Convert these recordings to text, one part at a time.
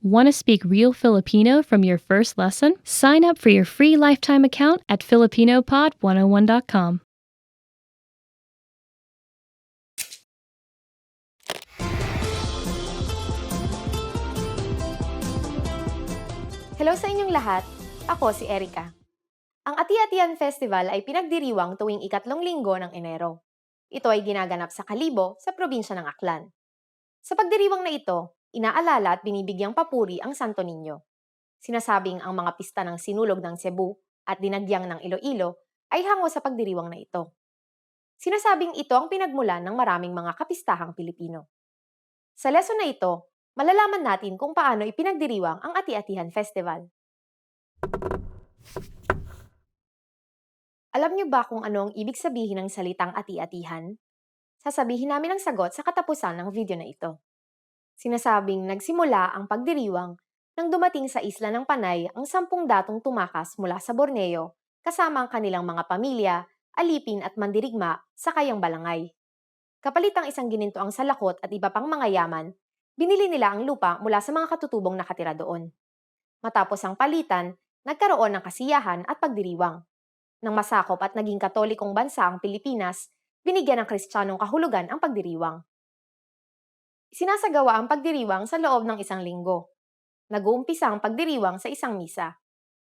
Want to speak real Filipino from your first lesson? Sign up for your free lifetime account at filipinopod101.com. Hello sa inyong lahat. Ako si Erica. Ang Ati-Atian Festival ay pinagdiriwang tuwing ikatlong linggo ng Enero. Ito ay ginaganap sa Kalibo sa probinsya ng Aklan. Sa pagdiriwang na ito, inaalala at binibigyang papuri ang Santo Niño. Sinasabing ang mga pista ng Sinulog ng Cebu at Dinagyang ng Iloilo ay hango sa pagdiriwang na ito. Sinasabing ito ang pinagmulan ng maraming mga kapistahang Pilipino. Sa lesson na ito, malalaman natin kung paano ipinagdiriwang ang Ati-Atihan Festival. Alam niyo ba kung ano ang ibig sabihin ng salitang ati-atihan? Sasabihin namin ang sagot sa katapusan ng video na ito. Sinasabing nagsimula ang pagdiriwang nang dumating sa isla ng Panay ang 10 datong tumakas mula sa Borneo kasama ang kanilang mga pamilya, alipin at mandirigma sa kayang balangay. Kapalit ang isang gininto ang salakot at iba pang mga yaman, binili nila ang lupa mula sa mga katutubong nakatira doon. Matapos ang palitan, nagkaroon ng kasiyahan at pagdiriwang. Nang masakop at naging katolikong bansa ang Pilipinas, binigyan ng Kristiyanong kahulugan ang pagdiriwang. Sinasagawa ang pagdiriwang sa loob ng isang linggo. Nag-uumpisa ang pagdiriwang sa isang misa.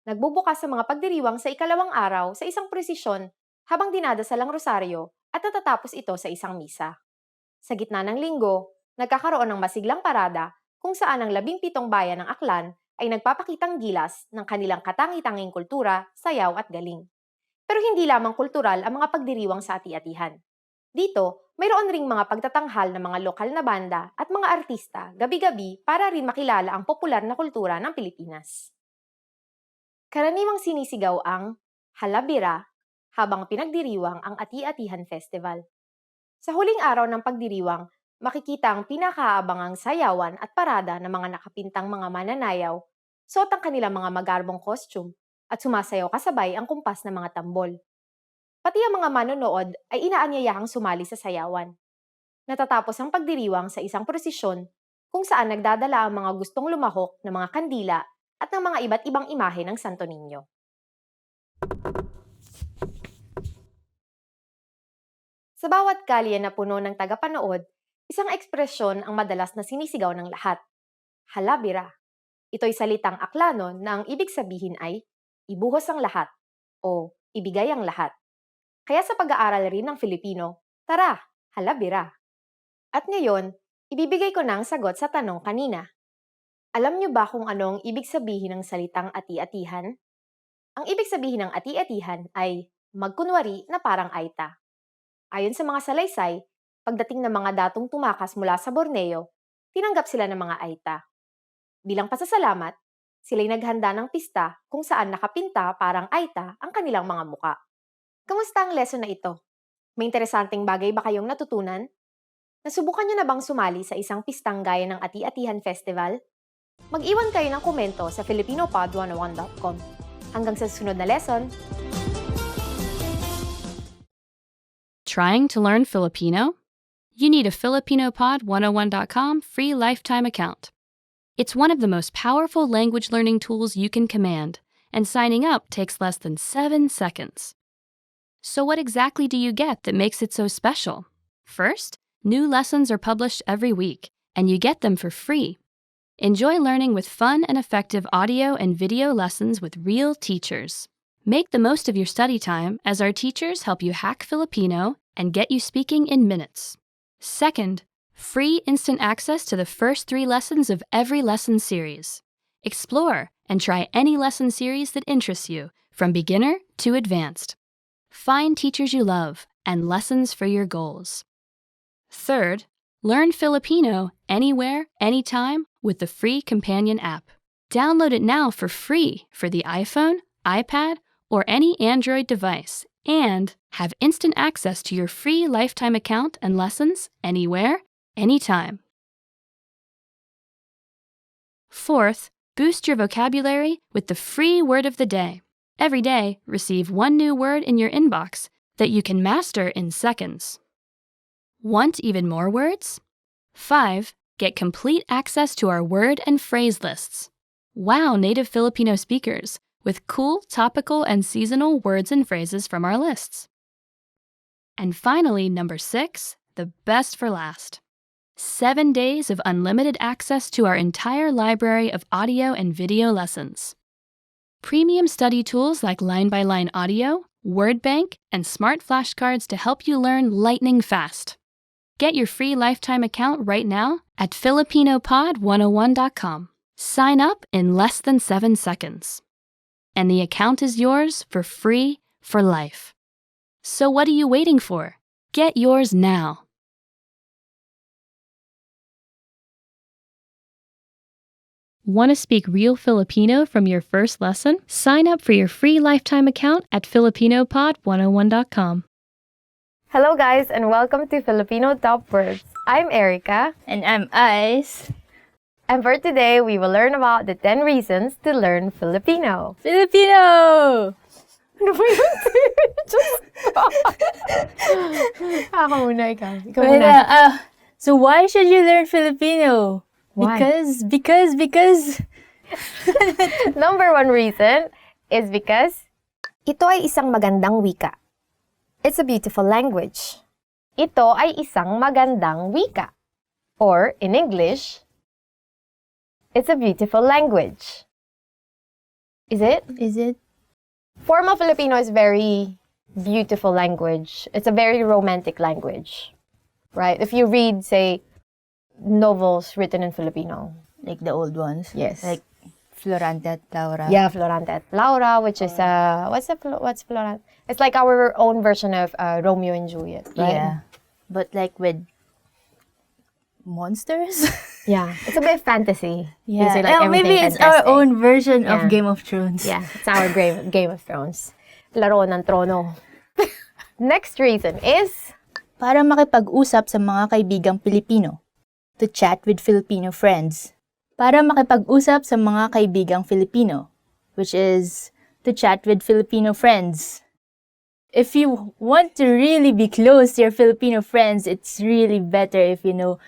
Nagbubukas sa mga pagdiriwang sa ikalawang araw sa isang prosesyon habang dinadasal ang rosaryo at natatapos ito sa isang misa. Sa gitna ng linggo, nagkakaroon ng masiglang parada kung saan ang 17 bayan ng Aklan ay nagpapakitang gilas ng kanilang katangi-tanging kultura, sayaw at galing. Pero hindi lamang kultural ang mga pagdiriwang sa ati-atihan. Dito, mayroon ring mga pagtatanghal ng mga lokal na banda at mga artista gabi-gabi para rin makilala ang popular na kultura ng Pilipinas. Karaniwang sinisigaw ang halabira habang pinagdiriwang ang Ati-Atihan Festival. Sa huling araw ng pagdiriwang, makikita ang pinakaabangang sayawan at parada ng mga nakapintang mga mananayaw, suot ang kanilang mga magarbong costume, at sumasayaw kasabay ang kumpas ng mga tambol. Pati ang mga manonood ay inaanyayahang sumali sa sayawan. Natatapos ang pagdiriwang sa isang prosesyon kung saan nagdadala ang mga gustong lumahok ng mga kandila at ng mga iba't ibang imahe ng Santo Niño. Sa bawat kalye na puno ng tagapanood, isang ekspresyon ang madalas na sinisigaw ng lahat. Halabira. Ito'y salitang Aklano na ang ibig sabihin ay ibuhos ang lahat o ibigay ang lahat. Kaya sa pag-aaral rin ng Filipino, tara, halabira. At ngayon, ibibigay ko na ang sagot sa tanong kanina. Alam niyo ba kung ano ang ibig sabihin ng salitang ati-atihan? Ang ibig sabihin ng ati-atihan ay magkunwari na parang aita. Ayon sa mga salaysay, pagdating ng mga datong tumakas mula sa Borneo, tinanggap sila ng mga aita. Bilang pasasalamat, sila'y naghanda ng pista kung saan nakapinta parang aita ang kanilang mga muka. Kamusta ang lesson na ito? May interesanteng bagay ba kayong natutunan? Nasubukan niyo na bang sumali sa isang pistang gaya ng Ati-Atihan Festival? Mag-iwan kayo ng komento sa filipinopod101.com. Hanggang sa susunod na lesson! Trying to learn Filipino? You need a filipinopod101.com free lifetime account. It's one of the most powerful language learning tools you can command, and signing up takes less than 7 seconds. So what exactly do you get that makes it so special? First, new lessons are published every week, and you get them for free. Enjoy learning with fun and effective audio and video lessons with real teachers. Make the most of your study time as our teachers help you hack Filipino and get you speaking in minutes. Second, free instant access to the first 3 lessons of every lesson series. Explore and try any lesson series that interests you, from beginner to advanced. Find teachers you love and lessons for your goals. Third, learn Filipino anywhere, anytime with the free companion app. Download it now for free for the iPhone, iPad, or any Android device, and have instant access to your free lifetime account and lessons anywhere, anytime. Fourth, boost your vocabulary with the free word of the day. Every day, receive 1 new word in your inbox that you can master in seconds. Want even more words? 5. Get complete access to our word and phrase lists. Wow native Filipino speakers with cool, topical, and seasonal words and phrases from our lists. And finally, number 6, the best for last. 7 days of unlimited access to our entire library of audio and video lessons. Premium study tools like line-by-line audio, word bank, and smart flashcards to help you learn lightning fast. Get your free lifetime account right now at filipinopod101.com. Sign up in less than 7 seconds. And the account is yours for free for life. So what are you waiting for? Get yours now. Want to speak real Filipino from your first lesson? Sign up for your free lifetime account at filipinopod101.com. Hello guys and welcome to Filipino Top Words. I'm Erica. And I'm Ice. And for today, we will learn about the 10 reasons to learn Filipino. Filipino! Ano ba yun? Diyos ko. Ako muna, ikaw. Ikaw muna. So why should you learn Filipino? Why? Because... Number 1 reason is because ito ay isang magandang wika. It's a beautiful language. Ito ay isang magandang wika. Or, in English, it's a beautiful language. Is it? Is it? Formal Filipino is very beautiful language. It's a very romantic language. Right? If you read, say, novels written in Filipino. Like the old ones? Yes. Like Florante at Laura? Yeah, Florante at Laura, which is, what's Florante? It's like our own version of Romeo and Juliet, right? Yeah. But like with monsters? Yeah. It's a bit fantasy. Yeah. You say, like, Maybe everything it's our fantastic. own version Yeah. of Game of Thrones. Yeah, it's our Game of Thrones. Laro ng trono. Next reason is, Para makipag-usap sa mga kaibigang Pilipino. To chat with Filipino friends. Para makipag-usap sa mga kaibigang Filipino. Which is to chat with Filipino friends. If you want to really be close to your Filipino friends, it's really better if you know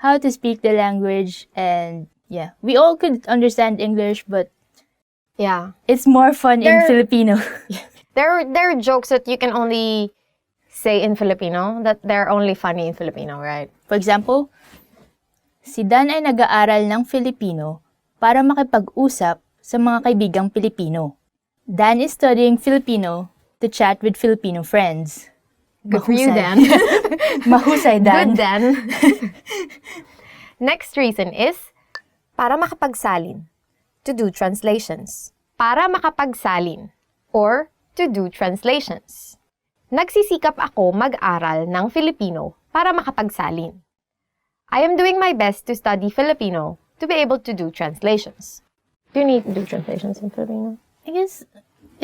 how to speak the language. And yeah, we all could understand English, but yeah, it's more fun in Filipino. there are jokes that you can only say in Filipino, that they're only funny in Filipino, right? For example, si Dan ay nag-aaral ng Filipino para makipag-usap sa mga kaibigang Pilipino. Dan is studying Filipino to chat with Filipino friends. Good for you, Dan. Mahusay, Dan. Good, Dan. Next reason is, para makapagsalin. To do translations. Para makapagsalin. Or, to do translations. Nagsisikap ako mag-aral ng Filipino para makapagsalin. I am doing my best to study Filipino to be able to do translations. Do you need to do translations in Filipino? I guess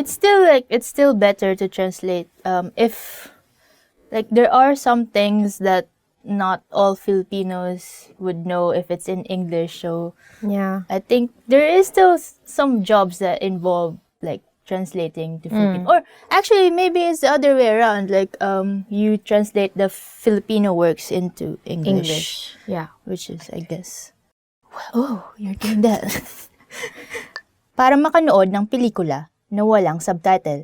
it's still better to translate if like there are some things that not all Filipinos would know if it's in English, so Yeah. I think there is still some jobs that involve like translating to Filipino. Or actually maybe it's the other way around, like you translate the Filipino works into English. Yeah. Which is, I guess, oh, you're doing that. Para makanood ng pelikula na walang subtitle.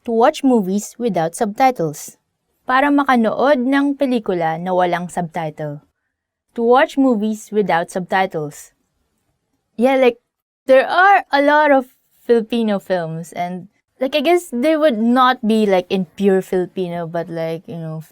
To watch movies without subtitles. Para makanood ng pelikula na walang subtitle. To watch movies without subtitles. Yeah, like, there are a lot of Filipino films, and like, I guess they would not be like in pure Filipino, but like, you know,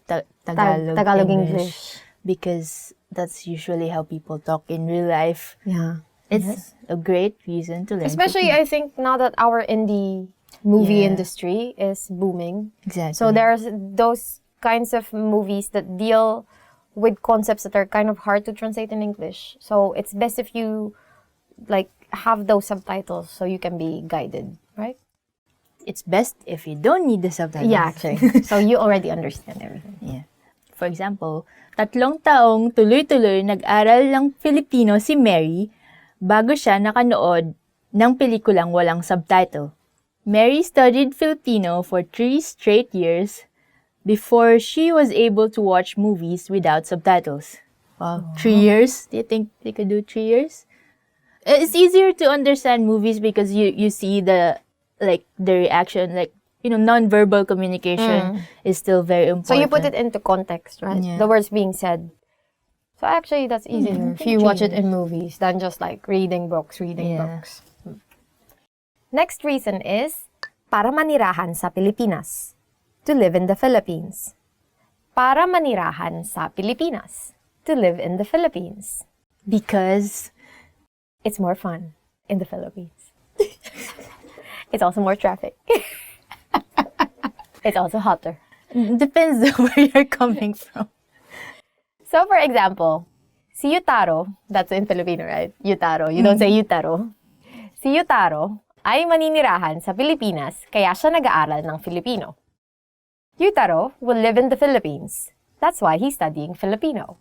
Tagalog English. Because that's usually how people talk in real life. Yeah. It's a great reason to learn Especially, Filipino. I think, now that our indie movie Yeah. industry is booming. Exactly. So there's those kinds of movies that deal with concepts that are kind of hard to translate in English. So it's best if you like have those subtitles so you can be guided, right? It's best if you don't need the subtitles. Yeah, actually. So you already understand everything. Yeah. For example, 3 taong tuloy-tuloy nag-aral ng Filipino si Mary bago siya nakanood ng pelikulang walang subtitle. Mary studied Filipino for 3 straight years before she was able to watch movies without subtitles. Wow. 3 years? Do you think they could do 3 years? It's easier to understand movies because you see the reaction, non-verbal communication is still very important. So you put it into context, right? Yeah. The words being said. So actually, that's easier if you watch it in movies than just like reading books. Next reason is para manirahan sa Pilipinas. To live in the Philippines. Para manirahan sa Pilipinas. To live in the Philippines. Because it's more fun in the Philippines. It's also more traffic. It's also hotter. Depends on where you're coming from. So, for example, si Yutaro, that's in Filipino, right? Yutaro. You don't say Yutaro. Si Yutaro ay maninirahan sa Pilipinas kaya siya nag-aaral ng Filipino. Yutaro will live in the Philippines. That's why he's studying Filipino.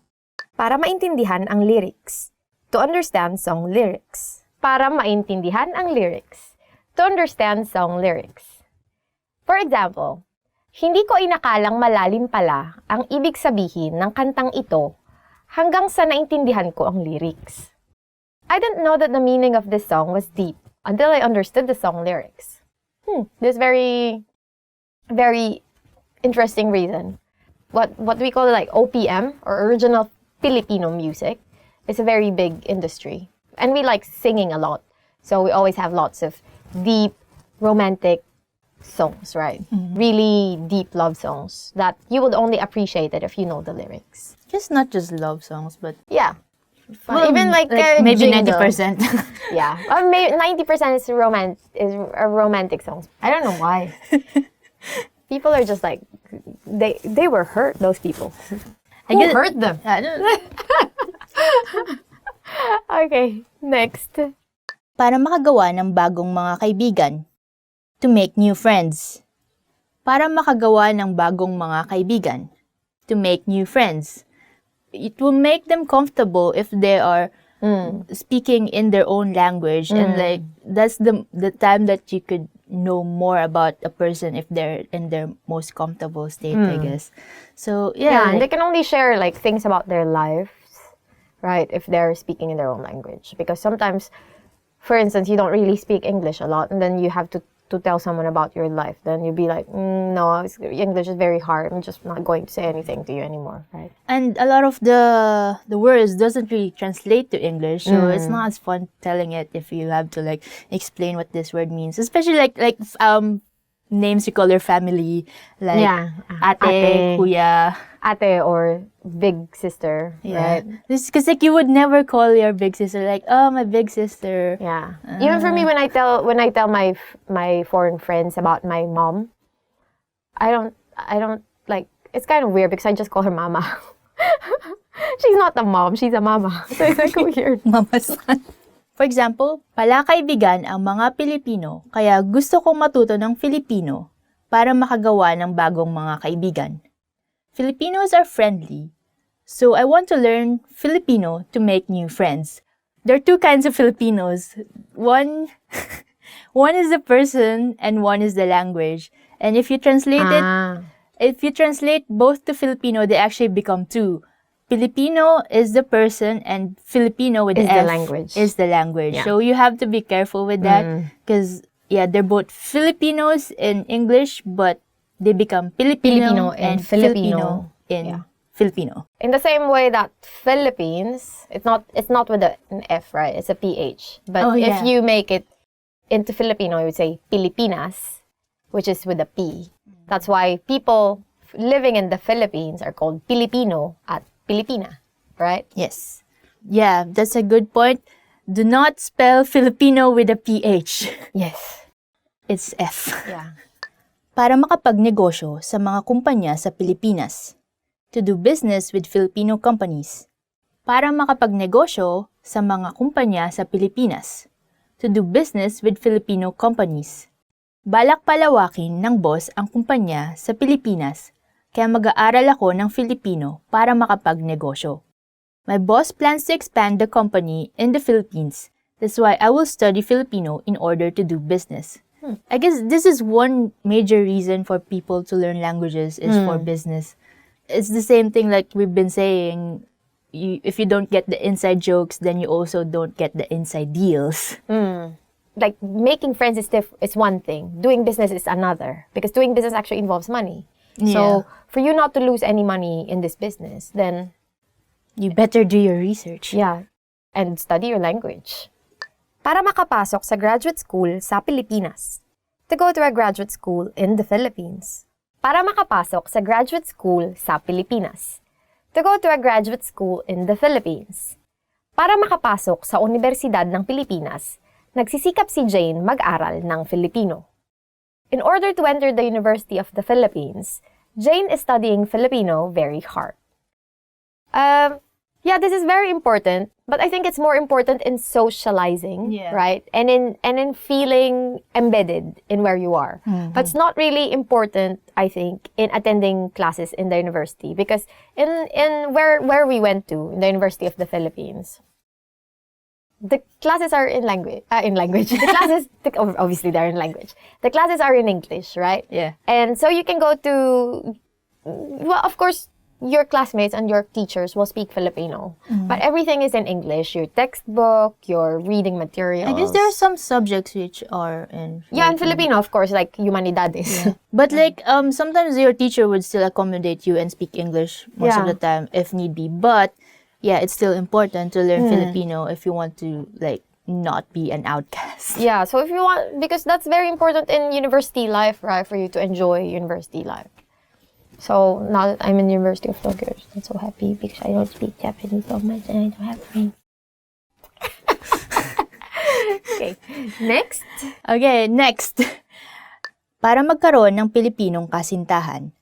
Para maintindihan ang lyrics. To understand song lyrics. Para maintindihan ang lyrics. To understand song lyrics. For example, hindi ko inakalang malalim pala ang ibig sabihin ng kantang ito hanggang sa naintindihan ko ang lyrics. I didn't know that the meaning of this song was deep until I understood the song lyrics. This very, very interesting reason. What we call like OPM, or original Filipino music, is a very big industry. And we like singing a lot. So we always have lots of deep, romantic songs, right? Really deep love songs that you would only appreciate it if you know the lyrics. Not just love songs, but yeah. Well, even like maybe jingle. 90%. Yeah. 90% is romantic songs. I don't know why. People are just like, they were hurt, those people. Who hurt them? I don't know. Okay, next. Para makagawa ng bagong mga kaibigan. To make new friends. Para makagawa ng bagong mga kaibigan. To make new friends. It will make them comfortable if they are speaking in their own language, and like that's the time that you could know more about a person if they're in their most comfortable state, I guess. So yeah, and they can only share like things about their lives, right, if they're speaking in their own language. Because sometimes, for instance, you don't really speak English a lot, and then you have to tell someone about your life. Then you'd be like, no, English is very hard. I'm just not going to say anything to you anymore, right? And a lot of the words doesn't really translate to English, so it's not as fun telling it if you have to like explain what this word means. Especially like names you call your family, like ate, kuya. Ate or big sister, right? Because like you would never call your big sister like, oh, my big sister. Yeah. Even for me, when I tell my foreign friends about my mom, I don't like. It's kind of weird because I just call her mama. She's not a mom, she's a mama. So it's like weird. Mama's son. For example, palakaibigan ang mga Pilipino, kaya gusto kong matuto ng Filipino para makagawa ng bagong mga kaibigan. Filipinos are friendly, so I want to learn Filipino to make new friends. There are two kinds of Filipinos. One is the person and one is the language. And if you translate both to Filipino, they actually become two. Filipino is the person and Filipino with is the F language. Is the language. Yeah. So you have to be careful with that because they're both Filipinos in English, but they become Filipino and Filipino in Filipino. In the same way that Philippines, it's not with an F, right? It's a PH. But if you make it into Filipino, you would say Pilipinas, which is with a P. That's why people living in the Philippines are called Filipino at Filipina, right? Yes. Yeah, that's a good point. Do not spell Filipino with a PH. Yes. It's F. Yeah. Para makapagnegosyo sa mga kumpanya sa Pilipinas. To do business with Filipino companies. Para makapagnegosyo sa mga kumpanya sa Pilipinas. To do business with Filipino companies. Balak palawakin ng boss ang kumpanya sa Pilipinas, kaya mag-aaral ako ng Filipino para makapagnegosyo. My boss plans to expand the company in the Philippines. That's why I will study Filipino in order to do business. I guess this is one major reason for people to learn languages is for business. It's the same thing like we've been saying if you don't get the inside jokes, then you also don't get the inside deals. Like making friends is one thing. Doing business is another. Because doing business actually involves money. Yeah. So for you not to lose any money in this business, then You better do your research. yeah, and study your language. Para makapasok sa graduate school sa Pilipinas. To go to a graduate school in the Philippines. Para makapasok sa graduate school sa Pilipinas. To go to a graduate school in the Philippines. Para makapasok sa Universidad ng Pilipinas, nagsisikap si Jane mag-aral ng Filipino. In order to enter the University of the Philippines, Jane is studying Filipino very hard. Yeah, this is very important, but I think it's more important in socializing, right? And in feeling embedded in where you are. But it's not really important, I think, in attending classes in the university, because in where we went to, in the University of the Philippines, the classes are in language. Obviously they're in language. The classes are in English, right? Yeah. And so you can go to, well, of course, your classmates and your teachers will speak Filipino. But everything is in English. Your textbook, your reading materials. I guess there are some subjects which are in Filipino. Yeah, in Filipino, of course, like Humanidades. Yeah. But like, sometimes your teacher would still accommodate you and speak English most of the time if need be. But yeah, it's still important to learn Filipino if you want to like not be an outcast. Yeah, so if you want, because that's very important in university life, right? For you to enjoy university life. So now that I'm in the University of Tokyo, I'm so happy because I don't speak Japanese so much and I don't have friends. Okay, next. Okay, next. Para magkaroon ng Pilipinong kasintahan,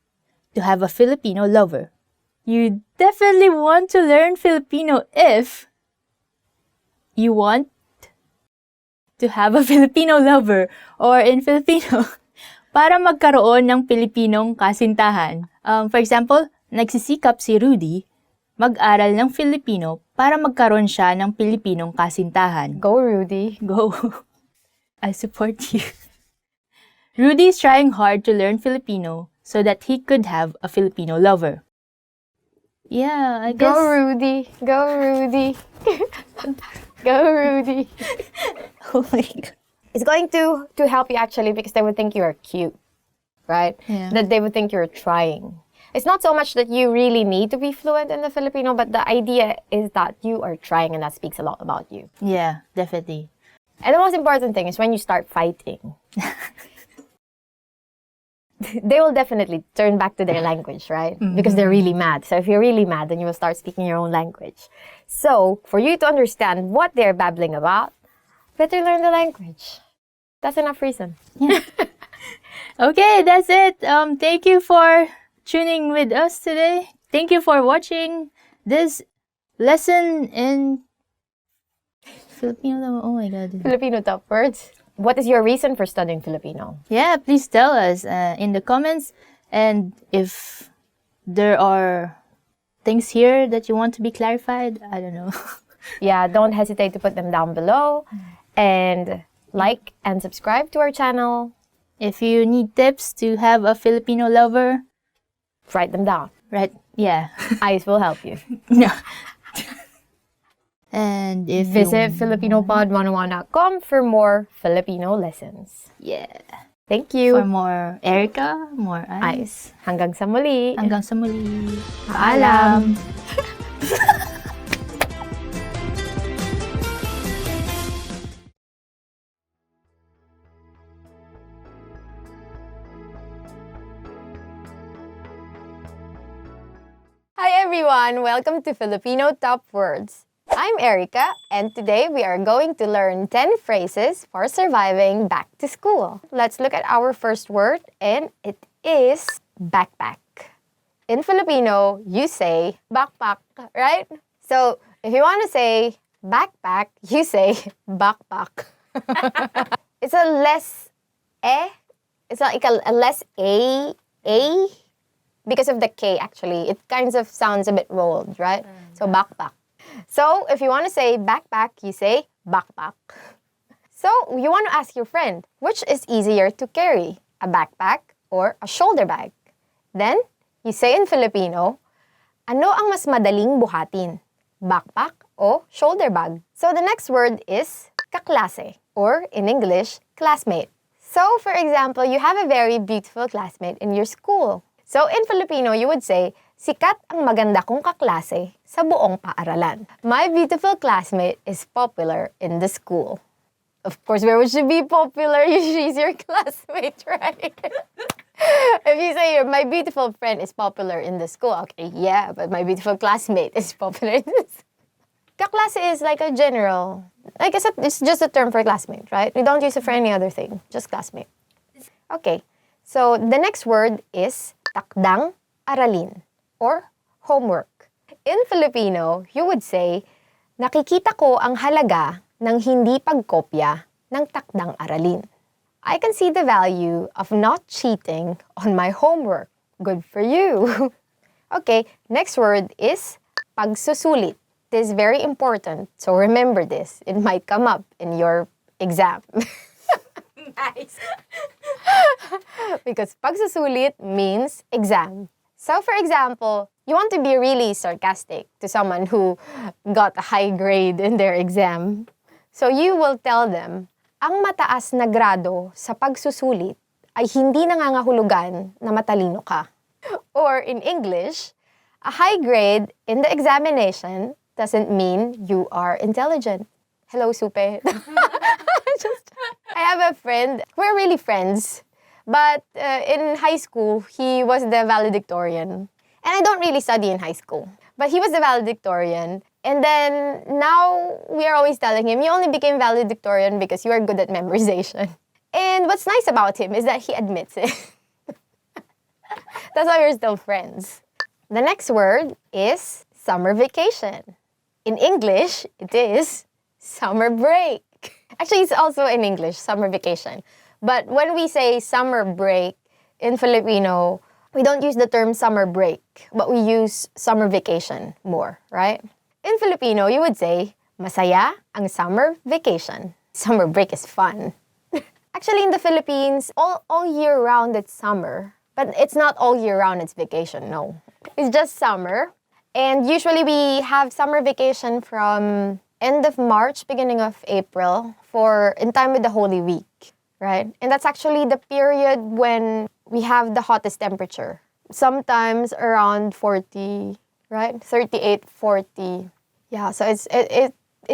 to have a Filipino lover, you definitely want to learn Filipino if you want to have a Filipino lover, or in Filipino, para magkaroon ng Pilipinong kasintahan. For example, nagsisikap si Rudy mag-aral ng Filipino para magkaroon siya ng Pilipinong kasintahan. Go, Rudy. Go. I support you. Rudy is trying hard to learn Filipino so that he could have a Filipino lover. Yeah, I guess... Go, Rudy. Go, Rudy. Go, Rudy. Oh my God. It's going to help you actually because they would think you're cute, right? Yeah. That they would think you're trying. It's not so much that you really need to be fluent in the Filipino, but the idea is that you are trying and that speaks a lot about you. Yeah, definitely. And the most important thing is when you start fighting, they will definitely turn back to their language, right? Because they're really mad. So if you're really mad, then you will start speaking your own language. So for you to understand what they're babbling about, better learn the language. That's enough reason. Yeah. Okay, that's it. Thank you for tuning with us today. Thank you for watching this lesson in Filipino. Oh my God. Filipino top words. What is your reason for studying Filipino? Yeah, please tell us in the comments. And if there are things here that you want to be clarified, I don't know. Yeah, don't hesitate to put them down below. And like and subscribe to our channel. If you need tips to have a Filipino lover, Write them down. right? Yeah. Ice will help you. No. And if Visit FilipinoPod101.com for more Filipino lessons. Yeah. Thank For you. more Erica, more Ice. Ice. Hanggang sa muli. Hanggang sa muli. Paalam. Hi everyone! Welcome to Filipino Top Words. I'm Erica, and today we are going to learn 10 phrases for surviving back to school. Let's look at our first word, and it is backpack. In Filipino, you say backpack, right? So, if you want to say backpack, you say backpack. It's a less it's like a less a, because of the K actually. It kind of sounds a bit rolled, right? So backpack. So if you want to say backpack, you say backpack. So you want to ask your friend, which is easier to carry, a backpack or a shoulder bag? Then you say in Filipino, ano ang mas madaling buhatin, backpack, o shoulder bag. So the next word is kaklase, or in English, classmate. So for example, you have a very beautiful classmate in your school. So in Filipino, you would say, sikat ang maganda kong kaklase sa buong paaralan. My beautiful classmate is popular in the school. Of course, where would she be popular? She's your classmate, right? If you say my beautiful friend is popular in the school, okay, yeah, but my beautiful classmate is popular in the school. Kaklase is like a general, it's just a term for classmate, right? We don't use it for any other thing, just classmate. Okay, so the next word is takdang aralin, or homework. In Filipino, you would say, nakikita ko ang halaga ng hindi pagkopya ng takdang aralin. I can see the value of not cheating on my homework. Good for you. Okay, next word is pagsusulit. This is very important, so remember this. It might come up in your exam. Nice. Because pagsusulit means exam. So for example, you want to be really sarcastic to someone who got a high grade in their exam. So you will tell them, ang mataas na grado sa pagsusulit ay hindi nangangahulugan na matalino ka. Or in English, a high grade in the examination doesn't mean you are intelligent. Hello, Supe. I have a friend. We're really friends. But in high school, he was the valedictorian. And I don't really study in high school. But he was the valedictorian. And then now we are always telling him, you only became valedictorian because you are good at memorization. And what's nice about him is that he admits it. That's why we're still friends. The next word is summer vacation. In English, it is summer break. Actually, it's also in English, summer vacation. But when we say summer break in Filipino, we don't use the term summer break, but we use summer vacation more, right? In Filipino, you would say, masaya ang summer vacation. Summer break is fun. Actually, in the Philippines, all year round it's summer. But it's not all year round it's vacation, no. It's just summer. And usually we have summer vacation from end of March, beginning of April, in time with the Holy Week, right? And that's actually the period when we have the hottest temperature. Sometimes around 40, right? 38, 40. Yeah, so it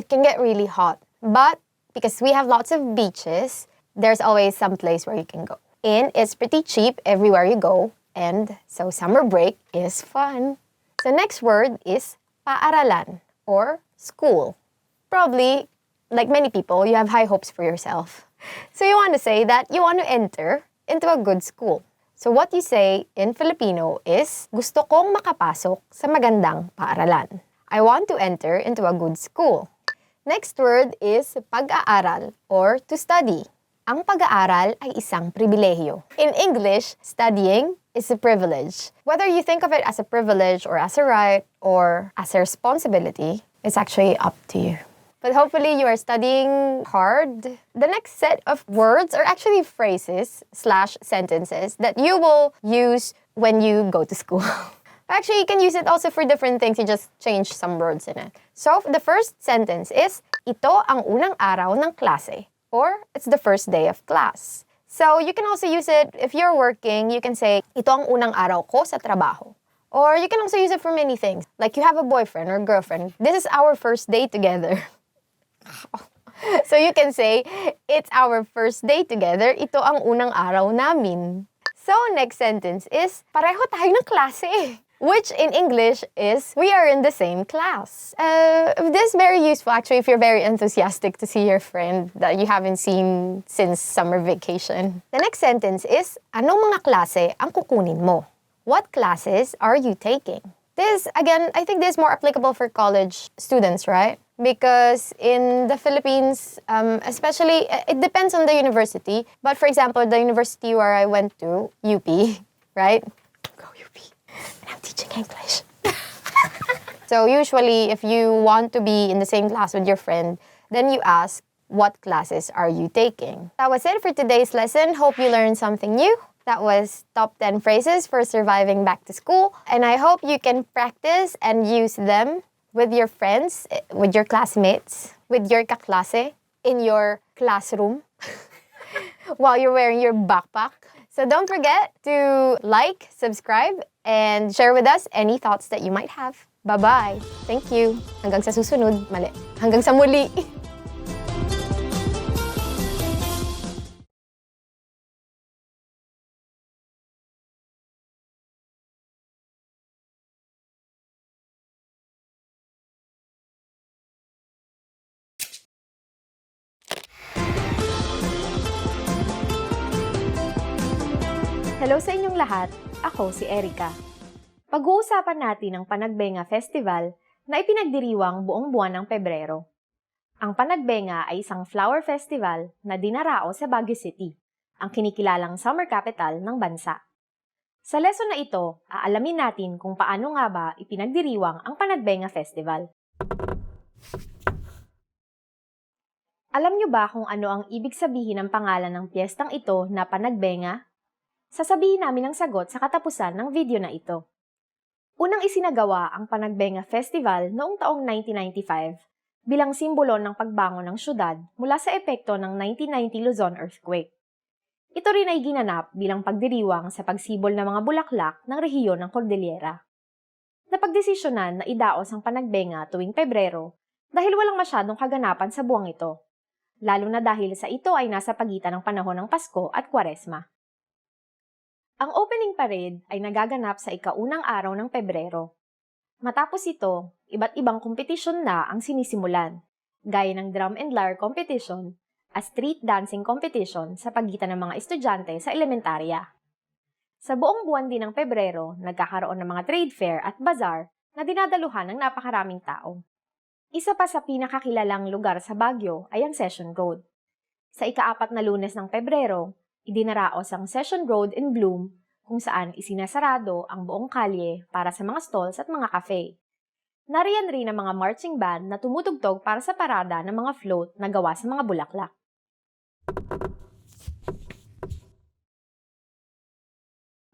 can get really hot. But because we have lots of beaches, there's always some place where you can go. And it's pretty cheap everywhere you go. And so summer break is fun. The next word is paaralan, or school. Probably, like many people, you have high hopes for yourself. So you want to say that you want to enter into a good school. So what you say in Filipino is, gusto kong makapasok sa magandang paaralan. I want to enter into a good school. Next word is pag-aaral, or to study. Ang pag-aaral ay isang pribilehyo. In English, studying is a privilege. Whether you think of it as a privilege or as a right or as a responsibility, it's actually up to you. But hopefully you are studying hard. The next set of words are actually phrases/sentences that you will use when you go to school. Actually, you can use it also for different things. You just change some words in it. So the first sentence is, ito ang unang araw ng klase. Or, it's the first day of class. So, you can also use it, if you're working, you can say, ito ang unang araw ko sa trabaho. Or, you can also use it for many things. Like, you have a boyfriend or girlfriend. This is our first day together. So, you can say, it's our first day together. Ito ang unang araw namin. So, next sentence is, pareho tayo ng klase. Which in English is, we are in the same class. This is very useful actually if you're very enthusiastic to see your friend that you haven't seen since summer vacation. The next sentence is, anong mga klase ang kukunin mo? What classes are you taking? This, again, I think this is more applicable for college students, right? Because in the Philippines, especially, it depends on the university. But for example, the university where I went to, UP, right? And I'm teaching English. So usually, if you want to be in the same class with your friend, then you ask, what classes are you taking? That was it for today's lesson. Hope you learned something new. That was top 10 phrases for surviving back to school. And I hope you can practice and use them with your friends, with your classmates, with your kaklase, in your classroom, while you're wearing your backpack. So don't forget to like, subscribe, and share with us any thoughts that you might have. Bye-bye. Thank you. Hanggang sa susunod. Mali. Hanggang sa muli. Hello sa inyong lahat. Ako si Erica. Pag-uusapan natin ang Panagbenga Festival na ipinagdiriwang buong buwan ng Pebrero. Ang Panagbenga ay isang flower festival na dinarao sa Baguio City, ang kinikilalang summer capital ng bansa. Sa lesson na ito, aalamin natin kung paano nga ba ipinagdiriwang ang Panagbenga Festival. Alam niyo ba kung ano ang ibig sabihin ng pangalan ng piyestang ito na Panagbenga? Sasabihin namin ang sagot sa katapusan ng video na ito. Unang isinagawa ang Panagbenga Festival noong taong 1995 bilang simbolo ng pagbangon ng syudad mula sa epekto ng 1990 Luzon earthquake. Ito rin ay ginanap bilang pagdiriwang sa pagsibol ng mga bulaklak ng rehiyon ng Cordillera. Napagdesisyonan na idaos ang Panagbenga tuwing Pebrero dahil walang masyadong kaganapan sa buwang ito, lalo na dahil sa ito ay nasa pagitan ng panahon ng Pasko at Kwaresma. Ang opening parade ay nagaganap sa ikaunang araw ng Pebrero. Matapos ito, iba't ibang kompetisyon na ang sinisimulan, gaya ng drum and lyre competition at street dancing competition sa pagitan ng mga estudyante sa elementarya. Sa buong buwan din ng Pebrero, nagkakaroon ng mga trade fair at bazaar na dinadaluhan ng napakaraming tao. Isa pa sa pinakakilalang lugar sa Baguio ay ang Session Road. Sa ika-4 na Lunes ng Pebrero, idinaraos ang Session Road in Bloom kung saan isinasarado ang buong kalye para sa mga stalls at mga cafe. Nariyan rin ang mga marching band na tumutugtog para sa parada ng mga float na gawa sa mga bulaklak.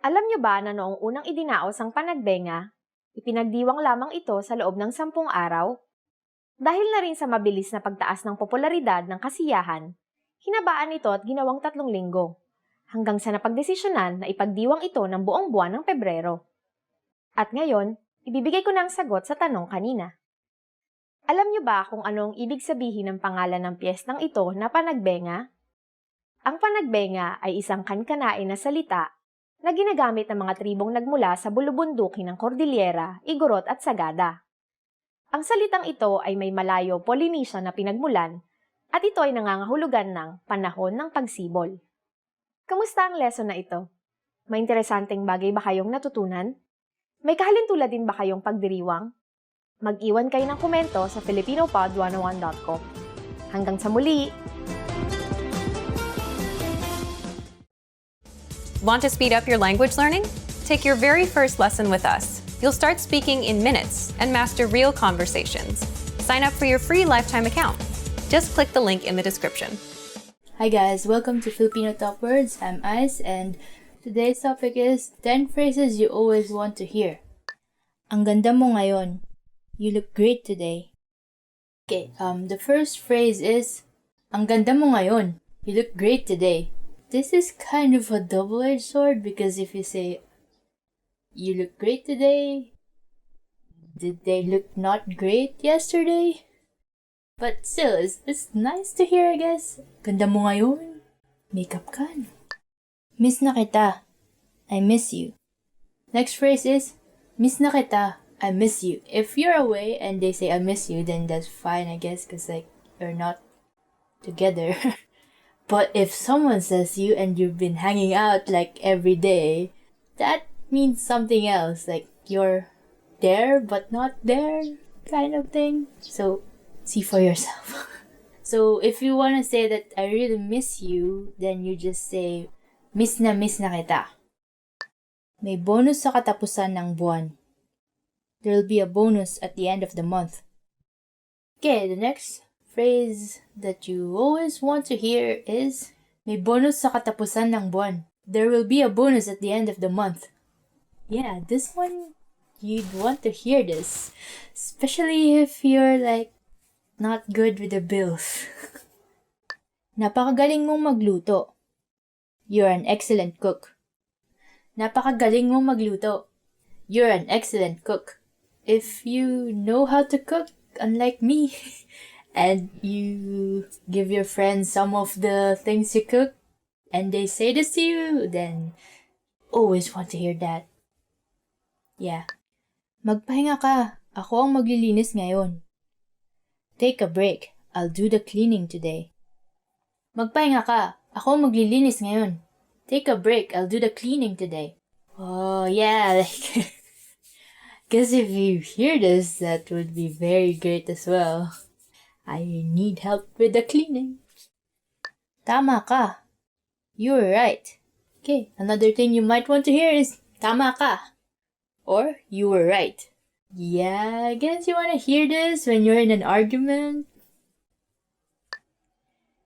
Alam niyo ba na noong unang idinaos ang Panagbenga, ipinagdiwang lamang ito sa loob ng 10 araw? Dahil na rin sa mabilis na pagtaas ng popularidad ng kasiyahan, hinabaan ito at ginawang 3 linggo, hanggang sa napagdesisyonan na ipagdiwang ito ng buong buwan ng Pebrero. At ngayon, ibibigay ko na ang sagot sa tanong kanina. Alam niyo ba kung anong ibig sabihin ng pangalan ng piyestang ito na Panagbenga? Ang Panagbenga ay isang kankanain na salita na ginagamit ng mga tribong nagmula sa bulubundukin ng Cordillera, Igorot at Sagada. Ang salitang ito ay may Malayo Polynesian na pinagmulan at ito ay nangangahulugan ng panahon ng pagsibol. Kamusta ang lesson na ito? May interesanteng bagay ba kayong natutunan? May kahalintulad din ba kayong pagdiriwang? Mag-iwan kayo ng komento sa filipinopod101.com. Hanggang sa muli! Want to speed up your language learning? Take your very first lesson with us. You'll start speaking in minutes and master real conversations. Sign up for your free lifetime account. Just click the link in the description. Hi guys, welcome to Filipino Top Words. I'm Ice and today's topic is 10 phrases you always want to hear. Ang ganda mo ngayon. You look great today. Okay, the first phrase is ang ganda mo ngayon. You look great today. This is kind of a double-edged sword because if you say you look great today, did they look not great yesterday? But still, it's nice to hear, I guess. Ganda mo ngayon. Makeup ka. Miss na kita. I miss you. Next phrase is, miss na kita. I miss you. If you're away and they say I miss you, then that's fine, I guess, because like you're not together. But if someone says you and you've been hanging out like every day, that means something else. Like you're there but not there kind of thing. So see for yourself. So if you want to say that I really miss you, then you just say, miss na kita. May bonus sa katapusan ng buwan. There'll be a bonus at the end of the month. Okay, the next phrase that you always want to hear is, may bonus sa katapusan ng buwan. There will be a bonus at the end of the month. Yeah, this one you'd want to hear this. Especially if you're like, not good with the bills. Napakagaling mong magluto. You're an excellent cook. Napakagaling mong magluto. You're an excellent cook. If you know how to cook, unlike me, and you give your friends some of the things you cook, and they say this to you, then always want to hear that. Yeah. Magpahinga ka. Ako ang maglilinis ngayon. Take a break. I'll do the cleaning today. Magpahinga ka. Ako ang maglilinis ngayon. Take a break. I'll do the cleaning today. Oh, yeah. Like, because if you hear this, that would be very great as well. I need help with the cleaning. Tama ka. You're right. Okay, another thing you might want to hear is tama ka. Or you were right. Yeah, I guess you want to hear this when you're in an argument.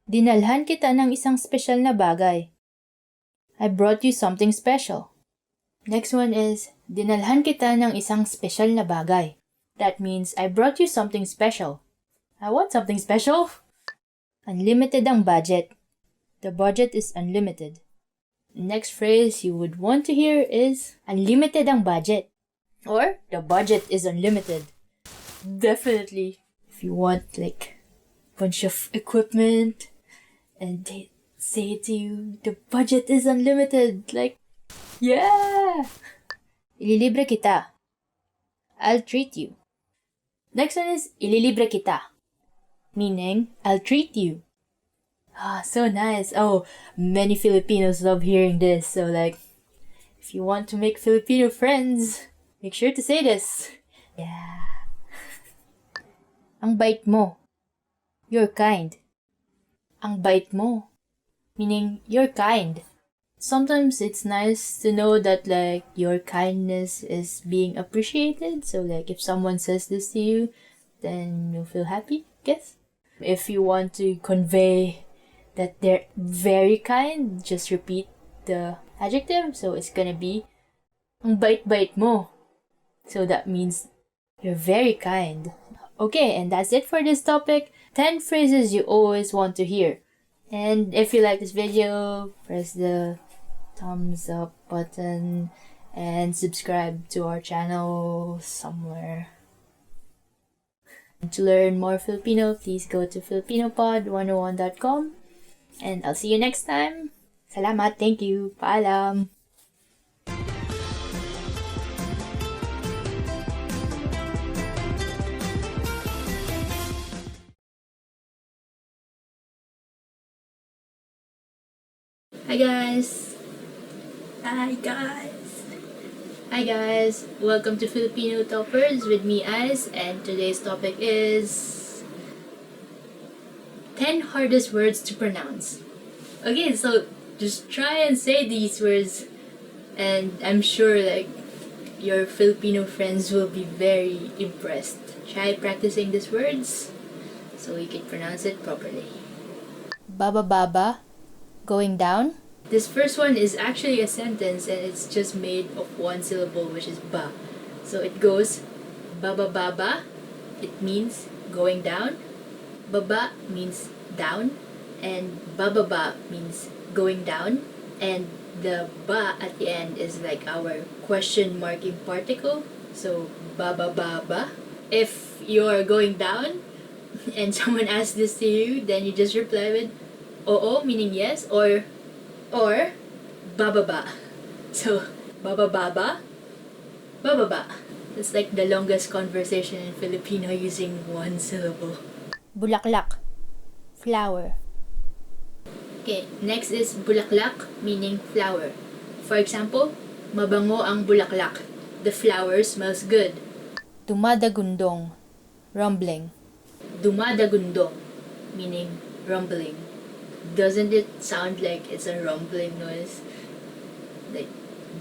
Dinalhan kita ng isang special na bagay. I brought you something special. Next one is, dinalhan kita ng isang special na bagay. That means, I brought you something special. I want something special. Unlimited ang budget. The budget is unlimited. Next phrase you would want to hear is, unlimited ang budget. Or, the budget is unlimited. Definitely. If you want like, bunch of equipment, and they say to you, the budget is unlimited. Like, yeah! Ililibre kita. I'll treat you. Next one is, ililibre kita. Meaning, I'll treat you. Ah, so nice. Oh, many Filipinos love hearing this. So like, if you want to make Filipino friends, make sure to say this. Yeah. Ang bait mo. You're kind. Ang bait mo. Meaning, you're kind. Sometimes it's nice to know that like, your kindness is being appreciated. So like, if someone says this to you, then you'll feel happy, I guess. If you want to convey that they're very kind, just repeat the adjective. So it's gonna be, ang bait-bait mo. So that means you're very kind. Okay, and that's it for this topic. 10 phrases you always want to hear. And if you like this video, press the thumbs up button and subscribe to our channel somewhere. And to learn more Filipino, please go to filipinopod101.com. And I'll see you next time. Salamat, thank you, paalam. Hi guys! Hi guys! Welcome to Filipino Toppers with me, Ice, and today's topic is 10 hardest words to pronounce. Okay, so just try and say these words, and I'm sure like your Filipino friends will be very impressed. Try practicing these words so you can pronounce it properly. Baba baba, going down. This first one is actually a sentence and it's just made of one syllable, which is ba. So it goes baba baba, it means going down. Baba means down, and bababa means going down, and the ba at the end is like our question marking particle. So baba baba. If you're going down and someone asks this to you, then you just reply with oo, meaning yes, or bababa. So bababa, bababa. It's like the longest conversation in Filipino using one syllable. Bulaklak, flower. Okay, next is bulaklak, meaning flower. For example, mabango ang bulaklak. The flower smells good. Dumadagundong, rumbling. Dumadagundong, meaning rumbling. Doesn't it sound like it's a rumbling noise? Like,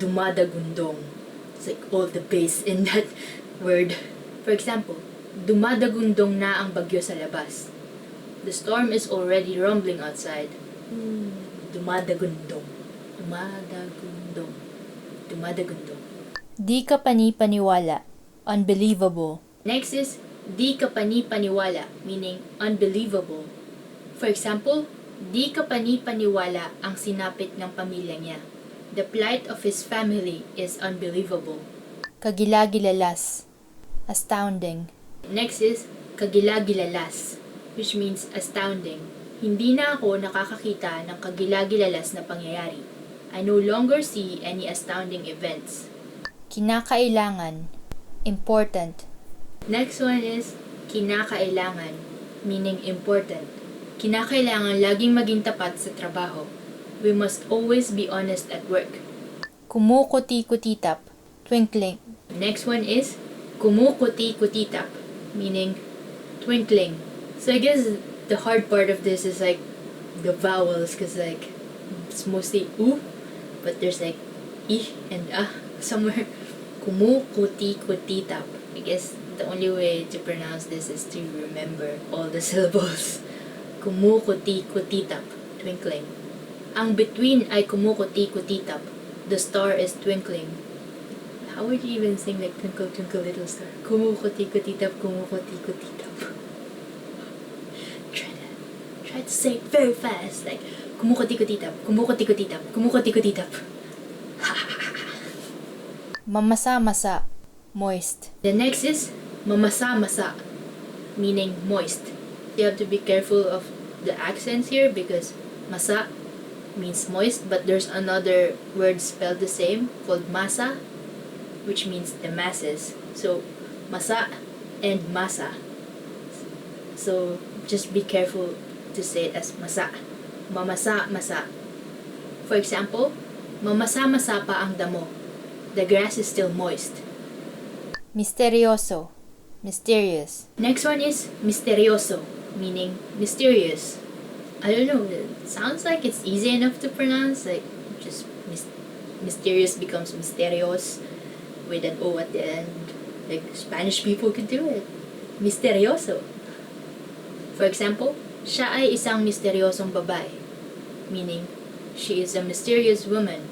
dumadagundong. It's like all the bass in that word. For example, dumadagundong na ang bagyo sa labas. The storm is already rumbling outside. Dumadagundong. Dumadagundong. Dumadagundong. Di ka pani-paniwala. unbelievable. Next is di ka pani-paniwala, meaning unbelievable. For example, di ka pani-paniwala ang sinapit ng pamilya niya. The plight of his family is unbelievable. Kagilagilalas, astounding. Next is kagilagilalas, which means astounding. Hindi na ako nakakakita ng kagilagilalas na pangyayari. I no longer see any astounding events. Kinakailangan, important. Next one is kinakailangan, meaning important. Kinakailangan laging maging tapat sa trabaho. We must always be honest at work. Kumukuti-kutitap, twinkling. Next one is kumukuti-kutitap, meaning twinkling. So I guess the hard part of this is like the vowels, because like it's mostly u, but there's like I and somewhere. Kumukuti-kutitap. I guess the only way to pronounce this is to remember all the syllables. Kumukuti-kutitap, twinkling. Ang between ay kumukuti-kutitap. The star is twinkling. How would you even sing like Twinkle Twinkle Little Star? Kumukuti-kutitap, kumukuti-kutitap. Try to say it very fast, like kumukuti-kutitap, kumukuti-kutitap, kumukuti-kutitap. Mamasa-masa, moist. The next is mamasa-masa, meaning moist. You have to be careful of the accents here because masa means moist, but there's another word spelled the same called masa, which means the masses. So masa and masa. So just be careful to say it as masa. Mamasa-masa. For example, mamasa-masa pa ang damo. The grass is still moist. Misterioso, mysterious. Next one is misterioso, meaning mysterious. I don't know, it sounds like it's easy enough to pronounce, like just mysterious becomes misterios with an O at the end. Like Spanish people could do it. Misterioso. For example, siya ay isang misteryosong babae, meaning she is a mysterious woman.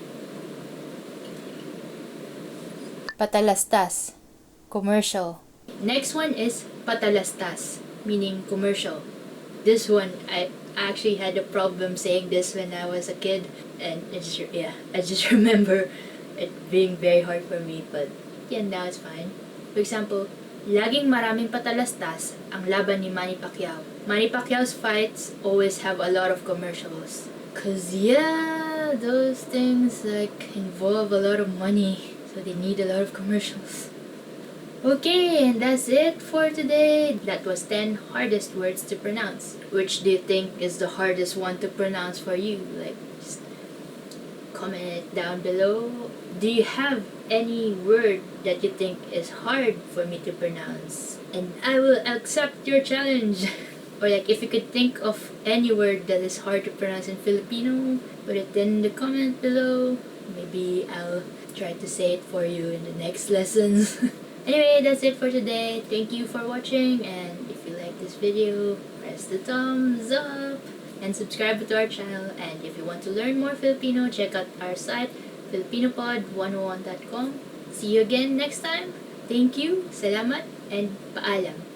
Patalastas, commercial. Next one is patalastas, meaning commercial. This one, I actually had a problem saying this when I was a kid, and I just remember it being very hard for me, but yeah, now it's fine. For example, laging maraming patalastas ang laban ni Manny Pacquiao. Manny Pacquiao's fights always have a lot of commercials. Cause yeah, those things like involve a lot of money, so they need a lot of commercials. Okay, and that's it for today. That was 10 hardest words to pronounce. Which do you think is the hardest one to pronounce for you? Like, just comment it down below. Do you have any word that you think is hard for me to pronounce? And I will accept your challenge. Or like, if you could think of any word that is hard to pronounce in Filipino, put it in the comment below. Maybe I'll try to say it for you in the next lessons. Anyway, that's it for today. Thank you for watching, and if you like this video, press the thumbs up and subscribe to our channel. And if you want to learn more Filipino, check out our site, filipinopod101.com. See you again next time. Thank you, salamat, and paalam.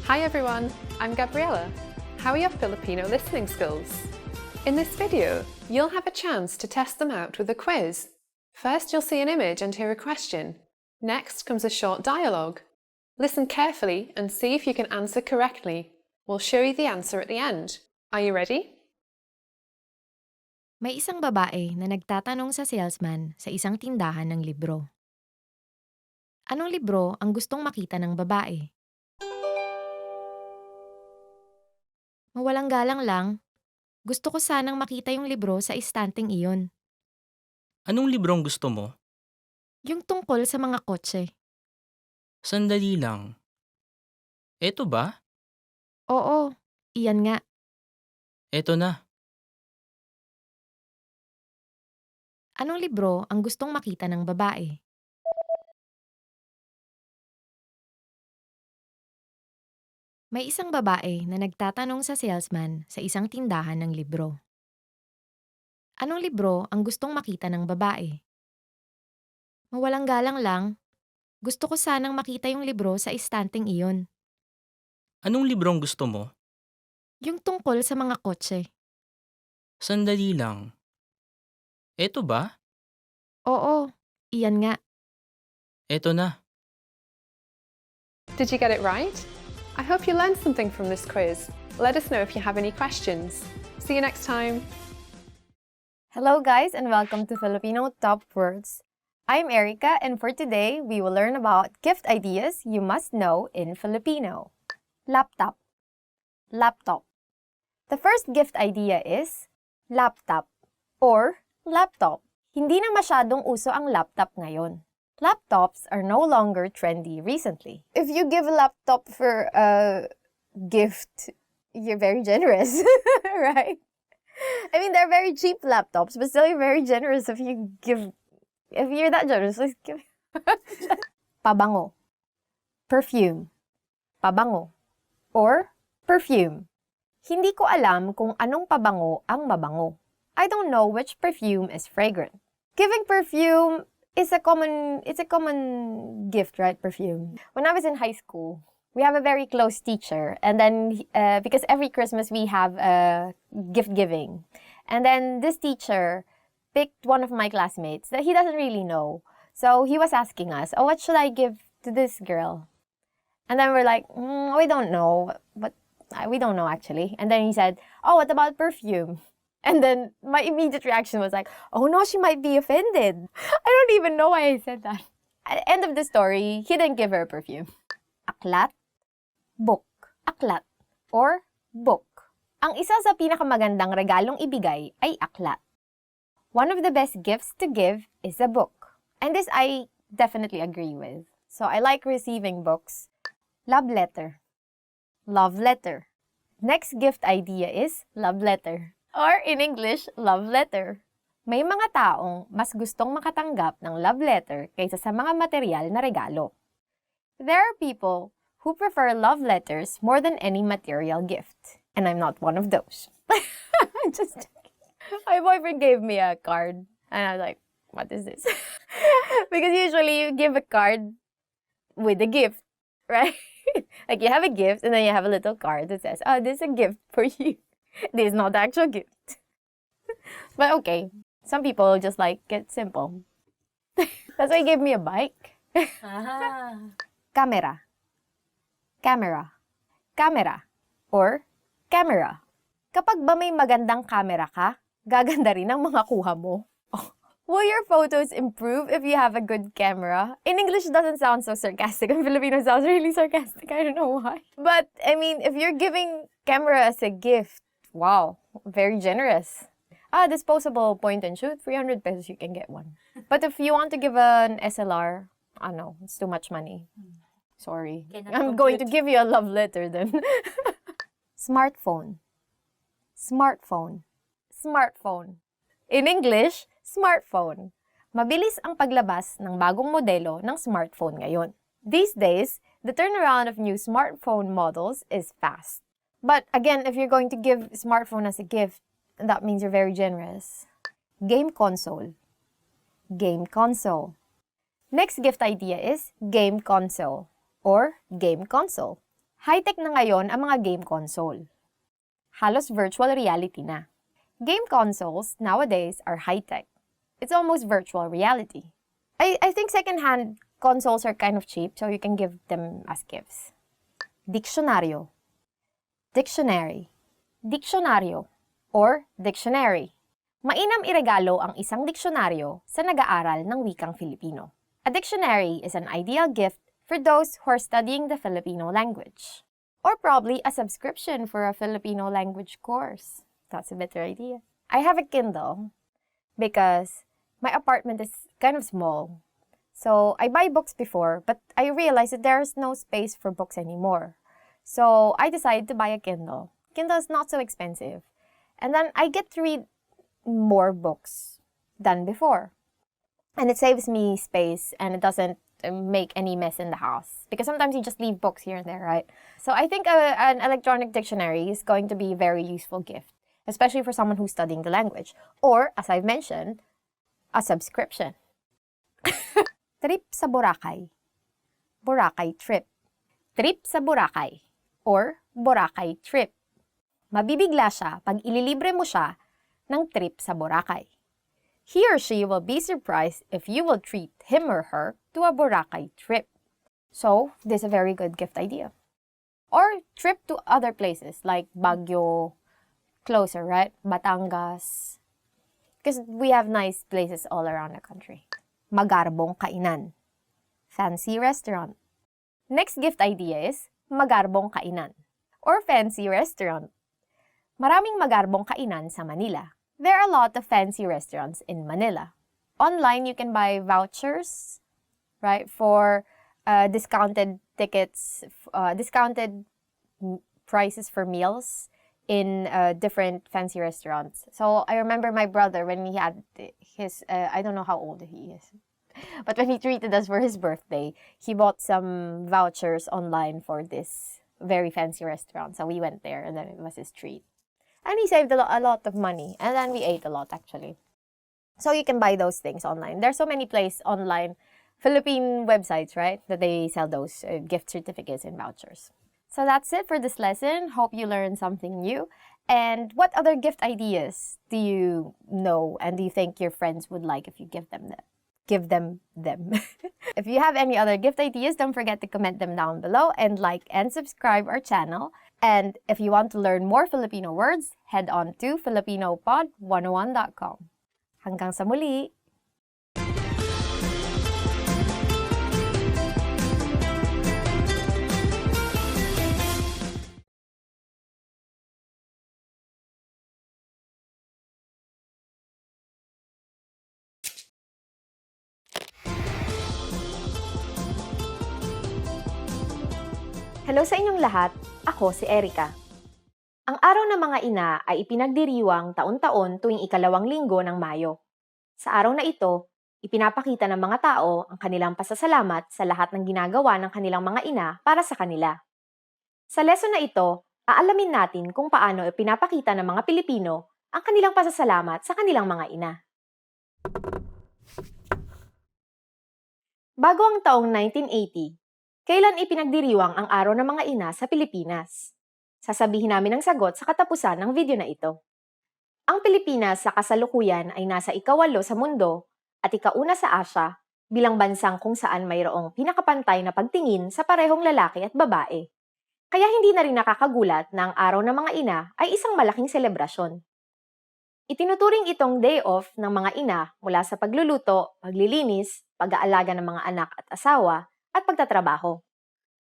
Hi everyone, I'm Gabriella. How are your Filipino listening skills? In this video, you'll have a chance to test them out with a quiz. First, you'll see an image and hear a question. Next comes a short dialogue. Listen carefully and see if you can answer correctly. We'll show you the answer at the end. Are you ready? May isang babae na nagtatanong sa salesman sa isang tindahan ng libro. Anong libro ang gustong makita ng babae? Mawalang galang lang, gusto ko sanang makita yung libro sa istanteng iyon. Anong librong gusto mo? Yung tungkol sa mga kotse. Sandali lang. Eto ba? Oo, iyan nga. Eto na. Anong libro ang gustong makita ng babae? May isang babae na nagtatanong sa salesman sa isang tindahan ng libro. Anong libro ang gustong makita ng babae? Mawalang galang lang, gusto ko sanang makita yung libro sa istanteng iyon. Anong libro ang gusto mo? Yung tungkol sa mga kotse. Sandali lang. Eto ba? Oo, iyan nga. Eto na. Did you get it right? I hope you learned something from this quiz. Let us know if you have any questions. See you next time. Hello guys and welcome to Filipino Top Words. I'm Erica and for today, we will learn about gift ideas you must know in Filipino. Laptop. Laptop. The first gift idea is laptop or laptop. Hindi na masyadong uso ang laptop ngayon. Laptops are no longer trendy recently. If you give a laptop for a gift, you're very generous, right? I mean, they're very cheap laptops, but still you're very generous if you're that generous, just give. Pabango. Perfume. Pabango. Or perfume. Hindi ko alam kung anong pabango ang mabango. I don't know which perfume is fragrant. Giving perfume is a common gift, right? Perfume. When I was in high school, we have a very close teacher, and then because every Christmas we have gift giving, and then this teacher picked one of my classmates that he doesn't really know, so he was asking us, "Oh, what should I give to this girl?" And then we're like, "We don't know, but we don't know actually." And then he said, "Oh, what about perfume?" And then my immediate reaction was like, "Oh no, she might be offended." I don't even know why I said that. At the end of the story, he didn't give her a perfume. Aklat, book. Aklat or book. Ang isa sa pinakamagandang regalong ibigay ay aklat. One of the best gifts to give is a book. And this I definitely agree with. So I like receiving books. Love letter. Love letter. Next gift idea is love letter. Or in English, love letter. May mga taong mas gustong makatanggap ng love letter kaysa sa mga material na regalo. There are people who prefer love letters more than any material gift. And I'm not one of those. Just my boyfriend gave me a card. And I was like, what is this? Because usually you give a card with a gift, right? Like you have a gift and then you have a little card that says, "Oh, this is a gift for you." This is not the actual gift. But okay, some people just like it simple. That's why he gave me a bike. Camera. Camera. Camera. Or camera. Kapag ba may magandang camera ka, gaganda rin ang mga kuha mo. Will your photos improve if you have a good camera? In English, it doesn't sound so sarcastic. In Filipino, it sounds really sarcastic. I don't know why. But, I mean, if you're giving camera as a gift, wow, very generous. Disposable point and shoot, 300 pesos you can get one. But if you want to give an SLR, no, it's too much money. Sorry. I'm going to give you a love letter then. Smartphone. Smartphone. Smartphone. In English, smartphone. Mabilis ang paglabas ng bagong modelo ng smartphone ngayon. These days, the turnaround of new smartphone models is fast. But again, if you're going to give a smartphone as a gift, that means you're very generous. Game console. Game console. Next gift idea is game console or game console. High-tech na ngayon ang mga game console. Halos virtual reality na. Game consoles nowadays are high-tech. It's almost virtual reality. I think second-hand consoles are kind of cheap, so you can give them as gifts. Diccionario. Dictionary. Diccionario or dictionary. Mainam iregalo ang isang diksyonaryo sa nag-aaral ng wikang Filipino. A dictionary is an ideal gift for those who are studying the Filipino language. Or probably a subscription for a Filipino language course. That's a better idea. I have a Kindle because my apartment is kind of small. So I buy books before, but I realized that there's no space for books anymore. So I decided to buy a Kindle. Kindle is not so expensive. And then I get to read more books done before. And it saves me space and it doesn't make any mess in the house. Because sometimes you just leave books here and there, right? So I think an electronic dictionary is going to be a very useful gift, especially for someone who's studying the language. Or, as I've mentioned, a subscription. Trip sa Boracay. Boracay trip. Trip sa Boracay. Or Boracay trip. Mabibigla siya pag ililibre mo siya ng trip sa Boracay. He or she will be surprised if you will treat him or her to a Boracay trip. So, this is a very good gift idea. Or trip to other places like Baguio, closer, right? Batangas. Because we have nice places all around the country. Magarbong kainan. Fancy restaurant. Next gift idea is magarbong kainan or fancy restaurant. Maraming magarbong kainan sa Manila. There are a lot of fancy restaurants in Manila. Online, you can buy vouchers, right, for discounted tickets, discounted prices for meals in different fancy restaurants. So I remember my brother when he had his, I don't know how old he is, but when he treated us for his birthday, he bought some vouchers online for this very fancy restaurant. So we went there and then it was his treat. And he saved a lot of money. And then we ate a lot, actually. So you can buy those things online. There's so many places online, Philippine websites, right, that they sell those gift certificates and vouchers. So that's it for this lesson. Hope you learned something new. And what other gift ideas do you know and do you think your friends would like if you give them them? Give them them. If you have any other gift ideas, don't forget to comment them down below and like and subscribe our channel. And if you want to learn more Filipino words, head on to filipinopod101.com. Hanggang sa muli! Hello sa inyong lahat, ako si Erica. Ang araw ng mga ina ay ipinagdiriwang taon-taon tuwing ikalawang linggo ng Mayo. Sa araw na ito, ipinapakita ng mga tao ang kanilang pasasalamat sa lahat ng ginagawa ng kanilang mga ina para sa kanila. Sa lesson na ito, aalamin natin kung paano ipinapakita ng mga Pilipino ang kanilang pasasalamat sa kanilang mga ina. Bago ang taong 1980, kailan ipinagdiriwang ang araw ng mga ina sa Pilipinas? Sasabihin namin ang sagot sa katapusan ng video na ito. Ang Pilipinas sa kasalukuyan ay nasa ika-8 sa mundo at ika-1 sa Asia bilang bansang kung saan mayroong pinakapantay na pagtingin sa parehong lalaki at babae. Kaya hindi na rin nakakagulat na ang araw ng mga ina ay isang malaking selebrasyon. Itinuturing itong day off ng mga ina mula sa pagluluto, paglilinis, pag-aalaga ng mga anak at asawa, at pagtatrabaho.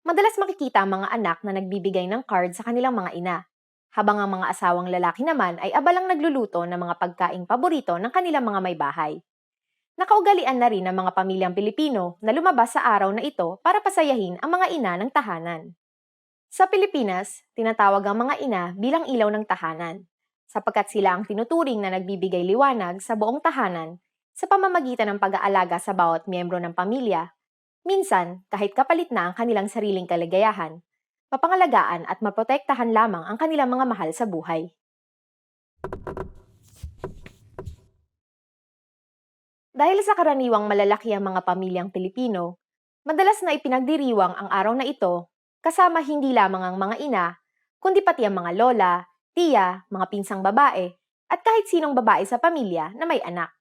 Madalas makikita ang mga anak na nagbibigay ng card sa kanilang mga ina, habang ang mga asawang lalaki naman ay abalang nagluluto ng mga pagkaing paborito ng kanilang mga may bahay. Nakaugalian na rin ng mga pamilyang Pilipino na lumabas sa araw na ito para pasayahin ang mga ina ng tahanan. Sa Pilipinas, tinatawag ang mga ina bilang ilaw ng tahanan, sapagkat sila ang tinuturing na nagbibigay liwanag sa buong tahanan sa pamamagitan ng pag-aalaga sa bawat miyembro ng pamilya. Minsan, kahit kapalit na ang kanilang sariling kaligayahan, mapangalagaan at maprotektahan lamang ang kanilang mga mahal sa buhay. Dahil sa karaniwang malalaki ang mga pamilyang Pilipino, madalas na ipinagdiriwang ang araw na ito kasama hindi lamang ang mga ina, kundi pati ang mga lola, tiya, mga pinsang babae, at kahit sinong babae sa pamilya na may anak.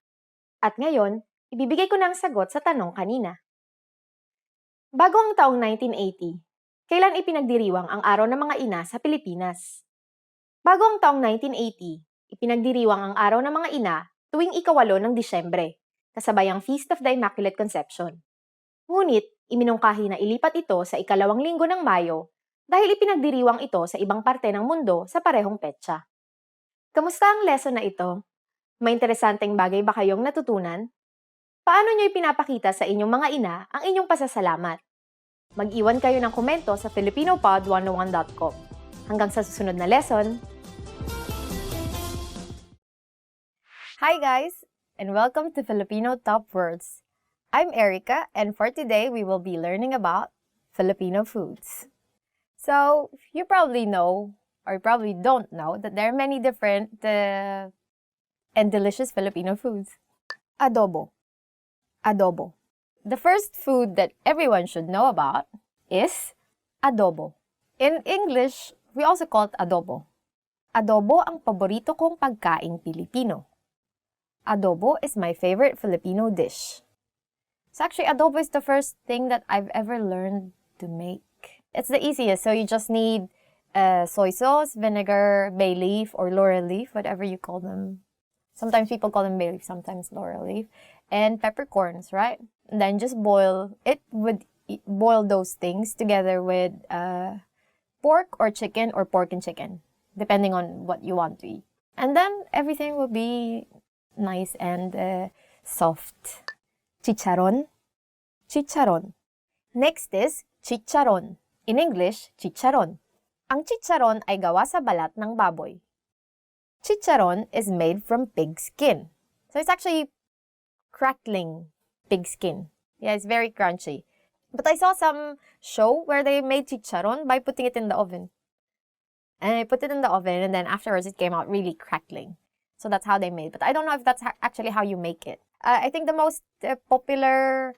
At ngayon, ibibigay ko na ang sagot sa tanong kanina. Bago ang taong 1980, kailan ipinagdiriwang ang araw ng mga ina sa Pilipinas? Bago ang taong 1980, ipinagdiriwang ang araw ng mga ina tuwing ika-8 ng Disyembre, kasabay ang Feast of the Immaculate Conception. Ngunit, iminungkahi na ilipat ito sa ika-2 linggo ng Mayo dahil ipinagdiriwang ito sa ibang parte ng mundo sa parehong petsa. Kamusta ang lesson na ito? May interesanteng bagay ba kayong natutunan? Paano nyo ipinapakita sa inyong mga ina ang inyong pasasalamat? Mag-iwan kayo ng komento sa filipinopod101.com. Hanggang sa susunod na lesson! Hi guys! and welcome to Filipino Top Words. I'm Erica, and for today we will be learning about Filipino foods. So, you probably know, or you probably don't know, that there are many different and delicious Filipino foods. Adobo. Adobo. The first food that everyone should know about is adobo. In English, we also call it adobo. Adobo ang paborito kong pagkaing Pilipino. Adobo is my favorite Filipino dish. So actually, adobo is the first thing that I've ever learned to make. It's the easiest, so you just need soy sauce, vinegar, bay leaf, or laurel leaf, whatever you call them. Sometimes people call them bay leaf, sometimes laurel leaf. And peppercorns, right? And then just boil those things together with pork or chicken or pork and chicken, depending on what you want to eat. And then everything will be nice and soft. Chicharon. Chicharon. Next is chicharon. In English, chicharon. Ang chicharon ay gawa sa balat ng baboy. Chicharon is made from pig skin. So it's actually crackling pig skin. Yeah, it's very crunchy. But I saw some show where they made chicharon by putting it in the oven. And I put it in the oven, and then afterwards it came out really crackling. So that's how they made it. But I don't know if that's actually how you make it. I think the most popular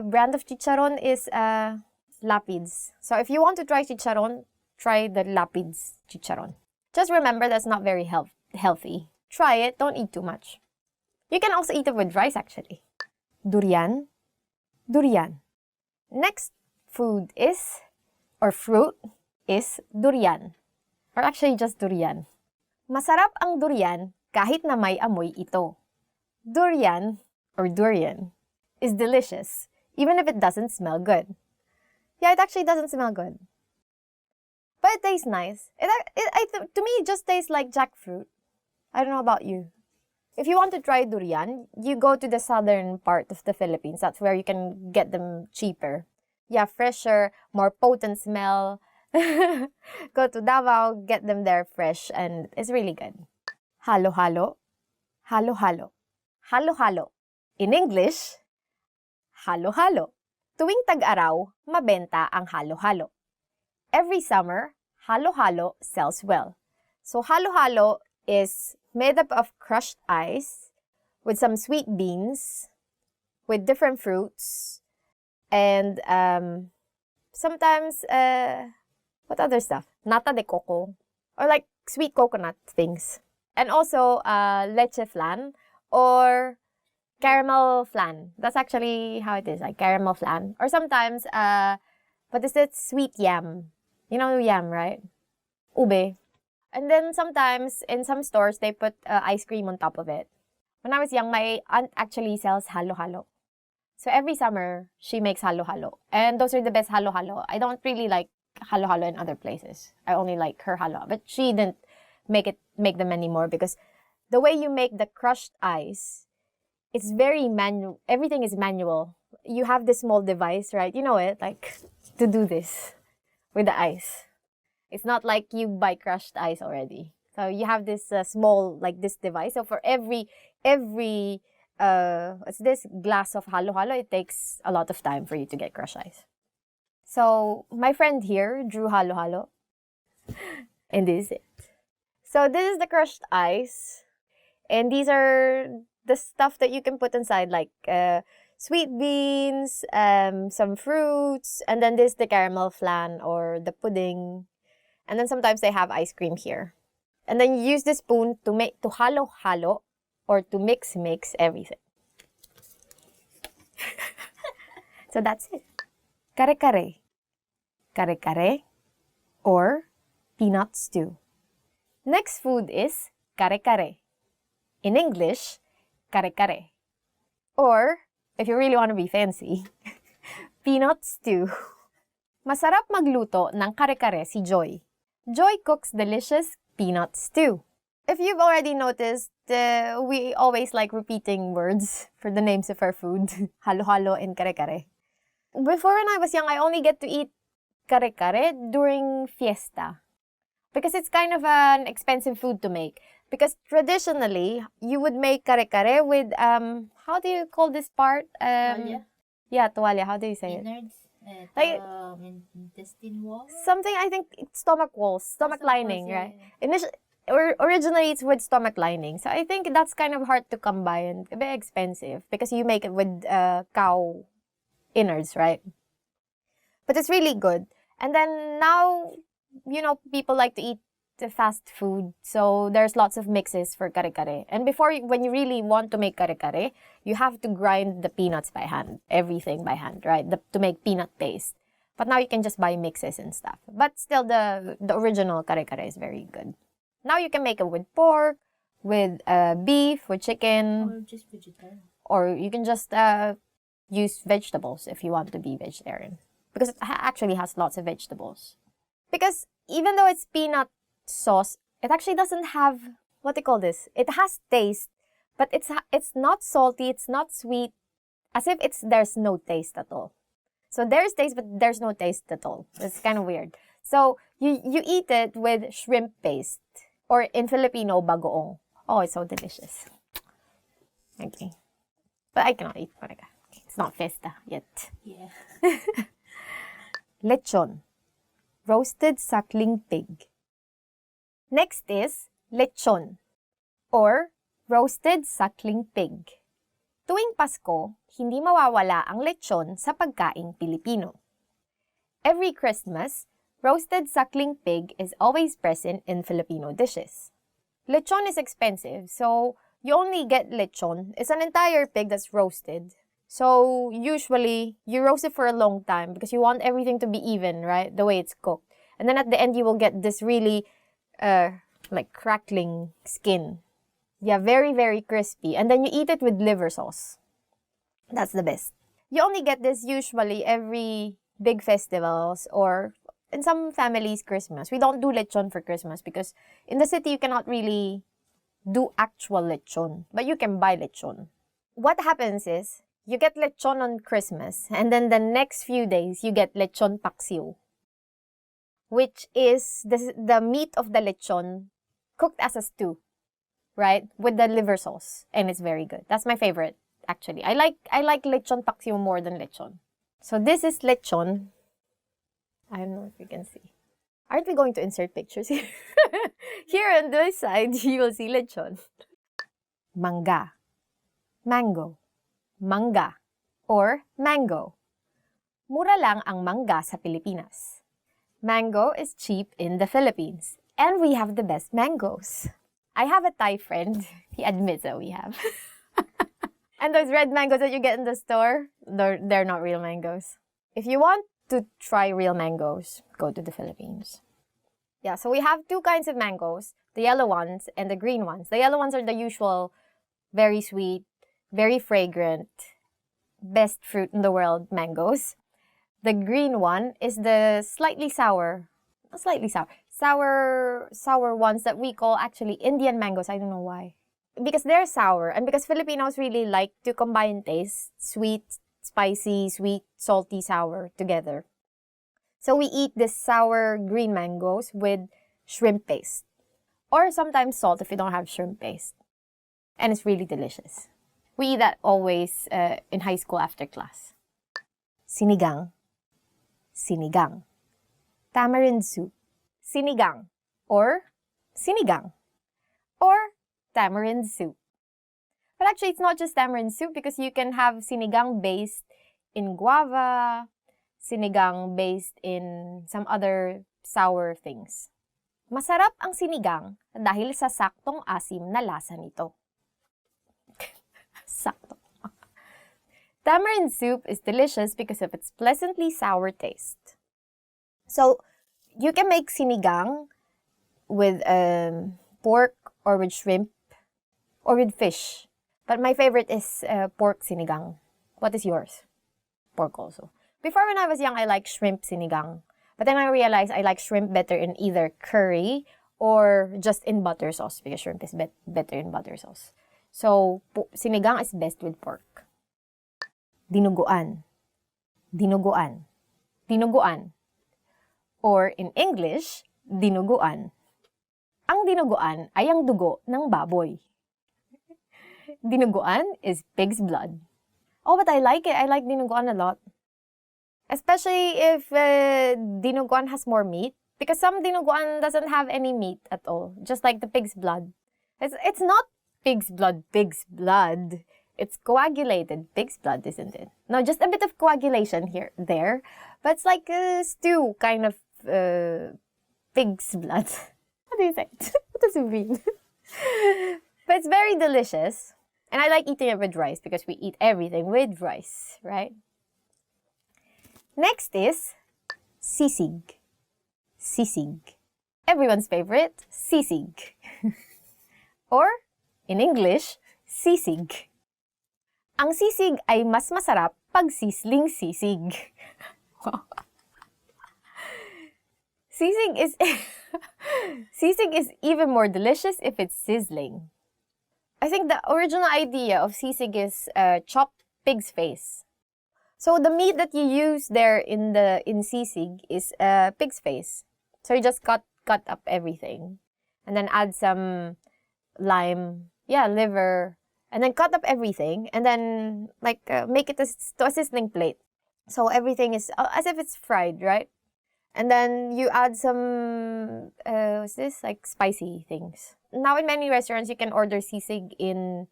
brand of chicharon is Lapids. So if you want to try chicharon, try the Lapids chicharon. Just remember that's not very healthy. Try it, don't eat too much. You can also eat it with rice actually. Durian. Durian. Next food is, or fruit is durian. Or actually just durian. Masarap ang durian kahit na may amoy ito. Durian, or durian, is delicious even if it doesn't smell good. Yeah, it actually doesn't smell good. But it tastes nice. To me, it just tastes like jackfruit. I don't know about you. If you want to try durian, you go to the southern part of the Philippines. That's where you can get them cheaper. Yeah, fresher, more potent smell. Go to Davao, get them there fresh, and it's really good. Halo-halo. Halo-halo. Halo-halo. In English, halo-halo. Tuwing tag-araw, mabenta ang halo-halo. Every summer, halo-halo sells well. So halo-halo is made up of crushed ice with some sweet beans, with different fruits, and sometimes, what other stuff? Nata de coco, or like sweet coconut things. And also leche flan or caramel flan. That's actually how it is, like caramel flan. Or sometimes, what is it? Sweet yam. You know yam, right? Ube. And then sometimes, in some stores, they put ice cream on top of it. When I was young, my aunt actually sells halo-halo. So every summer, she makes halo-halo. And those are the best halo-halo. I don't really like halo-halo in other places. I only like her halo. But she didn't make them anymore because the way you make the crushed ice, it's very manual. Everything is manual. You have this small device, right? You know it, like, to do this with the ice. It's not like you buy crushed ice already. So you have this small, like this device. So for every what's this glass of halo-halo, it takes a lot of time for you to get crushed ice. So my friend here drew halo-halo. And this is it. So this is the crushed ice. And these are the stuff that you can put inside, like sweet beans, some fruits, and then this is the caramel flan or the pudding. And then sometimes they have ice cream here. And then you use the spoon to halo-halo or to mix everything. So that's it. Kare-kare. Kare-kare or peanut stew. Next food is kare-kare. In English, kare-kare. Or, if you really want to be fancy, peanut stew. Masarap magluto ng kare-kare si Joy. Joy cooks delicious peanut stew. If you've already noticed, we always like repeating words for the names of our food. Halo-halo and kare-kare. Before when I was young, I only get to eat kare-kare during fiesta. because it's kind of an expensive food to make. Because traditionally, you would make kare-kare with, how do you call this part? Tuwalya? Yeah, tuwalya. How do you say it? Innards? Like- Intestine wall? Something, I think, it's stomach walls, stomach lining, right? Originally, it's with stomach lining. So I think that's kind of hard to come by and a bit expensive because you make it with cow innards, right? But it's really good. And then now, people like to eat the fast food. So there's lots of mixes for kare-kare. And when you really want to make kare-kare, you have to grind the peanuts by hand, everything by hand, right? To make peanut paste. But now you can just buy mixes and stuff. But still, the original kare-kare is very good. Now you can make it with pork, with beef, with chicken. Or just vegetarian. Or you can just use vegetables if you want to be vegetarian. Because it actually has lots of vegetables. Because even though it's peanut sauce, it actually doesn't have, what do you call this? It has taste, but it's not salty, it's not sweet, as if there's no taste at all. So there's taste, but there's no taste at all. It's kind of weird. So you eat it with shrimp paste, or in Filipino, bagoong. Oh, it's so delicious. Okay. But I cannot eat paraga. It's not festa yet. Yeah. Lechon, roasted suckling pig. Next is lechon, or roasted suckling pig. Tuwing Pasko, hindi mawawala ang lechon sa pagkaing Pilipino. Every Christmas, roasted suckling pig is always present in Filipino dishes. Lechon is expensive, so you only get lechon. It's an entire pig that's roasted. So usually, you roast it for a long time because you want everything to be even, right? The way it's cooked. And then at the end, you will get this really like crackling skin. Yeah, very, very crispy. And then you eat it with liver sauce. That's the best. You only get this usually every big festivals or in some families, Christmas. We don't do lechon for Christmas because in the city, you cannot really do actual lechon. But you can buy lechon. What happens is, you get lechon on Christmas, and then the next few days, you get lechon paksiw, which is the meat of the lechon cooked as a stew, right? With the liver sauce, and it's very good. That's my favorite, actually. I like lechon paksiw more than lechon. So this is lechon. I don't know if you can see. Aren't we going to insert pictures here? Here on this side, you will see lechon. Mangga, mango, mangga, or mango. Mura lang ang mangga sa Pilipinas. Mango is cheap in the Philippines, and we have the best mangoes. I have a Thai friend. He admits that we have. And those red mangoes that you get in the store, they're not real mangoes. If you want to try real mangoes, go to the Philippines. Yeah, so we have two kinds of mangoes, the yellow ones and the green ones. The yellow ones are the usual, very sweet, very fragrant, best fruit in the world mangoes. The green one is the slightly sour ones that we call actually Indian mangoes. I don't know why. Because they're sour and because Filipinos really like to combine tastes, sweet, spicy, sweet, salty, sour together. So we eat this sour green mangoes with shrimp paste. Or sometimes salt if you don't have shrimp paste. And it's really delicious. We eat that always in high school after class. Sinigang. Sinigang. Tamarind soup. Sinigang. Or sinigang. Or tamarind soup. But actually, it's not just tamarind soup because you can have sinigang based in guava, sinigang based in some other sour things. Masarap ang sinigang dahil sa saktong asim na lasa nito. Sakto. Tamarind soup is delicious because of its pleasantly sour taste. So, you can make sinigang with pork or with shrimp or with fish. But my favorite is pork sinigang. What is yours? Pork also. Before when I was young, I liked shrimp sinigang. But then I realized I like shrimp better in either curry or just in butter sauce because shrimp is better in butter sauce. So, sinigang is best with pork. Dinuguan. Dinuguan. Dinuguan. Or in English, dinuguan. dinuguan ay ang dugo ng baboy. Dinuguan is pig's blood. Oh, but I like it. I like dinuguan a lot. Especially if dinuguan has more meat. Because some dinuguan doesn't have any meat at all. Just like the pig's blood. It's not pig's blood. It's coagulated pig's blood, isn't it? No, just a bit of coagulation there. But it's like a stew kind of pig's blood. What do you say? What does it mean? But it's very delicious. And I like eating it with rice because we eat everything with rice, right? Next is sisig. Sisig. Everyone's favorite, sisig. Or, in English, sisig. Ang sisig ay mas masarap pag sisling sisig. Sisig is even more delicious if it's sizzling. I think the original idea of sisig is chopped pig's face. So the meat that you use there in sisig is pig's face. So you just cut up everything, and then add some lime, liver, and then cut up everything, and then make it to a sizzling plate. So everything is as if it's fried, right? And then you add some spicy things. Now in many restaurants you can order sisig in,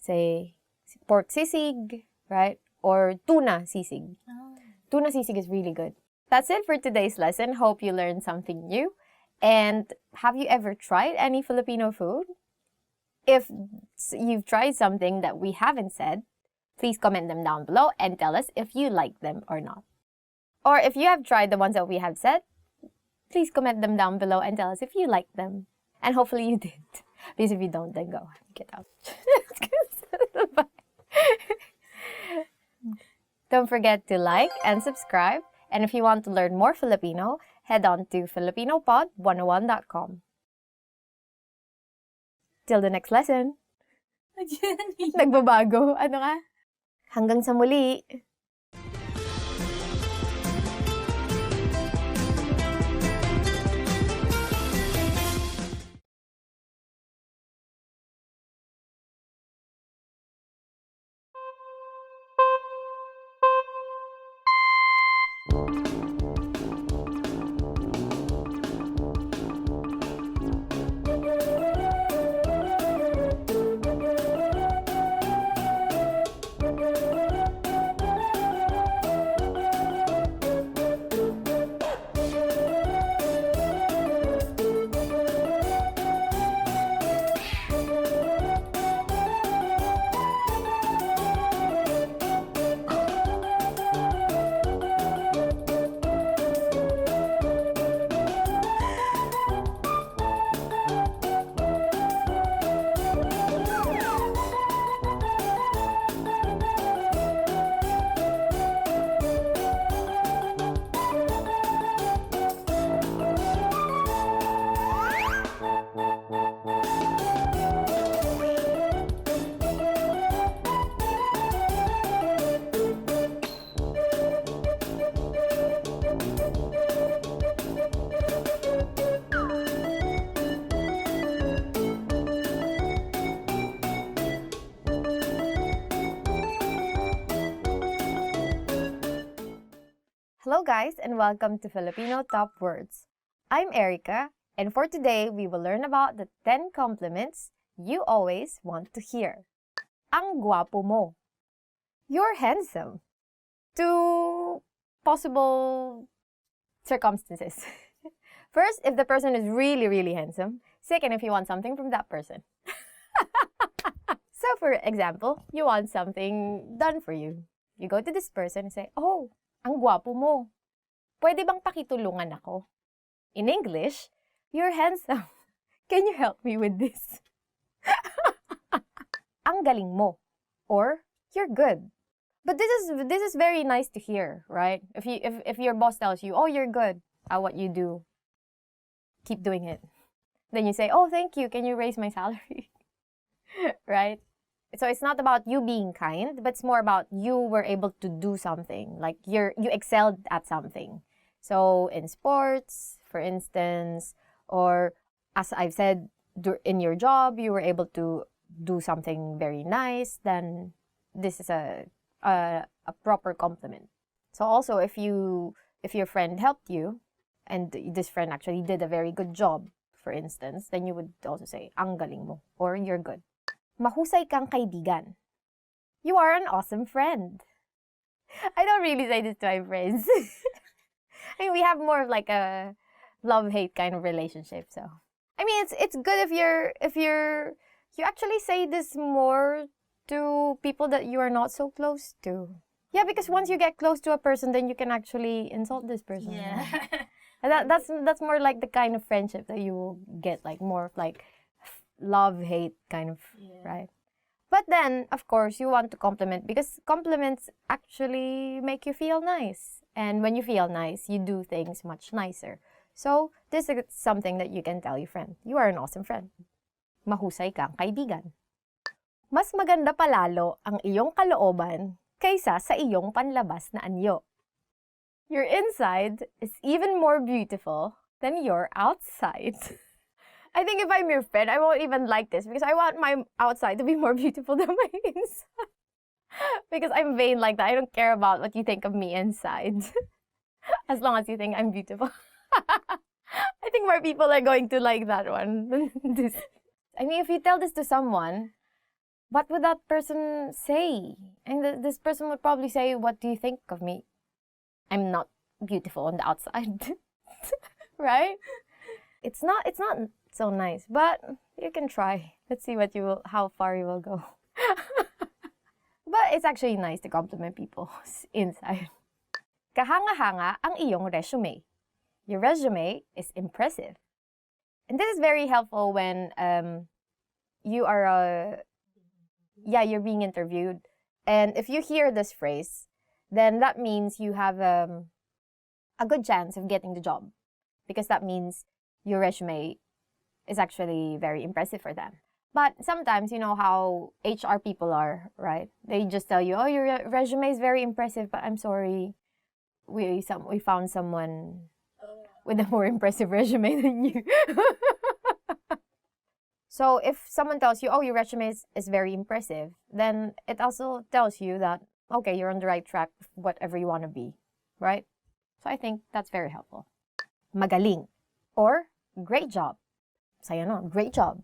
say, pork sisig, right? Or tuna sisig. Tuna sisig is really good. That's it for today's lesson. Hope you learned something new. And have you ever tried any Filipino food? If you've tried something that we haven't said, please comment them down below and tell us if you like them or not. Or if you have tried the ones that we have said, please comment them down below and tell us if you like them. And hopefully you did. Because if you don't, then go. Get out. Bye. Don't forget to like and subscribe. And if you want to learn more Filipino, head on to filipinopod101.com. Till the next lesson. Nagbabago. Ano ka? Hanggang sa muli. Hello guys and welcome to Filipino Top Words. I'm Erica and for today we will learn about the 10 compliments you always want to hear. Ang guwapo mo. You're handsome. 2 possible circumstances. First, if the person is really, really handsome. Second, if you want something from that person. So for example, you want something done for you. You go to this person and say, "Oh, ang gwapo mo. Pwede bang pakitulungan ako?" In English, "You're handsome. Can you help me with this?" Ang galing mo. Or, "You're good." But this is very nice to hear, right? If your boss tells you, "Oh, you're good at what you do. Keep doing it." Then you say, "Oh, thank you. Can you raise my salary?" Right? So it's not about you being kind, but it's more about you were able to do something. Like you excelled at something. So in sports, for instance, or as I've said in your job you were able to do something very nice, then this is a proper compliment. So also if your friend helped you and this friend actually did a very good job, for instance, then you would also say, ang galing mo, or you're good. Mahusay kang kaibigan. You are an awesome friend. I don't really say this to my friends. I mean, we have more of like a love-hate kind of relationship, so. I mean, it's good if you actually say this more to people that you are not so close to. Yeah, because once you get close to a person, then you can actually insult this person. Yeah. And that's more like the kind of friendship that you will get, like more of like love-hate kind of, right? But then, of course, you want to compliment because compliments actually make you feel nice. And when you feel nice, you do things much nicer. So, this is something that you can tell your friend. You are an awesome friend. Mahusay kang kaibigan. Mas maganda palalo ang iyong kalooban kaysa sa iyong panlabas na anyo. Your inside is even more beautiful than your outside. I think if I'm your friend, I won't even like this because I want my outside to be more beautiful than my inside. Because I'm vain like that. I don't care about what you think of me inside. As long as you think I'm beautiful. I think more people are going to like that one than this. I mean, if you tell this to someone, what would that person say? And this person would probably say, what do you think of me? I'm not beautiful on the outside. Right? It's not so nice, but you can try. Let's see how far you will go. But it's actually nice to compliment people inside. Kahanga-hanga ang iyong resume. Your resume is impressive. And this is very helpful when you are you're being interviewed. And if you hear this phrase, then that means you have a good chance of getting the job. Because that means your resume is actually very impressive for them. But sometimes, you know how HR people are, right? They just tell you, oh, your resume is very impressive, but I'm sorry, we found someone with a more impressive resume than you. So if someone tells you, oh, your resume is very impressive, then it also tells you that, okay, you're on the right track with whatever you want to be, right? So I think that's very helpful. Magaling or great job. Saya no, great job.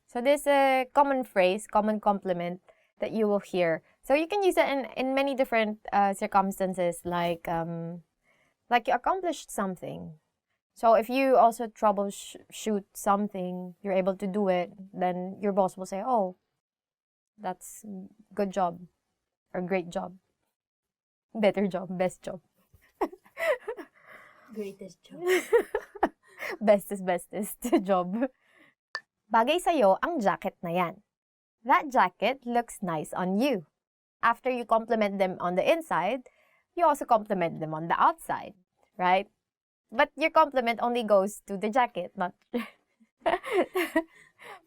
So this is a common phrase, common compliment that you will hear. So you can use it in many different circumstances, like you accomplished something. So if you also troubleshoot something, you're able to do it, then your boss will say, oh, that's good job or great job, better job, best job. Greatest job. Bestest job. Bagay sa'yo ang jacket na yan. That jacket looks nice on you. After you compliment them on the inside, you also compliment them on the outside, right? But your compliment only goes to the jacket, not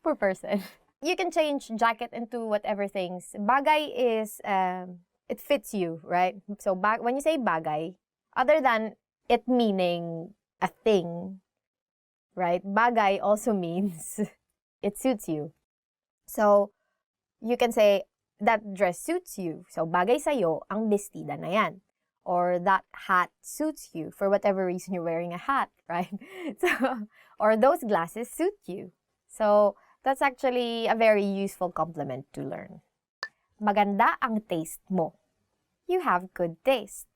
per person. You can change jacket into whatever things. Bagay is, it fits you, right? So when you say bagay, other than it meaning a thing, right? Bagay also means it suits you. So you can say, that dress suits you. So bagay sa'yo ang bestida na yan. Or that hat suits you for whatever reason you're wearing a hat, right? So, or those glasses suit you. So that's actually a very useful compliment to learn. Maganda ang taste mo. You have good taste.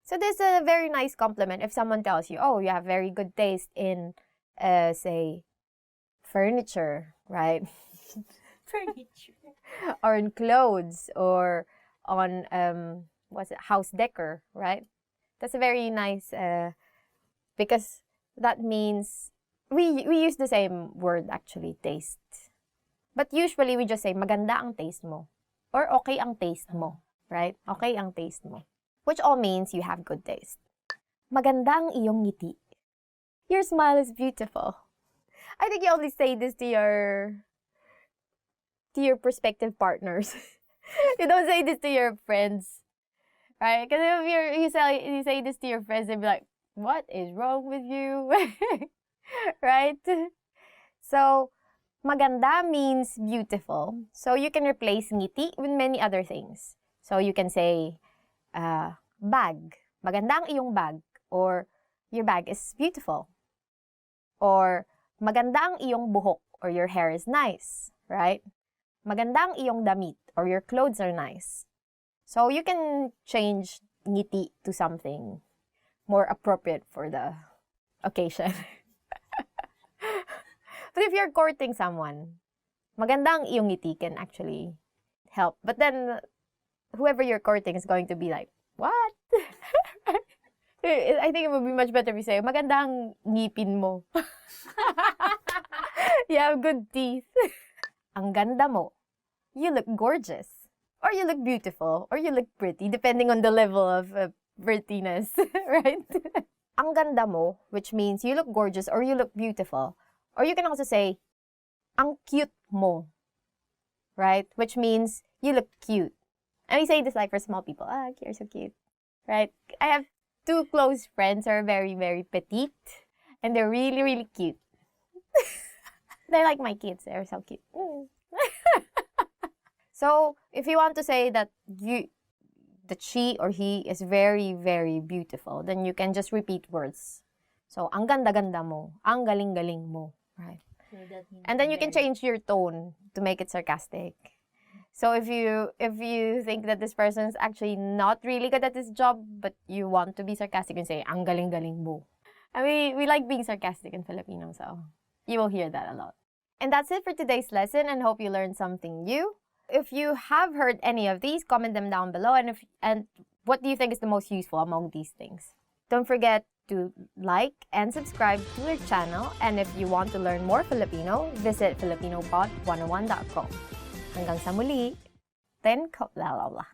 So this is a very nice compliment if someone tells you, oh, you have very good taste in, say, furniture, right? Furniture. Or in clothes, or on, house decor, right? That's a very nice, because that means, we use the same word actually, taste. But usually we just say, maganda ang taste mo. Or okay ang taste mo, right? Okay ang taste mo. Which all means you have good taste. Maganda ang iyong ngiti. Your smile is beautiful. I think you only say this to your prospective partners. You don't say this to your friends, right? Because if you say this to your friends, they'll be like, what is wrong with you? Right? So, maganda means beautiful. So, you can replace ngiti with many other things. So, you can say, bag. Maganda ang iyong bag. Or, your bag is beautiful. Or, maganda ang iyong buhok. Or, your hair is nice. Right? Maganda ang iyong damit. Or, your clothes are nice. So, you can change ngiti to something more appropriate for the occasion. But if you're courting someone, maganda ang iyong ngiti can actually help. But then, whoever you're courting is going to be like, what? I think it would be much better if you say, maganda ang ngipin mo. You have good teeth. Ang ganda mo. You look gorgeous. Or you look beautiful. Or you look pretty, depending on the level of prettiness, right? Ang ganda mo, which means you look gorgeous or you look beautiful. Or you can also say, ang cute mo, right? Which means you look cute. And we say this like for small people. Ah, you're so cute, right? I have 2 close friends who are very, very petite. And they're really, really cute. They're like my kids. They're so cute. So, if you want to say that she or he is very, very beautiful, then you can just repeat words. So, ang ganda-ganda mo, ang galing-galing mo, right? And then you can change your tone to make it sarcastic. So, if you think that this person is actually not really good at this job, but you want to be sarcastic, you can say, ang galing-galing mo. And we like being sarcastic in Filipino, so you will hear that a lot. And that's it for today's lesson, and hope you learned something new. If you have heard any of these, comment them down below. And what do you think is the most useful among these things? Don't forget to like and subscribe to our channel. And if you want to learn more Filipino, visit filipinopod101.com. Hanggang sa muli. La la la.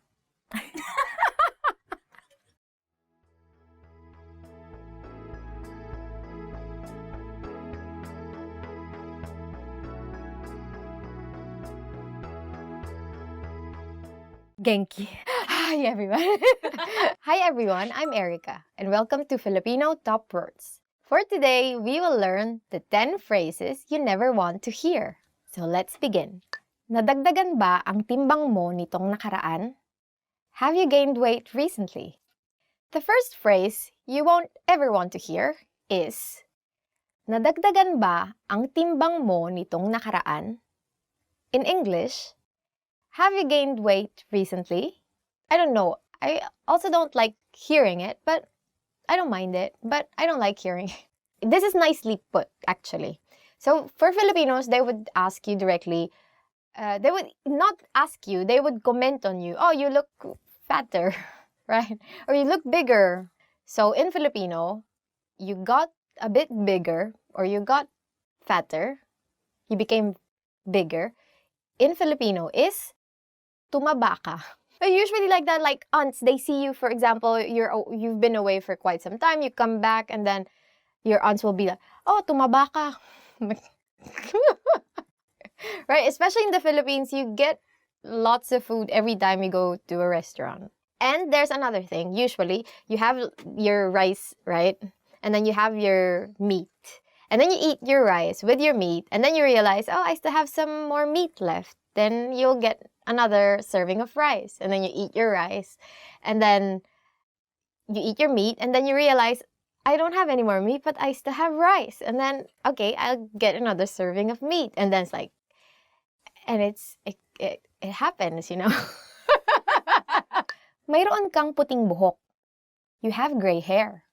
Genki. Hi everyone. Hi everyone, I'm Erica and welcome to Filipino Top Words. For today, we will learn the 10 phrases you never want to hear. So let's begin. Nadagdagan ba ang timbang mo nitong nakaraan? Have you gained weight recently? The first phrase you won't ever want to hear is, nadagdagan ba ang timbang mo nitong nakaraan? In English, have you gained weight recently? I don't know. I also don't like hearing it, but I don't mind it. But I don't like hearing it. This is nicely put, actually. So for Filipinos, they would ask you directly. They would not ask you. They would comment on you. Oh, you look fatter, right? Or you look bigger. So in Filipino, you got a bit bigger or you got fatter. You became bigger. In Filipino is tumaba ka. Usually like that, like aunts, they see you, for example, you've been away for quite some time, you come back, and then your aunts will be like, oh, tumaba ka. Right? Especially in the Philippines, you get lots of food every time you go to a restaurant. And there's another thing. Usually, you have your rice, right? And then you have your meat. And then you eat your rice with your meat, and then you realize, oh, I still have some more meat left. Then you'll get another serving of rice, and then you eat your rice, and then you eat your meat, and then you realize, I don't have any more meat, but I still have rice. And then, okay, I'll get another serving of meat. And then it's like, and it happens, you know. Mayroon kang puting buhok. You have gray hair.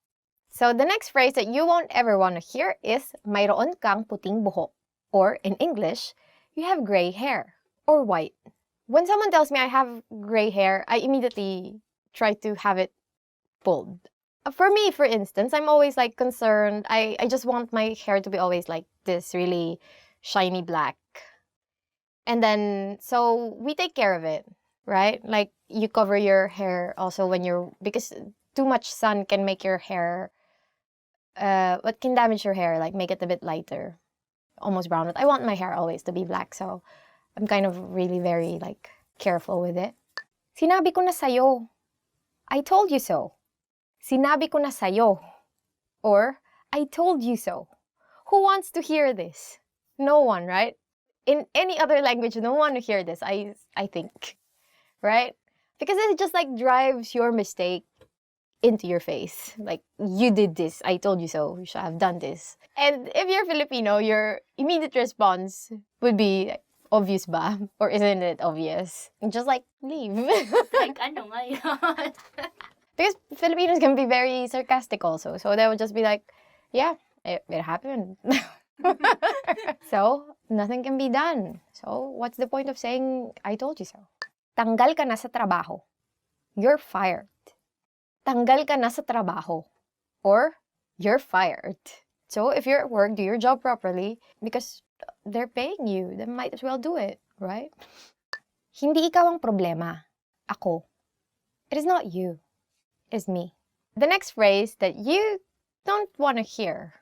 So the next phrase that you won't ever want to hear is mayroon kang puting buhok. Or in English, you have gray hair or white. When someone tells me I have gray hair, I immediately try to have it pulled. For me, for instance, I'm always like concerned. I just want my hair to be always like this really shiny black. And then, so we take care of it, right? Like you cover your hair also because too much sun can make your hair, what can damage your hair, like make it a bit lighter, almost brown. But I want my hair always to be black, so I'm kind of really very like careful with it. Sinabi ko na sayo. I told you so. Sinabi ko na sayo. Or, I told you so. Who wants to hear this? No one, right? In any other language, no one will hear this, I think. Right? Because it just like drives your mistake into your face. Like, you did this. I told you so. You should have done this. And if you're Filipino, your immediate response would be, obvious ba? Or isn't it obvious? And just like, leave. Like, ano nga yun? Because Filipinos can be very sarcastic also. So they would just be like, yeah, it happened. So, nothing can be done. So, what's the point of saying, I told you so? Tanggal ka na sa trabaho. You're fired. Tanggal ka na sa trabaho. Or, you're fired. So, if you're at work, do your job properly because they're paying you. Then might as well do it, right? Hindi ikaw ang problema. Ako. It is not you. It is me. The next phrase that you don't want to hear,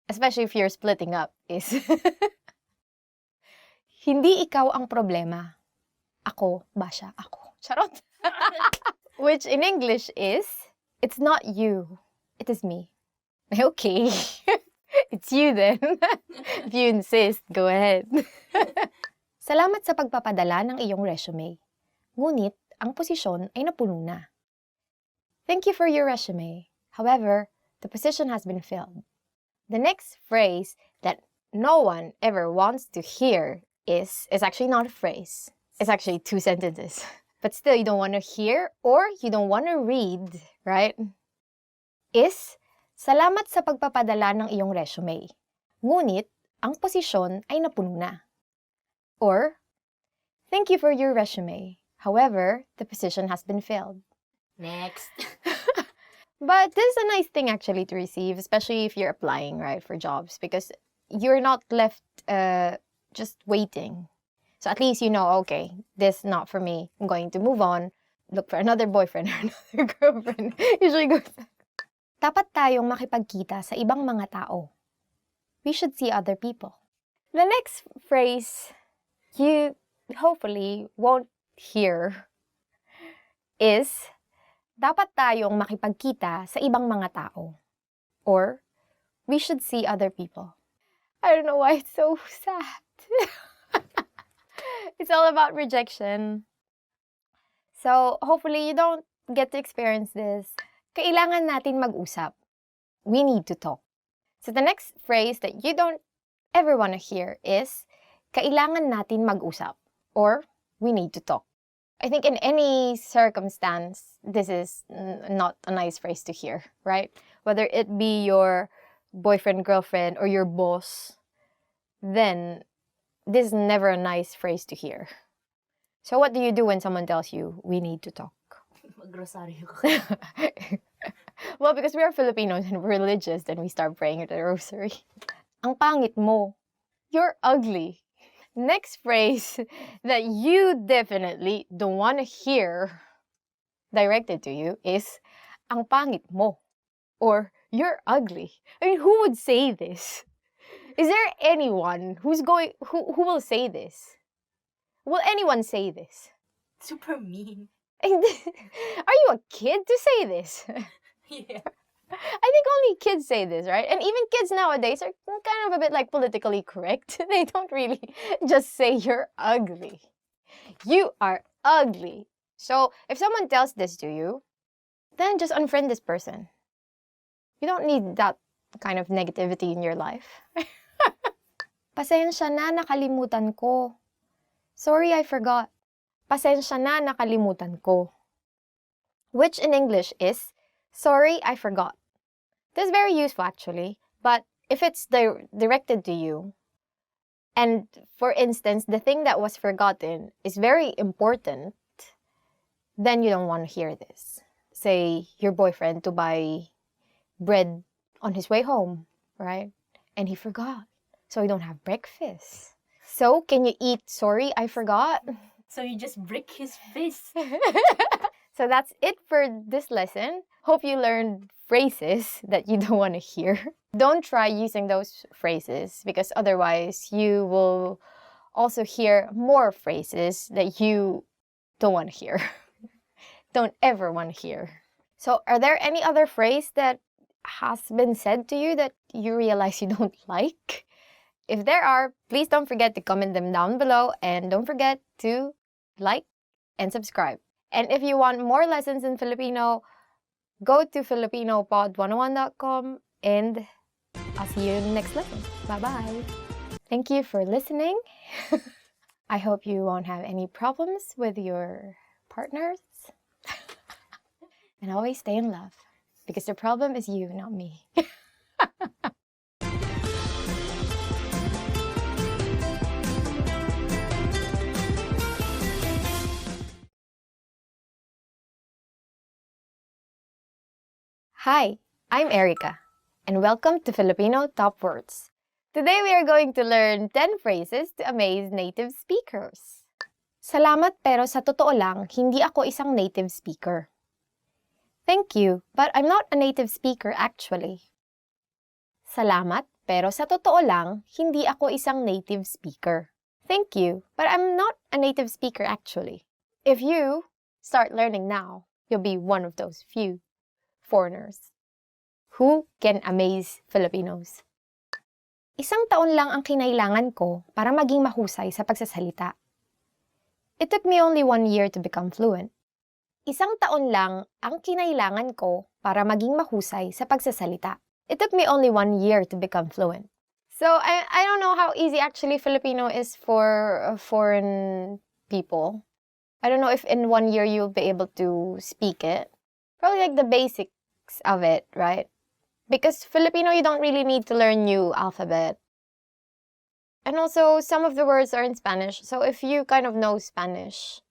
especially if you're splitting up, is hindi ikaw ang problema. Ako, basya, ako. Charot. Which in English is, it's not you. It is me. Okay. It's you then. If you insist, go ahead. Salamat sa pagpapadala ng iyong resume. Ngunit, ang posisyon ay napuno na. Thank you for your resume. However, the position has been filled. The next phrase that no one ever wants to hear is actually not a phrase. It's actually 2 sentences. But still, you don't want to hear or you don't want to read, right? Is, salamat sa pagpapadala ng iyong resume. Ngunit, ang posisyon ay napuno na. Or, thank you for your resume. However, the position has been filled. Next. But this is a nice thing actually to receive, especially if you're applying, right, for jobs, because you're not left just waiting. So at least you know, okay, this is not for me. I'm going to move on, look for another boyfriend or another girlfriend. Usually goes. Dapat tayong makipagkita sa ibang mga tao. We should see other people. The next phrase you hopefully won't hear is, dapat tayong makipagkita sa ibang mga tao. Or, we should see other people. I don't know why it's so sad. It's all about rejection. So, hopefully you don't get to experience this. Kailangan natin mag-usap. We need to talk. So, the next phrase that you don't ever want to hear is, kailangan natin mag-usap. Or, we need to talk. I think in any circumstance, this is not a nice phrase to hear, right? Whether it be your boyfriend, girlfriend, or your boss, then this is never a nice phrase to hear. So what do you do when someone tells you, we need to talk? Mag-rosaryo ko. Well, because we are Filipinos and we're religious, then we start praying at the rosary. Ang pangit mo. You're ugly. Next phrase that you definitely don't want to hear directed to you is, ang pangit mo. Or, you're ugly. I mean, who would say this? Is there anyone who will say this? Will anyone say this? Super mean. Are you a kid to say this? Yeah. I think only kids say this, right? And even kids nowadays are kind of a bit like politically correct. They don't really just say you're ugly. You are ugly. So if someone tells this to you, then just unfriend this person. You don't need that kind of negativity in your life. Pasensya na, nakalimutan ko. Sorry, I forgot. Pasensya na, nakalimutan ko. Which in English is, sorry, I forgot. This is very useful actually, but if it's directed to you, and for instance, the thing that was forgotten is very important, then you don't want to hear this. Say, your boyfriend to buy bread on his way home, right? And he forgot, so you don't have breakfast. So, can you eat, sorry, I forgot? So you just break his face. So that's it for this lesson. Hope you learned phrases that you don't want to hear. Don't try using those phrases because otherwise you will also hear more phrases that you don't want to hear. Don't ever want to hear. So are there any other phrase that has been said to you that you realize you don't like? If there are, please don't forget to comment them down below and don't forget to like and subscribe. And if you want more lessons in Filipino, go to filipinopod101.com and I'll see you in the next lesson. Bye-bye. Thank you for listening. I hope you won't have any problems with your partners. And always stay in love because the problem is you, not me. Hi, I'm Erica, and welcome to Filipino Top Words. Today we are going to learn 10 phrases to amaze native speakers. Salamat pero sa totoo lang, hindi ako isang native speaker. Thank you, but I'm not a native speaker actually. Salamat pero sa totoo lang, hindi ako isang native speaker. Thank you, but I'm not a native speaker actually. If you start learning now, you'll be one of those few foreigners who can amaze Filipinos. Isang taon lang ang kinailangan ko para maging mahusay sa pagsasalita. It took me only 1 year to become fluent. Isang taon lang ang kinailangan ko para maging mahusay sa pagsasalita. It took me only 1 year to become fluent. So I don't know how easy actually Filipino is for foreign people. I don't know if in 1 year you'll be able to speak it. Probably like the basics of it, right? Because Filipino, you don't really need to learn new alphabet. And also, some of the words are in Spanish. So if you kind of know Spanish,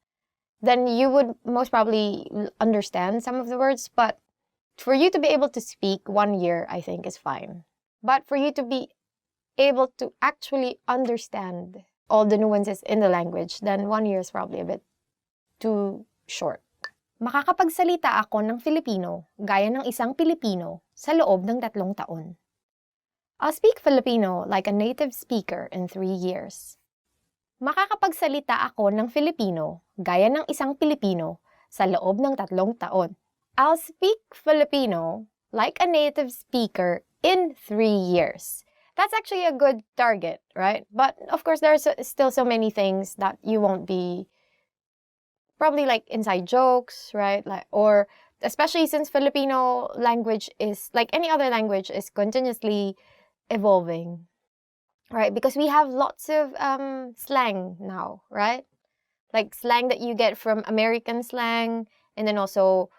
then you would most probably understand some of the words. But for you to be able to speak 1 year, I think is fine. But for you to be able to actually understand all the nuances in the language, then 1 year is probably a bit too short. Makakapagsalita ako ng Filipino gaya ng isang Pilipino sa loob ng 3 taon. I'll speak Filipino like a native speaker in 3 years. Makakapagsalita ako ng Filipino gaya ng isang Pilipino sa loob ng 3 taon. I'll speak Filipino like a native speaker in 3 years. That's actually a good target, right? But of course, there's still so many things that you won't be probably like inside jokes, right? Like, or especially since Filipino language is like any other language is continuously evolving, right? Because we have lots of slang now, right? Like slang that you get from American slang and then also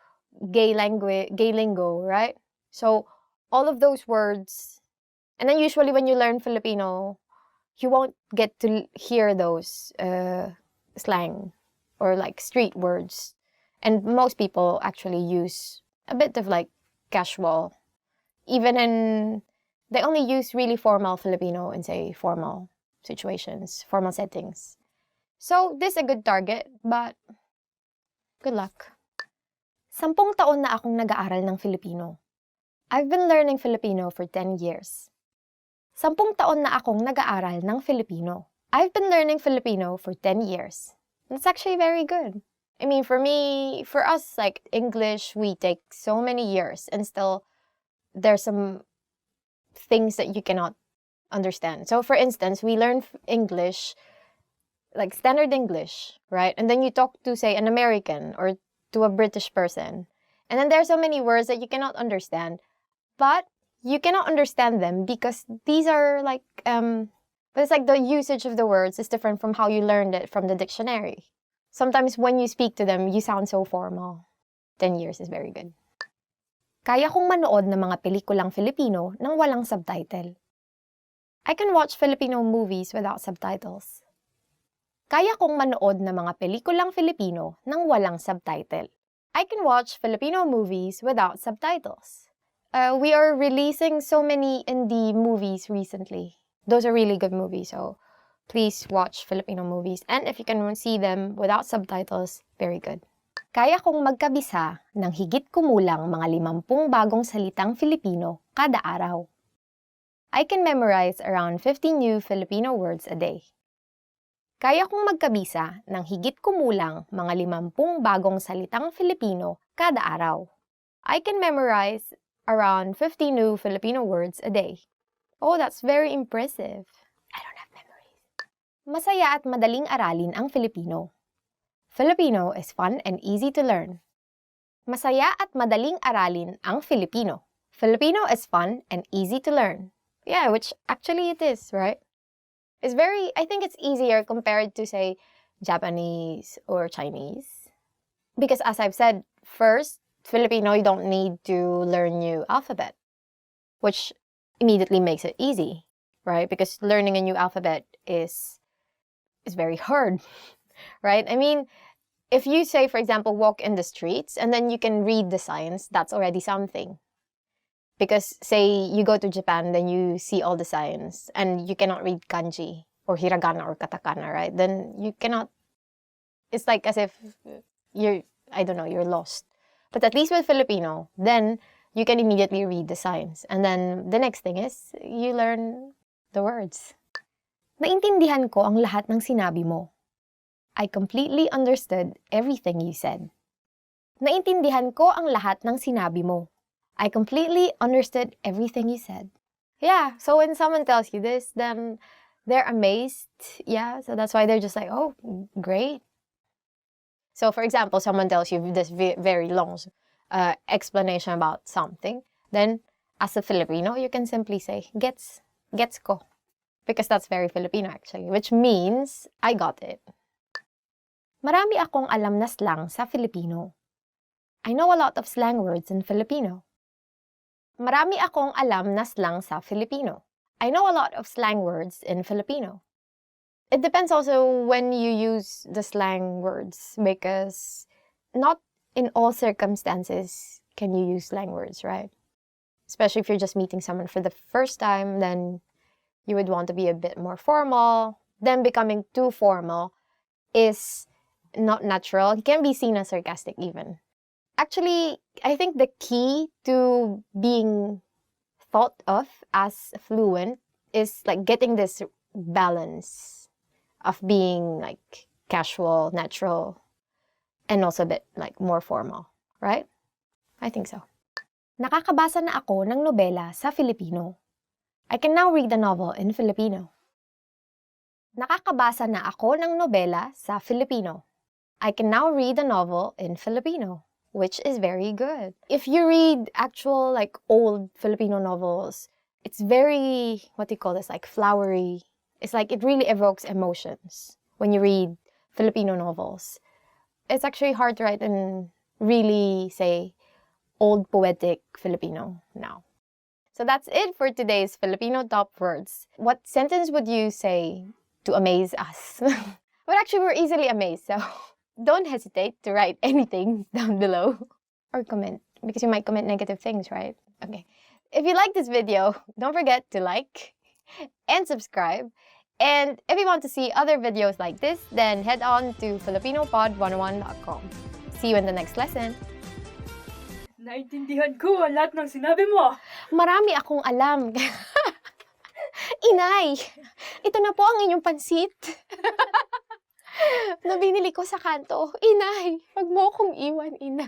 gay lingo, right? So all of those words, and then usually when you learn Filipino, you won't get to hear those slang or like street words. And most people actually use a bit of like casual. Even in, they only use really formal Filipino in say formal situations, formal settings. So this is a good target, but good luck. 10 taon na akong nag-aaral ng Filipino. I've been learning Filipino for 10 years. 10 taon na akong nag-aaral ng Filipino. I've been learning Filipino for 10 years. That's actually very good. I mean, for me, for us, like English, we take so many years and still there's some things that you cannot understand. So for instance, we learn English, like standard English, right? And then you talk to, say, an American or to a British person. And then there are so many words that you cannot understand. But you cannot understand them because these are like, but it's like the usage of the words is different from how you learned it from the dictionary. Sometimes when you speak to them, you sound so formal. 10 years is very good. Kaya kong manood ng mga pelikulang Filipino nang walang subtitle. I can watch Filipino movies without subtitles. Kaya kong manood ng mga pelikulang Filipino nang walang subtitle. I can watch Filipino movies without subtitles. We are releasing so many indie movies recently. Those are really good movies, so please watch Filipino movies. And if you can see them without subtitles, very good. Kaya kong magkabisa ng higit kumulang mga 50 bagong salitang Filipino kada araw. I can memorize around 50 new Filipino words a day. Kaya kong magkabisa ng higit kumulang mga 50 bagong salitang Filipino kada araw. I can memorize around 50 new Filipino words a day. Oh, that's very impressive. Masaya at madaling aralin ang Filipino. Filipino is fun and easy to learn. Masaya at madaling aralin ang Filipino. Filipino is fun and easy to learn. Yeah, which actually it is, right? I think it's easier compared to, say, Japanese or Chinese. Because as I've said, first, Filipino, you don't need to learn new alphabet, which immediately makes it easy, right? Because learning a new alphabet is very hard, right? I mean, if you say, for example, walk in the streets and then you can read the signs, that's already something. Because say you go to Japan, then you see all the signs and you cannot read kanji or hiragana or katakana, right? Then you cannot, it's like as if you're lost. But at least with Filipino, then you can immediately read the signs. And then the next thing is, you learn the words. Naintindihan ko ang lahat ng sinabi mo. I completely understood everything you said. Naintindihan ko ang lahat ng sinabi mo. I completely understood everything you said. Yeah, so when someone tells you this, then they're amazed. Yeah, so that's why they're just like, oh, great. So for example, someone tells you this very long explanation about something. Then, as a Filipino, you can simply say, gets ko. Because that's very Filipino actually, which means, I got it. Marami akong alam na slang sa Filipino. I know a lot of slang words in Filipino. Marami akong alam na slang sa Filipino. I know a lot of slang words in Filipino. It depends also when you use the slang words, because not in all circumstances can you use slang words, right? Especially if you're just meeting someone for the first time, then you would want to be a bit more formal. Then becoming too formal is not natural. It can be seen as sarcastic even. Actually, I think the key to being thought of as fluent is like getting this balance of being like casual, natural, and also a bit like more formal, right? I think so. Nakakabasa na ako ng nobela sa Filipino. I can now read a novel in Filipino. Nakakabasa na ako ng nobela sa Filipino. I can now read a novel in Filipino, which is very good. If you read actual like old Filipino novels, it's very, like flowery. It's like it really evokes emotions when you read Filipino novels. It's actually hard to write in really, say, old poetic Filipino now. So that's it for today's Filipino top words. What sentence would you say to amaze us? But actually, we're easily amazed, so don't hesitate to write anything down below or comment, because you might comment negative things, right? Okay. If you like this video, don't forget to like and subscribe. And if you want to see other videos like this, then head on to filipinopod101.com. See you in the next lesson. Naintindihan ko ang lahat ng sinabi mo. Marami akong alam. Inay, ito na po ang inyong pansit. Na binili ko sa kanto. Inay, wag mo akong iwan, inay.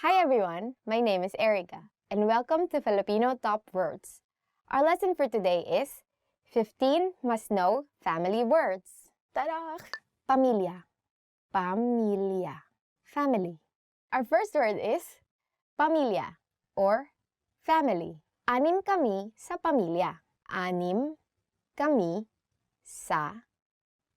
Hi everyone, my name is Erica, and welcome to Filipino Top Words. Our lesson for today is 15 must-know family words. Ta-da! Pamilya. Pamilya. Family. Our first word is pamilya or family. Anim kami sa pamilya. Anim kami sa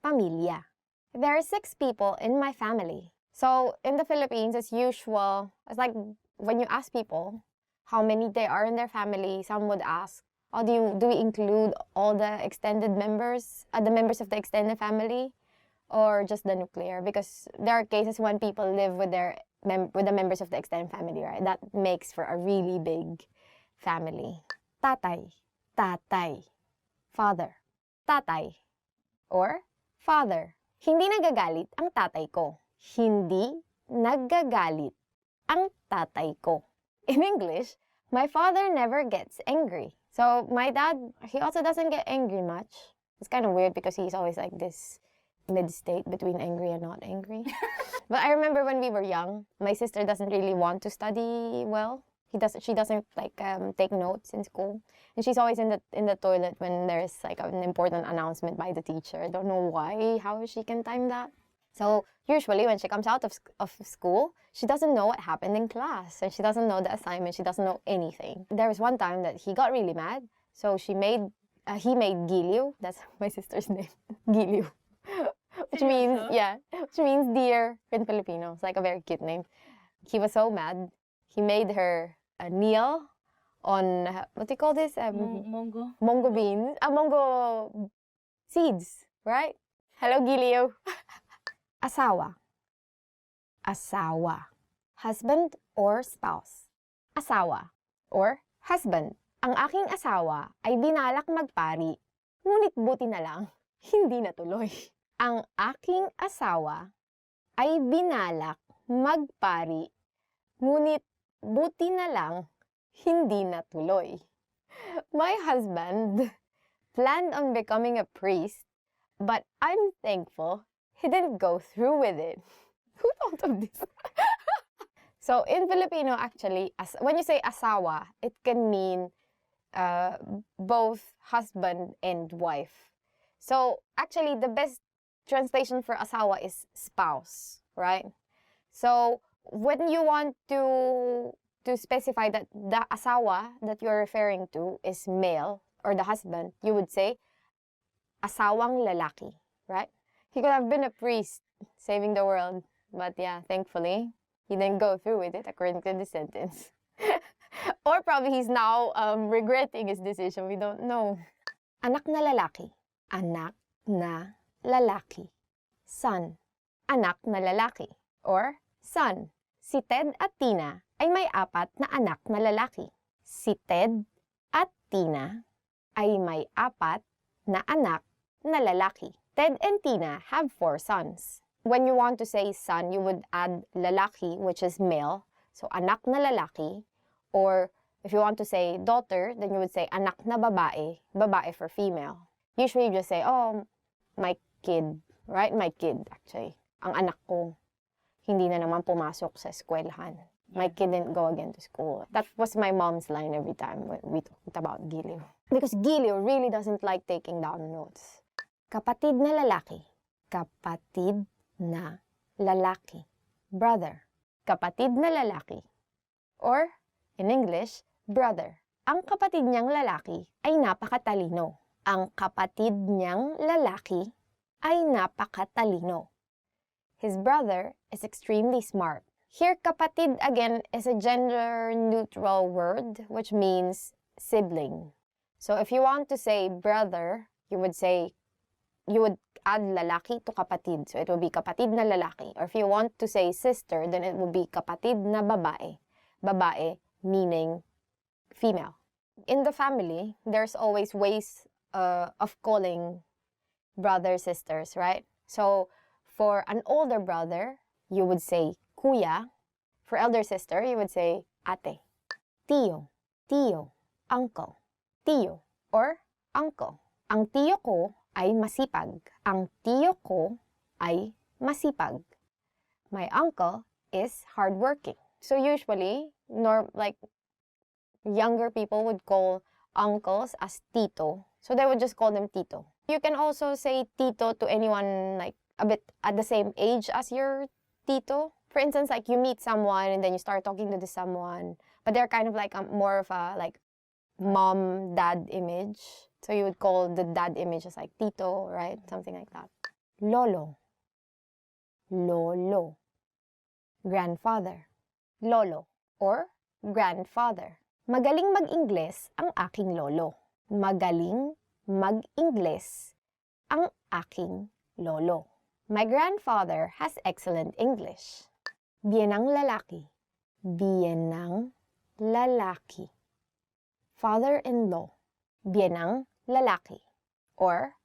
pamilya. There are 6 people in my family. So in the Philippines, as usual, it's like when you ask people how many they are in their family, some would ask, oh, do we include all the extended members, the members of the extended family, or just the nuclear? Because there are cases when people live with with the members of the extended family, right? That makes for a really big family. Tatay, tatay, father, tatay, or father. Hindi nagagalit ang tatay ko. Hindi nagagalit ang tatay ko. In English, my father never gets angry. So my dad, he also doesn't get angry much. It's kind of weird because he's always like this mid-state between angry and not angry. But I remember when we were young, my sister doesn't really want to study well. She doesn't like take notes in school, and she's always in the toilet when there's like an important announcement by the teacher. I don't know how she can time that. So usually when she comes out of school, she doesn't know what happened in class, and she doesn't know the assignment. She doesn't know anything. There was one time that he got really mad, so he made Giliw. That's my sister's name, Giliw, which means dear in Filipino. It's like a very cute name. He was so mad, he made her kneel on what do you call this? Mongo beans, mongo seeds, right? Hello, Giliw. Asawa. Asawa. Husband or spouse. Asawa or husband. Ang aking asawa ay binalak magpari, ngunit buti na lang, hindi natuloy. Ang aking asawa ay binalak magpari, ngunit buti na lang, hindi natuloy. My husband planned on becoming a priest, but I'm thankful he didn't go through with it. Who thought of this? So in Filipino, actually, when you say asawa, it can mean both husband and wife. So actually, the best translation for asawa is spouse, right? So when you want to specify that the asawa that you're referring to is male or the husband, you would say asawang lalaki, right? He could have been a priest saving the world, but yeah, thankfully, he didn't go through with it according to the sentence. Or probably he's now regretting his decision. We don't know. Anak na lalaki. Anak na lalaki. Son. Anak na lalaki. Or son. Si Ted at Tina ay may 4 na anak na lalaki. Si Ted at Tina ay may 4 na anak na lalaki. Ted and Tina have 4 sons. When you want to say son, you would add lalaki, which is male. So, anak na lalaki. Or, if you want to say daughter, then you would say anak na babae. Babae for female. Usually, you just say, oh, my kid. Right? My kid, actually. Ang anak ko, hindi na naman pumasok sa eskwelahan. My kid didn't go again to school. That was my mom's line every time when we talked about Giliw. Because Giliw really doesn't like taking down notes. Kapatid na lalaki. Kapatid na lalaki. Brother. Kapatid na lalaki. Or, in English, brother. Ang kapatid niyang lalaki ay napakatalino. Ang kapatid niyang lalaki ay napakatalino. His brother is extremely smart. Here, kapatid again is a gender-neutral word, which means sibling. So if you want to say brother, you would add lalaki to kapatid. So it will be kapatid na lalaki. Or if you want to say sister, then it will be kapatid na babae. Babae meaning female. In the family, there's always ways of calling brothers, sisters, right? So for an older brother, you would say kuya. For elder sister, you would say ate. Tiyo, tiyo, uncle. Tiyo or uncle. Ang tiyo ko ay masipag. Ang tiyo ko ay masipag. My uncle is hardworking. So usually, younger people would call uncles as tito. So they would just call them tito. You can also say tito to anyone like a bit at the same age as your tito. For instance, like you meet someone and then you start talking to this someone, but they're kind of like more of a like mom-dad image. So you would call the dad image as like tito, right? Something like that. Lolo. Lolo. Grandfather. Lolo or grandfather. Magaling mag-Ingles ang aking lolo. Magaling mag-Ingles ang aking lolo. My grandfather has excellent English. Biyenang lalaki. Biyenang lalaki. Father-in-law. Biyenang lalaki or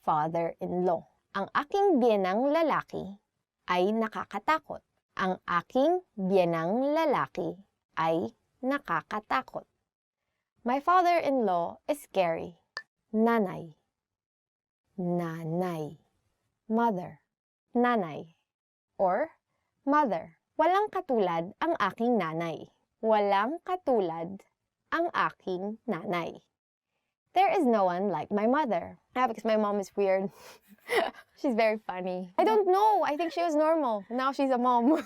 father-in-law. Ang aking biyenang lalaki ay nakakatakot. Ang aking biyenang lalaki ay nakakatakot. My father-in-law is scary. Nanay. Nanay. mother, nanay. Or mother, walang katulad ang aking nanay. Walang katulad ang aking nanay. There is no one like my mother. Yeah, because my mom is weird. She's very funny. I don't know. I think she was normal. Now she's a mom.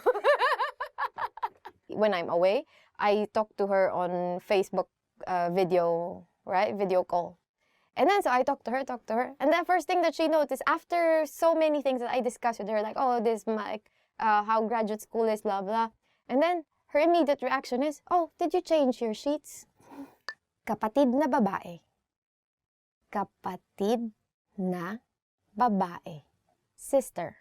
When I'm away, I talk to her on Facebook video, right? Video call. And then, so I talk to her. And the first thing that she noticed, after so many things that I discussed with her, like, oh, this, like, how graduate school is, blah, blah. And then, her immediate reaction is, oh, did you change your sheets? Kapatid na babae. Kapatid na babae. Sister.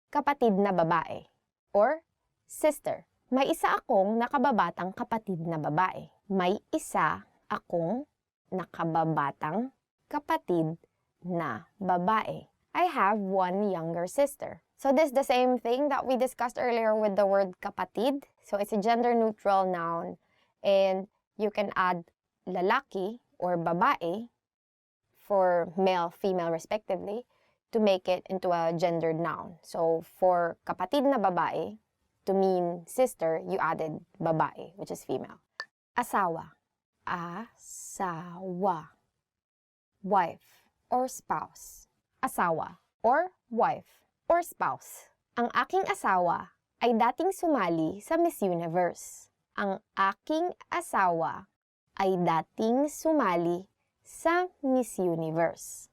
Kapatid na babae. Or, sister. May isa akong nakababatang kapatid na babae. May isa akong nakababatang kapatid na babae. I have one younger sister. So this is the same thing that we discussed earlier with the word kapatid. So it's a gender-neutral noun. And you can add lalaki or babae for male, female respectively to make it into a gendered noun. So for kapatid na babae, to mean sister, you added babae, which is female. Asawa. Asawa. Wife or spouse. Asawa or wife or spouse. Ang aking asawa ay dating sumali sa Miss Universe. Ang aking asawa ay dating sumali sa Miss Universe.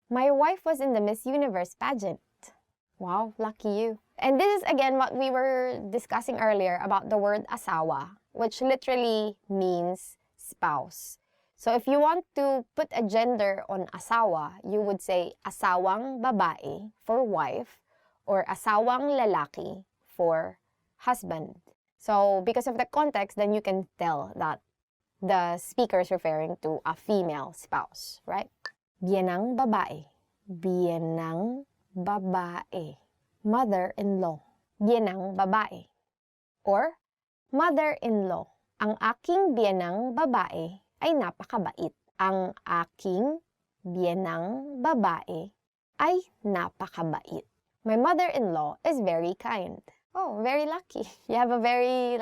My wife was in the Miss Universe pageant. Wow, lucky you. And this is again what we were discussing earlier about the word asawa, which literally means spouse. So if you want to put a gender on asawa, you would say asawang babae for wife or asawang lalaki for husband. So because of the context, then you can tell that the speaker is referring to a female spouse, right? Biyenang babae. Biyenang babae. Mother-in-law. Biyenang babae. Or mother-in-law. Ang aking biyenang babae ay napakabait. Ang aking biyenang babae ay napakabait. My mother-in-law is very kind. Oh, very lucky. You have a very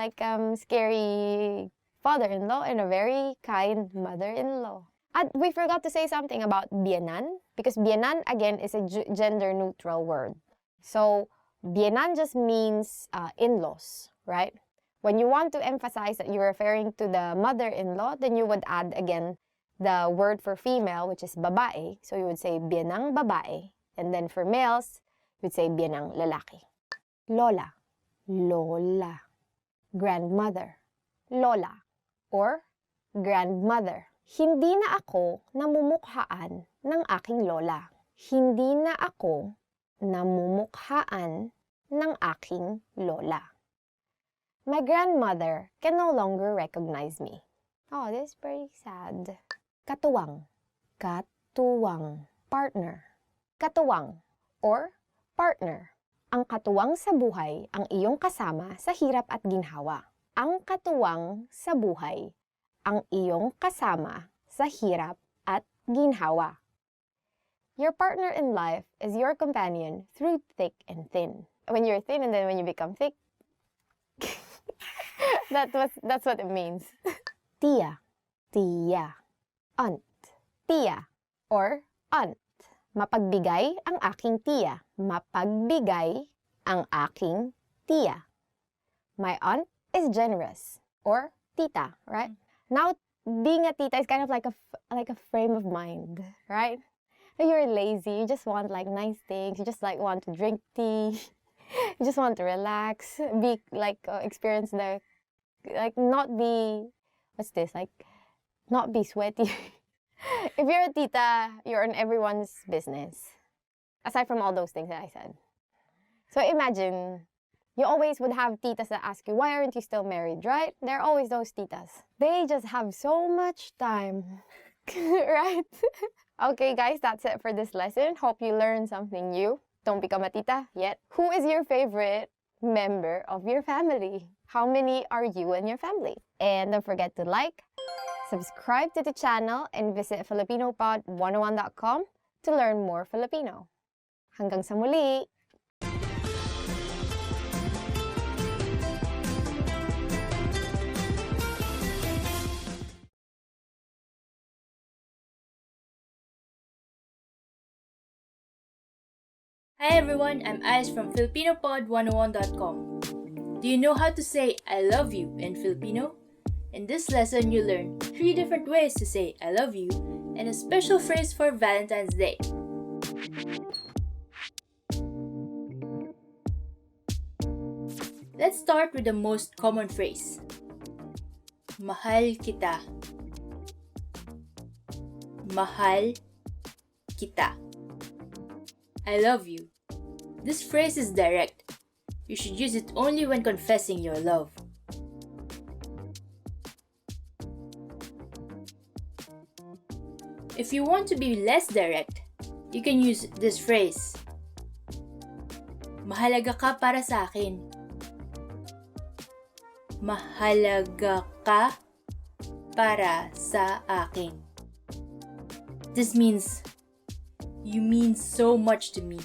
scary father-in-law and a very kind mother-in-law. And we forgot to say something about biyenan because biyenan again is a gender-neutral word. So biyenan just means in-laws, right? When you want to emphasize that you're referring to the mother-in-law, then you would add again the word for female, which is babae. So you would say biyenang babae. And then for males, you would say biyenang lalaki. Lola. Lola. Grandmother. Lola. Or grandmother. Hindi na ako namumukhaan ng aking lola. Hindi na ako namumukhaan ng aking lola. My grandmother can no longer recognize me. Oh, this is pretty sad. Katuwang. Katuwang. Partner. Katuwang or partner. Ang katuwang sa buhay ang iyong kasama sa hirap at ginhawa. Ang katuwang sa buhay ang iyong kasama sa hirap at ginhawa. Your partner in life is your companion through thick and thin. When you're thin and then when you become thick, that's what it means. Tia. Tia. Aunt. Tia or aunt. Mapagbigay ang aking tiya. Mapagbigay ang aking tiya. My aunt is generous or tita, right? Now, being a tita is kind of like a frame of mind, right? You're lazy, you just want nice things, you just want to drink tea, you just want to relax, be experience the not be not be sweaty. If you're a tita, you're in everyone's business. Aside from all those things that I said. So imagine, you always would have titas that ask you, why aren't you still married, right? There are always those titas. They just have so much time, right? Okay, guys, that's it for this lesson. Hope you learned something new. Don't become a tita yet. Who is your favorite member of your family? How many are you and your family? And don't forget to like, subscribe to the channel, and visit FilipinoPod101.com to learn more Filipino. Hanggang sa muli! Hi everyone, I'm Ice from FilipinoPod101.com. Do you know how to say I love you in Filipino? In this lesson, you learn 3 different ways to say I love you and a special phrase for Valentine's Day. Let's start with the most common phrase. Mahal kita. Mahal kita. I love you. This phrase is direct. You should use it only when confessing your love. If you want to be less direct, you can use this phrase. Mahalaga ka para sa akin. Mahalaga ka para sa akin. This means you mean so much to me.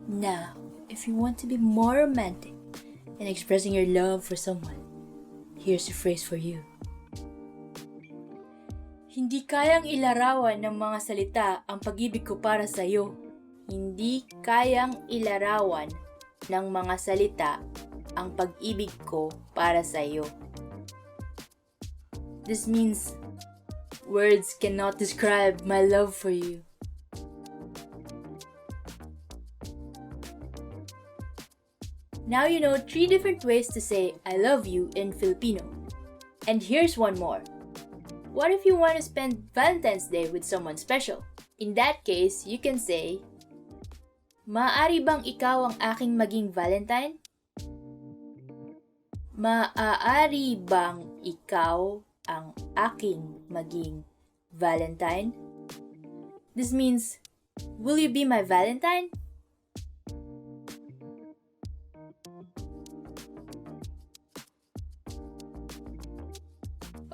Now, if you want to be more romantic in expressing your love for someone, here's a phrase for you. Hindi kayang ilarawan ng mga salita ang pag-ibig ko para sa iyo. Hindi kayang ilarawan ng mga salita ang pag-ibig ko para sa iyo. This means words cannot describe my love for you. Now you know 3 different ways to say I love you in Filipino. And here's one more. What if you want to spend Valentine's Day with someone special? In that case, you can say, maaari bang ikaw ang aking maging Valentine? Maaari bang ikaw ang aking maging Valentine? This means, will you be my Valentine?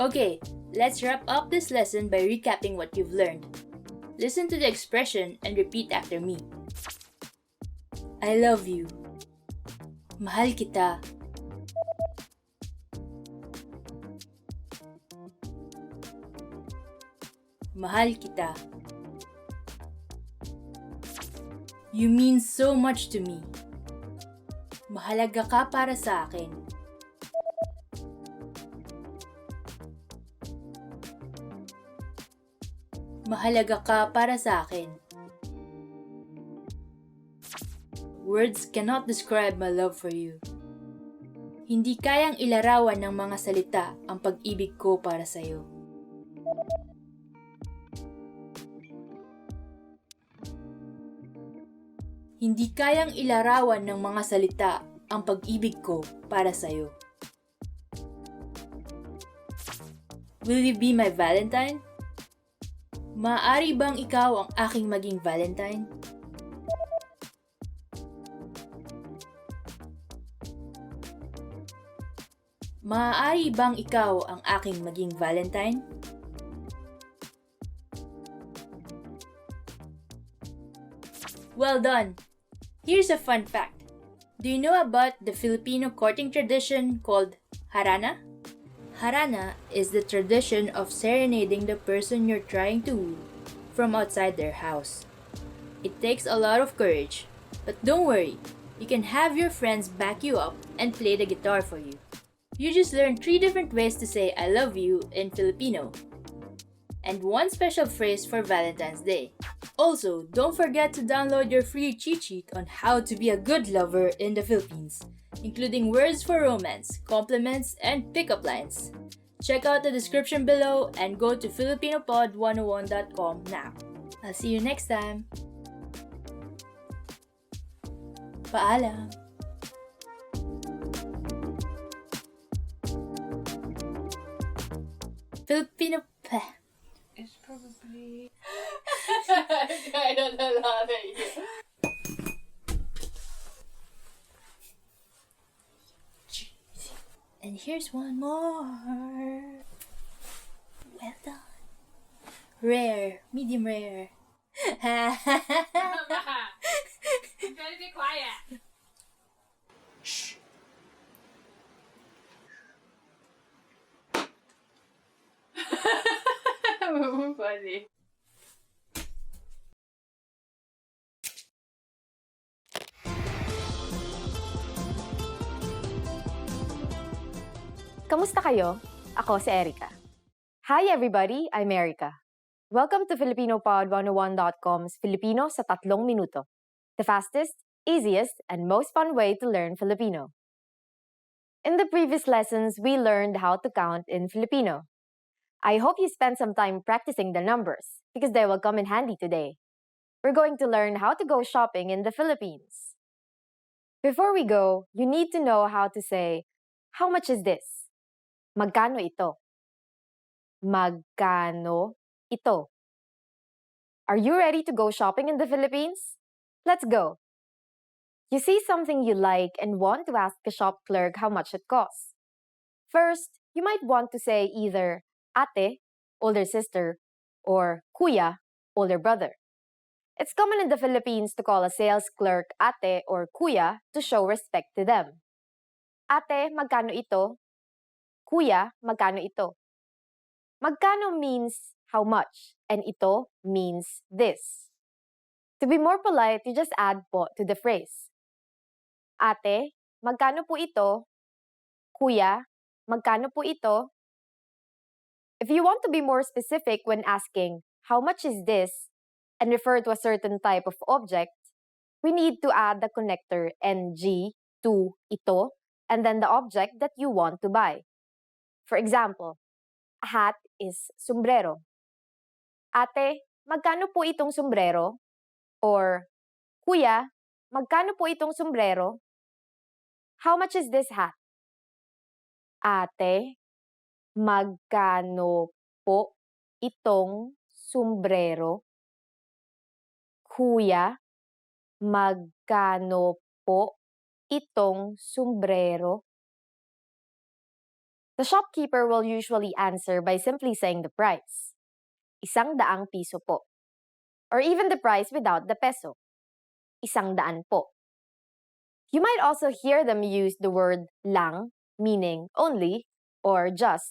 Okay, let's wrap up this lesson by recapping what you've learned. Listen to the expression and repeat after me. I love you. Mahal kita. Mahal kita. You mean so much to me. Mahalaga ka para sa akin. Mahalaga ka para sa akin. Words cannot describe my love for you. Hindi kayang ilarawan ng mga salita ang pag-ibig ko para sa iyo. Hindi kayang ilarawan ng mga salita ang pag-ibig ko para sa iyo. Will you be my Valentine? Maaari bang ikaw ang aking maging Valentine? Maaari bang ikaw ang aking maging Valentine? Well done! Here's a fun fact. Do you know about the Filipino courting tradition called harana? Harana is the tradition of serenading the person you're trying to woo from outside their house. It takes a lot of courage, but don't worry, you can have your friends back you up and play the guitar for you. You just learned 3 different ways to say I love you in Filipino, and 1 special phrase for Valentine's Day. Also, don't forget to download your free cheat sheet on how to be a good lover in the Philippines, including words for romance, compliments, and pickup lines. Check out the description below and go to FilipinoPod101.com now. I'll see you next time. Paalam! Filipino... It's probably... I'm kind of laughing. And here's one more. Well done. Rare. Medium rare. I'm trying to be quiet. Shh. Funny. Kamusta kayo? Ako si Erica. Hi everybody, I'm Erica. Welcome to FilipinoPod101.com's Filipino sa 3 minuto. The fastest, easiest, and most fun way to learn Filipino. In the previous lessons, we learned how to count in Filipino. I hope you spent some time practicing the numbers because they will come in handy today. We're going to learn how to go shopping in the Philippines. Before we go, you need to know how to say, how much is this? Magkano ito? Magkano ito? Are you ready to go shopping in the Philippines? Let's go! You see something you like and want to ask the shop clerk how much it costs. First, you might want to say either ate, older sister, or kuya, older brother. It's common in the Philippines to call a sales clerk ate or kuya to show respect to them. Ate, magkano ito? Kuya, magkano ito? Magkano means how much, and ito means this. To be more polite, you just add po to the phrase. Ate, magkano po ito? Kuya, magkano po ito? If you want to be more specific when asking, how much is this, and refer to a certain type of object, we need to add the connector ng to ito, and then the object that you want to buy. For example, a hat is sombrero. Ate, magkano po itong sombrero? Or, Kuya, magkano po itong sombrero? How much is this hat? Ate, magkano po itong sombrero? Kuya, magkano po itong sombrero? The shopkeeper will usually answer by simply saying the price. 100 piso po. Or even the price without the peso. 100 po. You might also hear them use the word lang, meaning only, or just,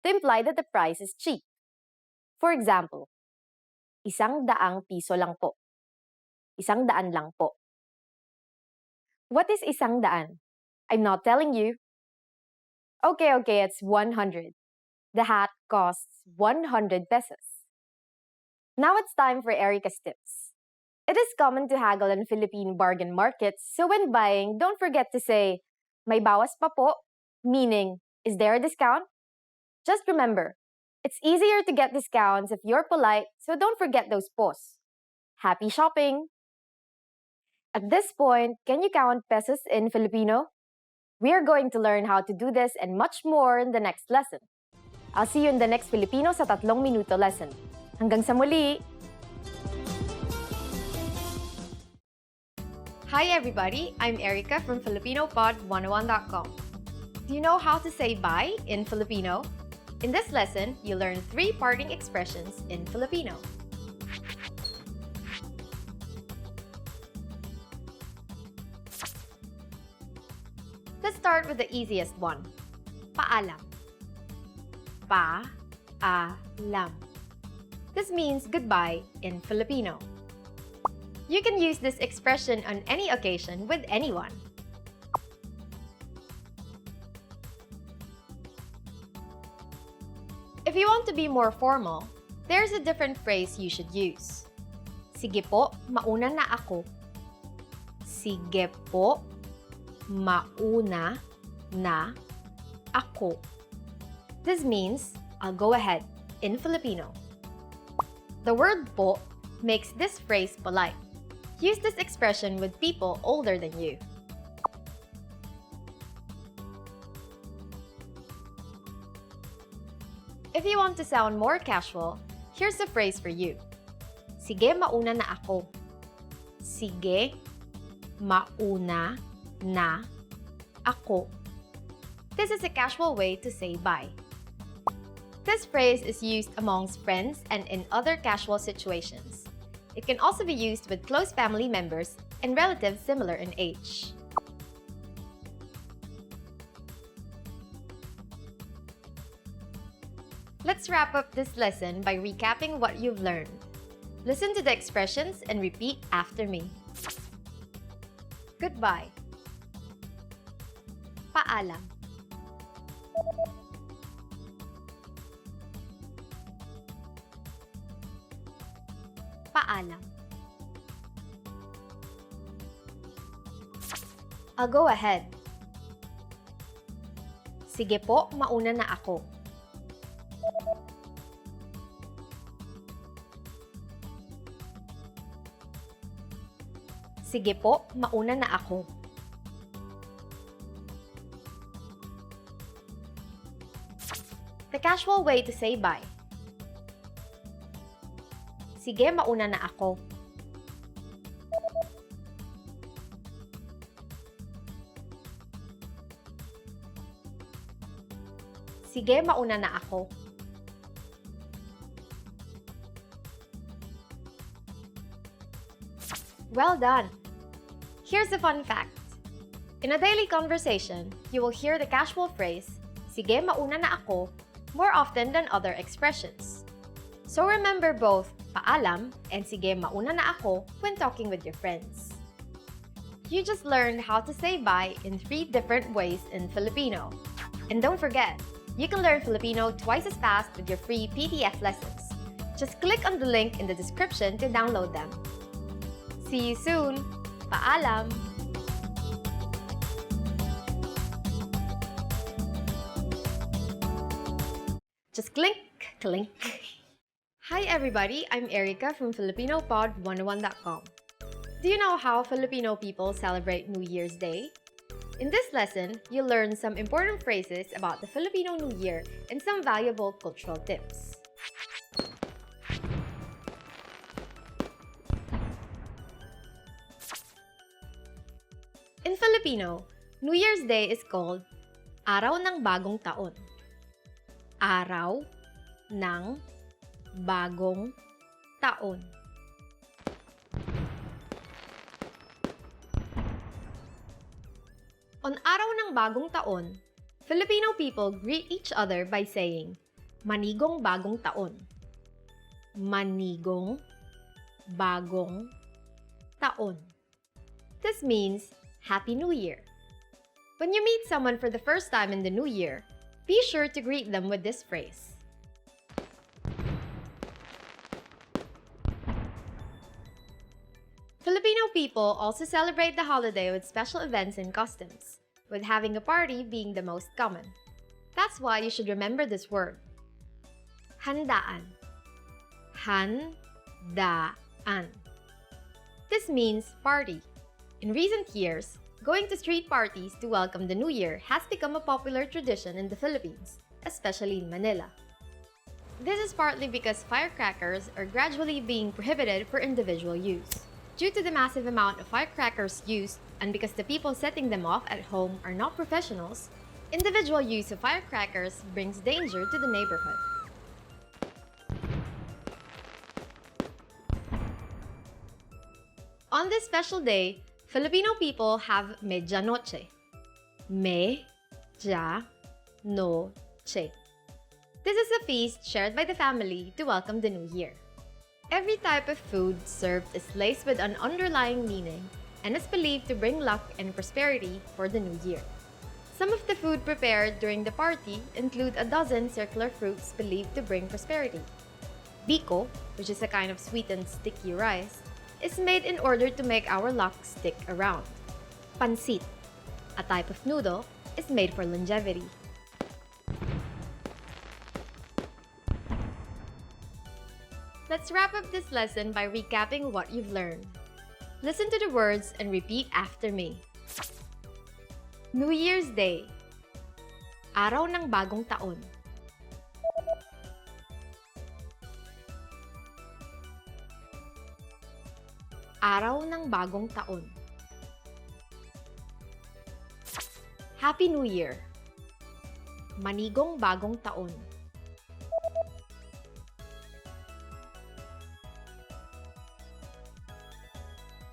to imply that the price is cheap. For example, 100 piso lang po. 100 lang po. What is 100? I'm not telling you. Okay, it's 100. The hat costs 100 pesos. Now it's time for Erica's tips. It is common to haggle in Philippine bargain markets, so when buying, don't forget to say, may bawas pa po, meaning, is there a discount? Just remember, it's easier to get discounts if you're polite, so don't forget those pos. Happy shopping! At this point, can you count pesos in Filipino? We are going to learn how to do this and much more in the next lesson. I'll see you in the next Filipino sa 3 minuto lesson. Hanggang sa muli! Hi everybody, I'm Erica from FilipinoPod101.com. Do you know how to say bye in Filipino? In this lesson, you learn 3 parting expressions in Filipino. Let's start with the easiest one. Paalam. Pa-a-lam. This means goodbye in Filipino. You can use this expression on any occasion with anyone. If you want to be more formal, there's a different phrase you should use. Sige po, mauna na ako. Sige po, mauna na ako. This means, I'll go ahead, in Filipino. The word po makes this phrase polite. Use this expression with people older than you. If you want to sound more casual, here's a phrase for you. Sige, mauna na ako. Sige, mauna na ako. This is a casual way to say bye. This phrase is used amongst friends and in other casual situations. It can also be used with close family members and relatives similar in age. Let's wrap up this lesson by recapping what you've learned. Listen to the expressions and repeat after me. Goodbye. Paalam. Paalam. I'll go ahead. Sige po, mauna na ako. Sige po, mauna na ako. The casual way to say bye. Sige, mauna na ako. Sige, mauna na ako. Well done! Here's a fun fact. In a daily conversation, you will hear the casual phrase, sige, mauna na ako, more often than other expressions. So remember both paalam and sige, mauna na ako when talking with your friends. You just learned how to say bye in 3 different ways in Filipino. And don't forget, you can learn Filipino twice as fast with your free PDF lessons. Just click on the link in the description to download them. See you soon! Paalam! Just clink, clink. Hi everybody, I'm Erica from FilipinoPod101.com. Do you know how Filipino people celebrate New Year's Day? In this lesson, you'll learn some important phrases about the Filipino New Year and some valuable cultural tips. In Filipino, New Year's Day is called Araw ng Bagong Taon. Araw ng Bagong Taon. On Araw ng Bagong Taon, Filipino people greet each other by saying, Manigong Bagong Taon. Manigong Bagong Taon. This means Happy New Year. When you meet someone for the first time in the new year, be sure to greet them with this phrase. Filipino people also celebrate the holiday with special events and customs, with having a party being the most common. That's why you should remember this word. Handaan. Handaan. This means party. In recent years, going to street parties to welcome the new year has become a popular tradition in the Philippines, especially in Manila. This is partly because firecrackers are gradually being prohibited for individual use. Due to the massive amount of firecrackers used and because the people setting them off at home are not professionals, individual use of firecrackers brings danger to the neighborhood. On this special day, Filipino people have medianoche. Medianoche. This is a feast shared by the family to welcome the new year. Every type of food served is laced with an underlying meaning and is believed to bring luck and prosperity for the new year. Some of the food prepared during the party include a dozen circular fruits believed to bring prosperity. Biko, which is a kind of sweetened sticky rice, is made in order to make our luck stick around. Pansit, a type of noodle, is made for longevity. Let's wrap up this lesson by recapping what you've learned. Listen to the words and repeat after me. New Year's Day. Araw ng Bagong Taon. Araw ng Bagong Taon. Happy New Year. Manigong Bagong Taon.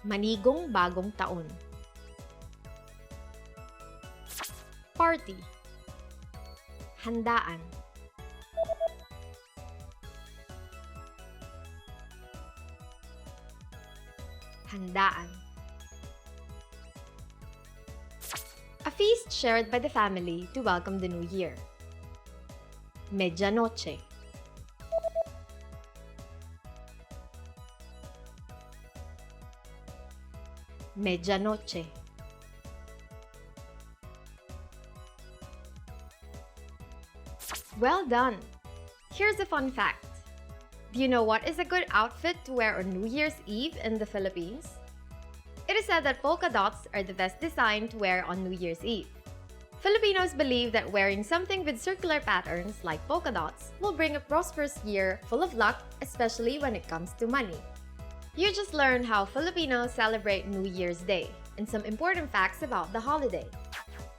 Manigong bagong taon. Party. Handaan. Handaan. A feast shared by the family to welcome the new year. Medianoche. Medianoche. Well done! Here's a fun fact. Do you know what is a good outfit to wear on New Year's Eve in the Philippines? It is said that polka dots are the best design to wear on New Year's Eve. Filipinos believe that wearing something with circular patterns like polka dots will bring a prosperous year full of luck, especially when it comes to money. You just learned how Filipinos celebrate New Year's Day and some important facts about the holiday.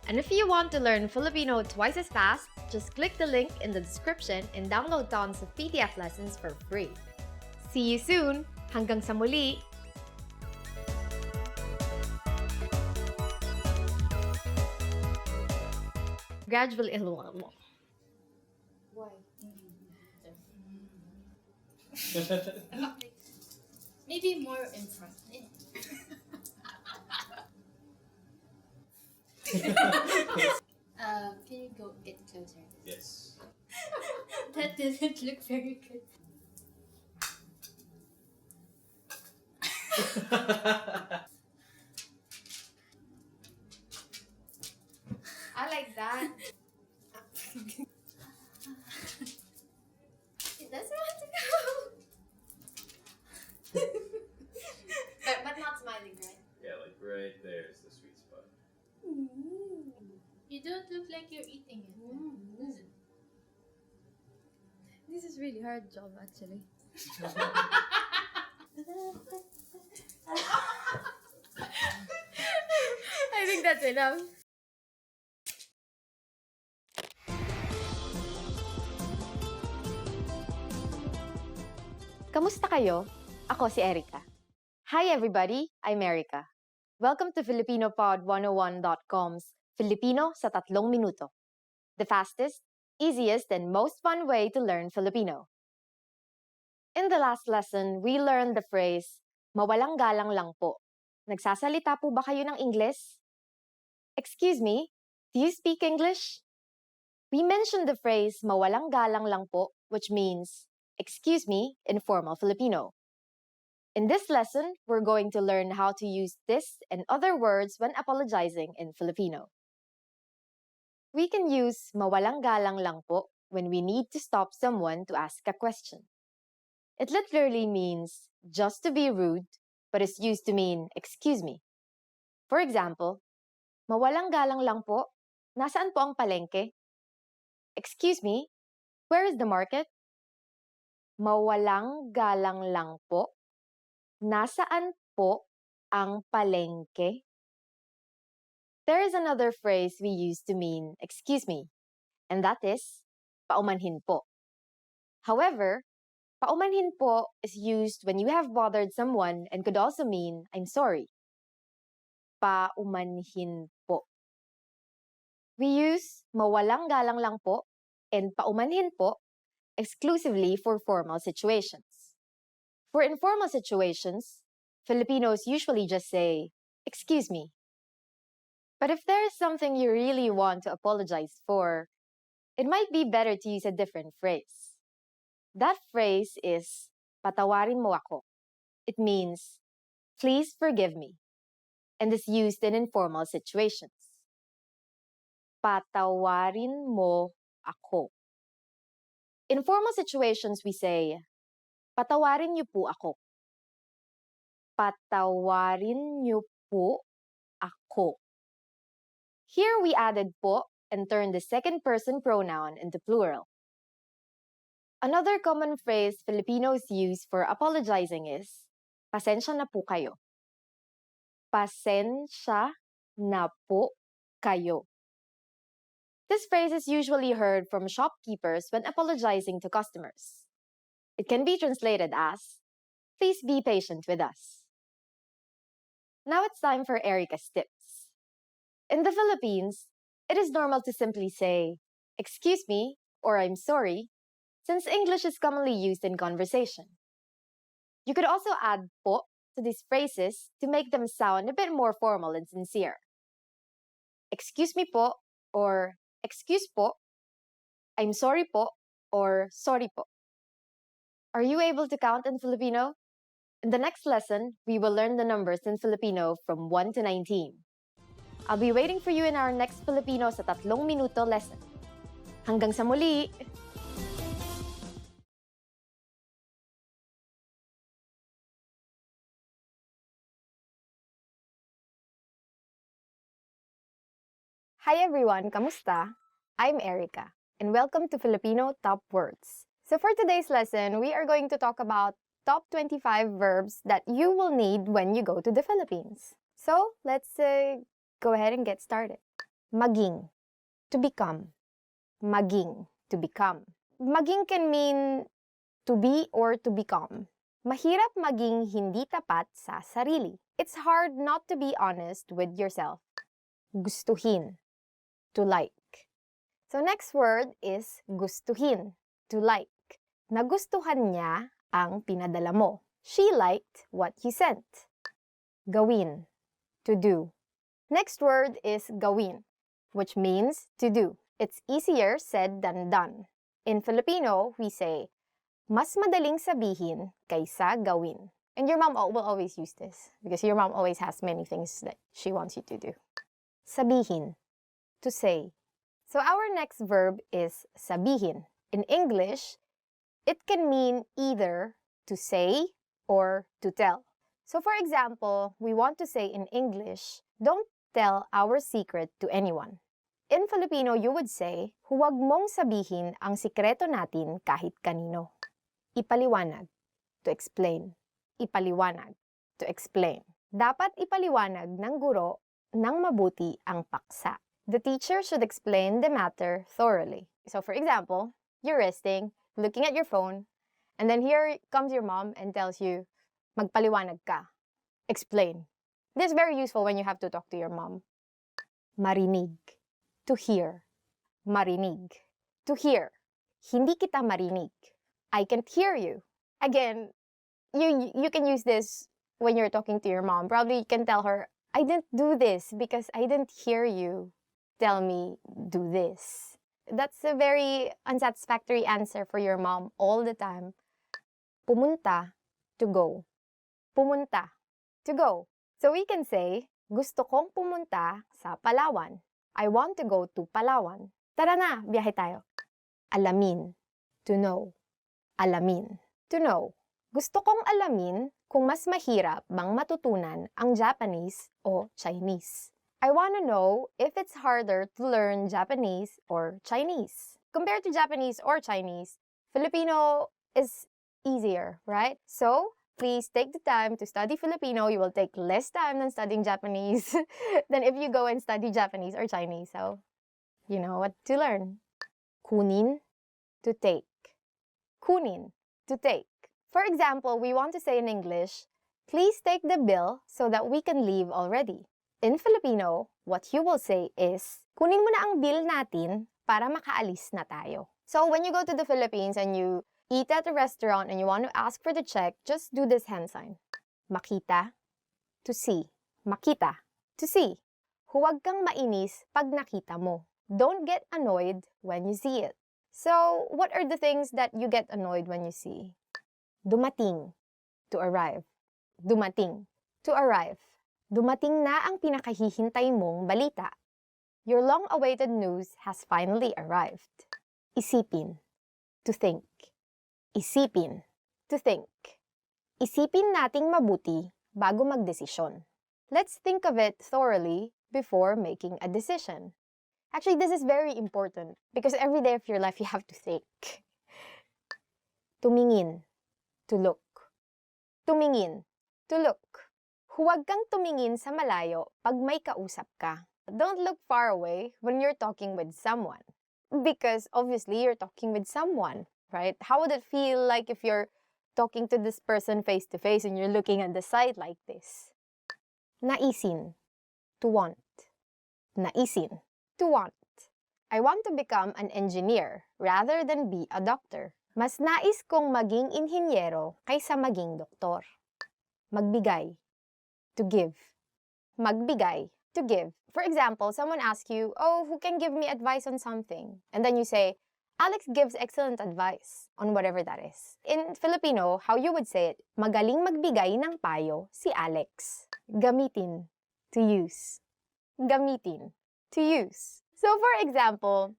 And if you want to learn Filipino twice as fast, just click the link in the description and download tons of PDF lessons for free. See you soon! Hanggang sa muli! Gradually, Maybe more in front. Can you go get closer? Yes. That doesn't look very good. I like that. It doesn't want to go. But not smiling, right? Yeah, like right there is the sweet spot. You don't look like you're eating it. This is really hard job actually. I think that's enough. Kamusta kayo? Ako si Erica. Hi everybody, I'm Erica. Welcome to FilipinoPod101.com's Filipino sa 3 minuto. The fastest, easiest, and most fun way to learn Filipino. In the last lesson, we learned the phrase, mawalang galang lang po. Nagsasalita po ba kayo ng Ingles? Excuse me, do you speak English? We mentioned the phrase, mawalang galang lang po, which means, excuse me, in formal Filipino. In this lesson, we're going to learn how to use this and other words when apologizing in Filipino. We can use mawalang galang lang po when we need to stop someone to ask a question. It literally means just to be rude, but is used to mean excuse me. For example, mawalang galang lang po, nasaan po ang palengke? Excuse me, where is the market? Mawalang galang lang po, nasaan po ang palengke? There is another phrase we use to mean excuse me, and that is paumanhin po. However, paumanhin po is used when you have bothered someone and could also mean I'm sorry. Paumanhin po. We use mawalang galang lang po and paumanhin po exclusively for formal situations. For informal situations, Filipinos usually just say, excuse me. But if there is something you really want to apologize for, it might be better to use a different phrase. That phrase is, patawarin mo ako. It means, please forgive me, and is used in informal situations. Patawarin mo ako. In formal situations, we say, patawarin niyo po ako. Patawarin niyo po ako. Here we added po and turned the second person pronoun into plural. Another common phrase Filipinos use for apologizing is, pasensya na po kayo. Pasensya na po kayo. This phrase is usually heard from shopkeepers when apologizing to customers. It can be translated as, please be patient with us. Now it's time for Erica's tips. In the Philippines, it is normal to simply say, "Excuse me," or "I'm sorry," since English is commonly used in conversation. You could also add po to these phrases to make them sound a bit more formal and sincere. "Excuse me po," or "Excuse po," "I'm sorry po," or "Sorry po." Are you able to count in Filipino? In the next lesson, we will learn the numbers in Filipino from 1 to 19. I'll be waiting for you in our next Filipino sa 3 minuto lesson. Hanggang sa muli! Hi everyone, kamusta? I'm Erica, and welcome to Filipino Top Words. So for today's lesson, we are going to talk about top 25 verbs that you will need when you go to the Philippines. So let's go ahead and get started. Maging, to become. Maging, to become. Maging can mean to be or to become. Mahirap maging hindi tapat sa sarili. It's hard not to be honest with yourself. Gustuhin, to like. So next word is gustuhin, to like. Nagustuhan niya ang pinadala mo. She liked what you sent. Gawin, to do. Next word is gawin, which means to do. It's easier said than done. In Filipino, we say, mas madaling sabihin kaysa gawin. And your mom will always use this because your mom always has many things that she wants you to do. Sabihin, to say. So our next verb is sabihin. In English, it can mean either to say or to tell. So for example, we want to say in English, don't tell our secret to anyone. In Filipino, you would say, huwag mong sabihin ang sikreto natin kahit kanino. Ipaliwanag, to explain. Ipaliwanag, to explain. Dapat ipaliwanag ng guro ng mabuti ang paksa. The teacher should explain the matter thoroughly. So for example, you're resting, looking at your phone, and then here comes your mom and tells you, magpaliwanag ka. Explain. This is very useful when you have to talk to your mom. Marinig, to hear. Marinig, to hear. Hindi kita marinig. I can't hear you. Again, you can use this when you're talking to your mom. Probably you can tell her, I didn't do this because I didn't hear you tell me do this. That's a very unsatisfactory answer for your mom all the time. Pumunta, to go. Pumunta, to go. So we can say, gusto kong pumunta sa Palawan. I want to go to Palawan. Tara na, biyahe tayo. Alamin, to know. Alamin, to know. Gusto kong alamin kung mas mahirap bang matutunan ang Japanese o Chinese. I want to know if it's harder to learn Japanese or Chinese. Compared to Japanese or Chinese, Filipino is easier, right? So, please take the time to study Filipino. You will take less time than studying Japanese than if you go and study Japanese or Chinese. So, you know what to learn. Kunin, to take. Kunin, to take. For example, we want to say in English, please take the bill so that we can leave already. In Filipino, what you will say is, kunin mo na ang bill natin para makaalis na tayo. So when you go to the Philippines and you eat at a restaurant and you want to ask for the check, just do this hand sign. Makita, to see. Makita, to see. Huwag kang mainis pag nakita mo. Don't get annoyed when you see it. So, what are the things that you get annoyed when you see? Dumating, to arrive. Dumating, to arrive. Dumating na ang pinakahihintay mong balita. Your long-awaited news has finally arrived. Isipin, to think. Isipin, to think. Isipin nating mabuti bago magdesisyon. Let's think of it thoroughly before making a decision. Actually, this is very important because every day of your life you have to think. Tumingin, to look. Tumingin, to look. Huwag kang tumingin sa malayo pag may kausap ka. Don't look far away when you're talking with someone. Because obviously you're talking with someone, right? How would it feel like if you're talking to this person face to face and you're looking at the side like this? Naisin, to want. Naisin, to want. I want to become an engineer rather than be a doctor. Mas nais kong maging inhinyero kaysa maging doktor. Magbigay, to give. Magbigay, to give. For example, someone asks you, oh, who can give me advice on something? And then you say, Alex gives excellent advice on whatever that is. In Filipino, how you would say it, magaling magbigay ng payo si Alex. Gamitin, to use. Gamitin, to use. So for example,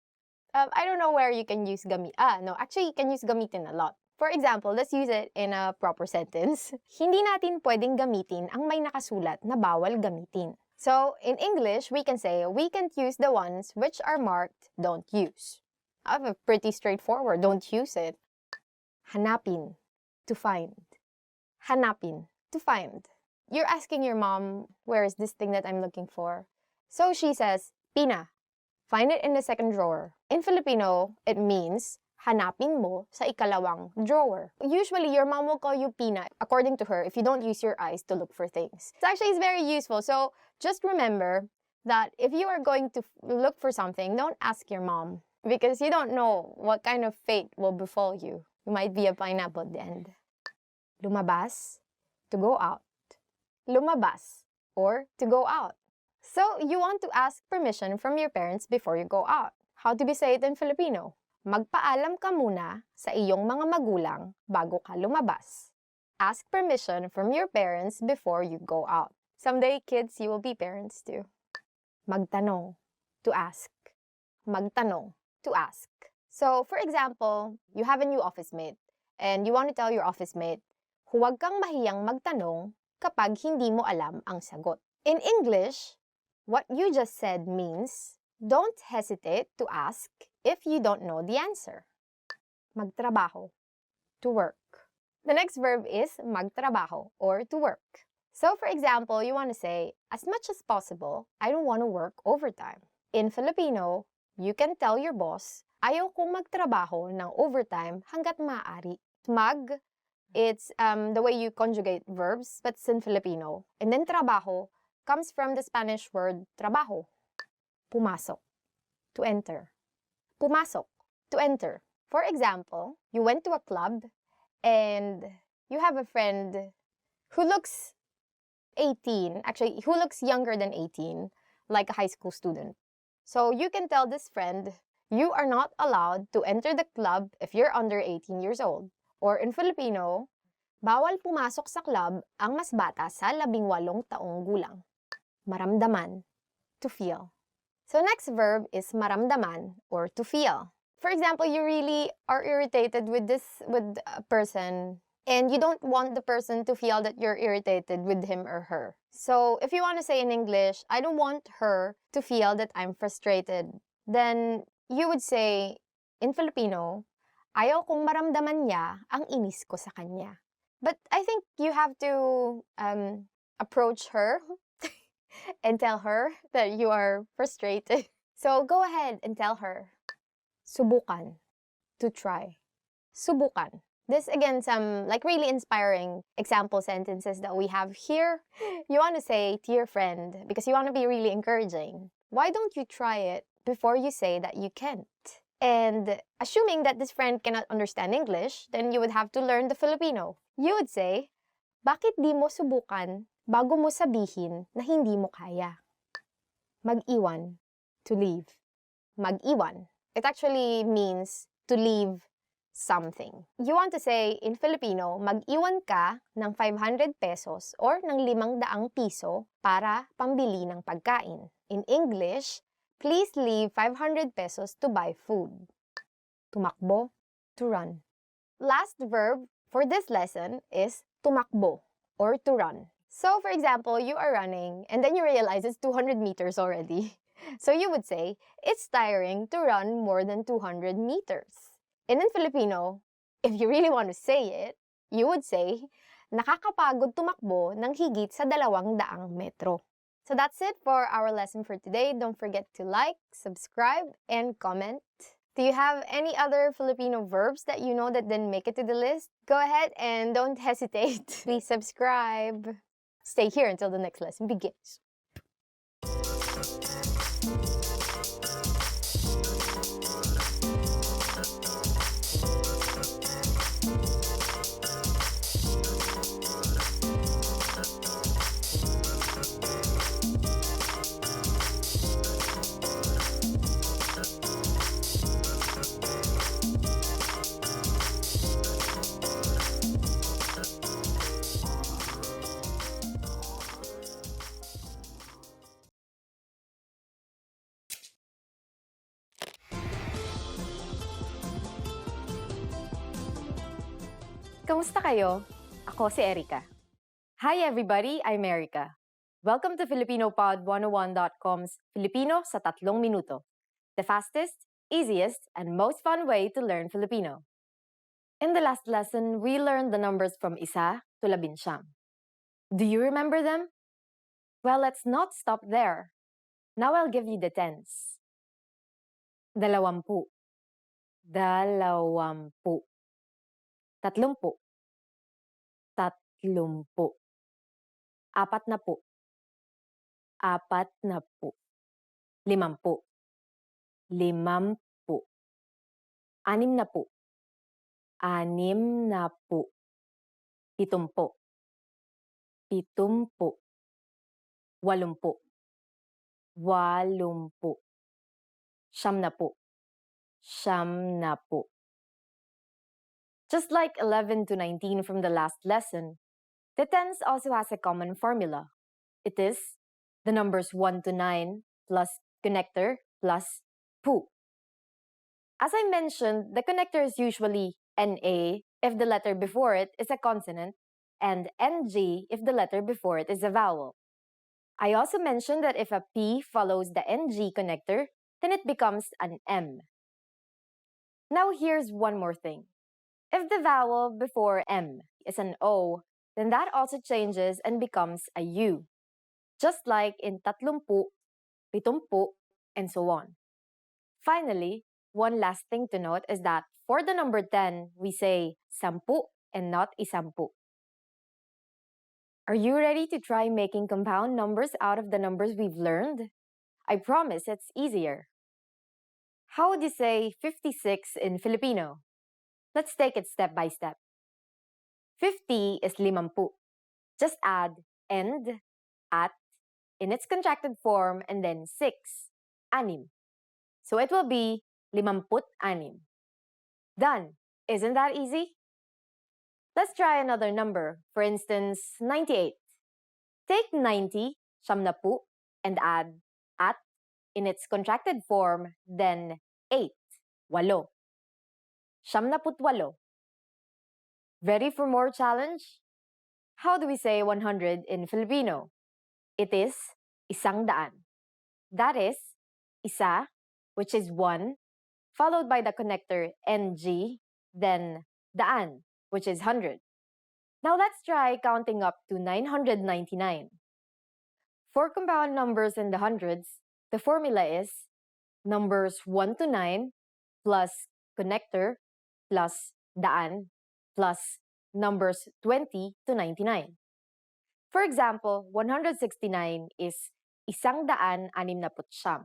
I don't know where you can use actually you can use gamitin a lot. For example, let's use it in a proper sentence. Hindi natin pwedeng gamitin ang may nakasulat na bawal gamitin. So, in English, we can say, we can't use the ones which are marked don't use. I have a pretty straightforward, don't use it. Hanapin, to find. Hanapin, to find. You're asking your mom, where is this thing that I'm looking for? So she says, Pina, find it in the second drawer. In Filipino, it means, hanapin mo sa ikalawang drawer. Usually, your mom will call you Pina, according to her, if you don't use your eyes to look for things. It's actually very useful. So, just remember that if you are going to look for something, don't ask your mom. Because you don't know what kind of fate will befall you. You might be a pineapple at the end. Lumabas, to go out. Lumabas, or to go out. So, you want to ask permission from your parents before you go out. How do we say it in Filipino? Magpaalam ka muna sa iyong mga magulang bago ka lumabas. Ask permission from your parents before you go out. Someday, kids, you will be parents too. Magtanong, to ask. Magtanong, to ask. So, for example, you have a new office mate and you want to tell your office mate, huwag kang mahiyang magtanong kapag hindi mo alam ang sagot. In English, what you just said means, don't hesitate to ask if you don't know the answer. Magtrabaho, to work. The next verb is magtrabaho, or to work. So, for example, you want to say, as much as possible, I don't want to work overtime. In Filipino, you can tell your boss, ayaw kong magtrabaho ng overtime hanggat maaari. Mag, it's the way you conjugate verbs, but it's in Filipino. And then trabaho comes from the Spanish word trabajo. Pumasok, to enter. Pumasok, to enter. For example, you went to a club and you have a friend who looks 18, actually, who looks younger than 18, like a high school student. So you can tell this friend, you are not allowed to enter the club if you're under 18 years old. Or in Filipino, bawal pumasok sa club ang mas bata sa 18 taong gulang. Maramdaman, to feel. So next verb is maramdaman, or to feel. For example, you really are irritated with a person and you don't want the person to feel that you're irritated with him or her. So if you want to say in English, I don't want her to feel that I'm frustrated, then you would say in Filipino, ayaw kong maramdaman niya ang inis ko sa kanya. But I think you have to approach her and tell her that you are frustrated. So go ahead and tell her. Subukan, to try. Subukan. This again, some like really inspiring example sentences that we have here. You want to say to your friend, because you want to be really encouraging, why don't you try it before you say that you can't? And assuming that this friend cannot understand English, then you would have to learn the Filipino. You would say, bakit di mo subukan bago mo sabihin na hindi mo kaya? Mag-iwan, to leave. Mag-iwan. It actually means to leave something. You want to say in Filipino, mag-iwan ka ng 500 pesos or ng 500 piso para pambili ng pagkain. In English, please leave 500 pesos to buy food. Tumakbo, to run. Last verb for this lesson is tumakbo, or to run. So, for example, you are running and then you realize it's 200 meters already. So you would say, it's tiring to run more than 200 meters. And in Filipino, if you really want to say it, you would say, nakakapagod tumakbo ng higit sa 200 metro. So that's it for our lesson for today. Don't forget to like, subscribe, and comment. Do you have any other Filipino verbs that you know that didn't make it to the list? Go ahead and don't hesitate. Please subscribe. Stay here until the next lesson begins. Kamusta kayo? Ako si Erica. Hi everybody, I'm Erica. Welcome to FilipinoPod101.com's Filipino sa 3 minuto. The fastest, easiest, and most fun way to learn Filipino. In the last lesson, we learned the numbers from 1 to 19. Do you remember them? Well, let's not stop there. Now I'll give you the tens. 20. 20. 30. 30. 40. 40. 50. 50. 60. 60. 70. 70. 80. 80. 90. 90. Just like 11 to 19 from the last lesson, the tens also has a common formula. It is the numbers 1 to 9 plus connector plus pu. As I mentioned, the connector is usually NA if the letter before it is a consonant and NG if the letter before it is a vowel. I also mentioned that if a P follows the NG connector, then it becomes an M. Now here's one more thing. If the vowel before M is an O, then that also changes and becomes a U. Just like in 30, 70, and so on. Finally, one last thing to note is that for the number 10, we say 10 and not 10. Are you ready to try making compound numbers out of the numbers we've learned? I promise it's easier. How would you say 56 in Filipino? Let's take it step by step. 50 is 50. Just add and, at, in its contracted form, and then 6, anim. So it will be 56. Done. Isn't that easy? Let's try another number. For instance, 98. Take 90, 90, and add at, in its contracted form, then 8, 8. 98. Ready for more challenge? How do we say 100 in Filipino? It is 100. That is, isa, which is 1, followed by the connector NG, then daan, which is 100. Now let's try counting up to 999. For compound numbers in the hundreds, the formula is numbers 1 to 9 plus connector plus daan plus numbers 20 to 99. For example, 169 is 169.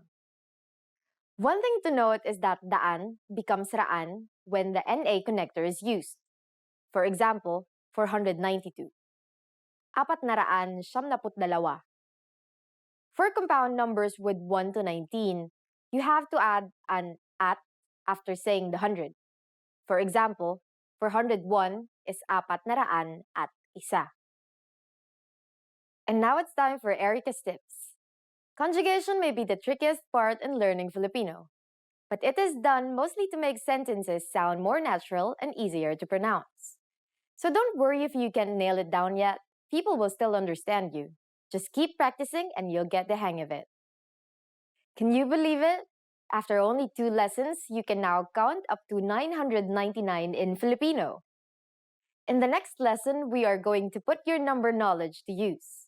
One thing to note is that daan becomes raan when the NA connector is used. For example, 492. 492. For compound numbers with 1 to 19, you have to add an at after saying the 100. For example, 401 is 400 at isa. And now it's time for Erica's tips. Conjugation may be the trickiest part in learning Filipino, but it is done mostly to make sentences sound more natural and easier to pronounce. So don't worry if you can't nail it down yet. People will still understand you. Just keep practicing and you'll get the hang of it. Can you believe it? After only 2 lessons, you can now count up to 999 in Filipino. In the next lesson, we are going to put your number knowledge to use.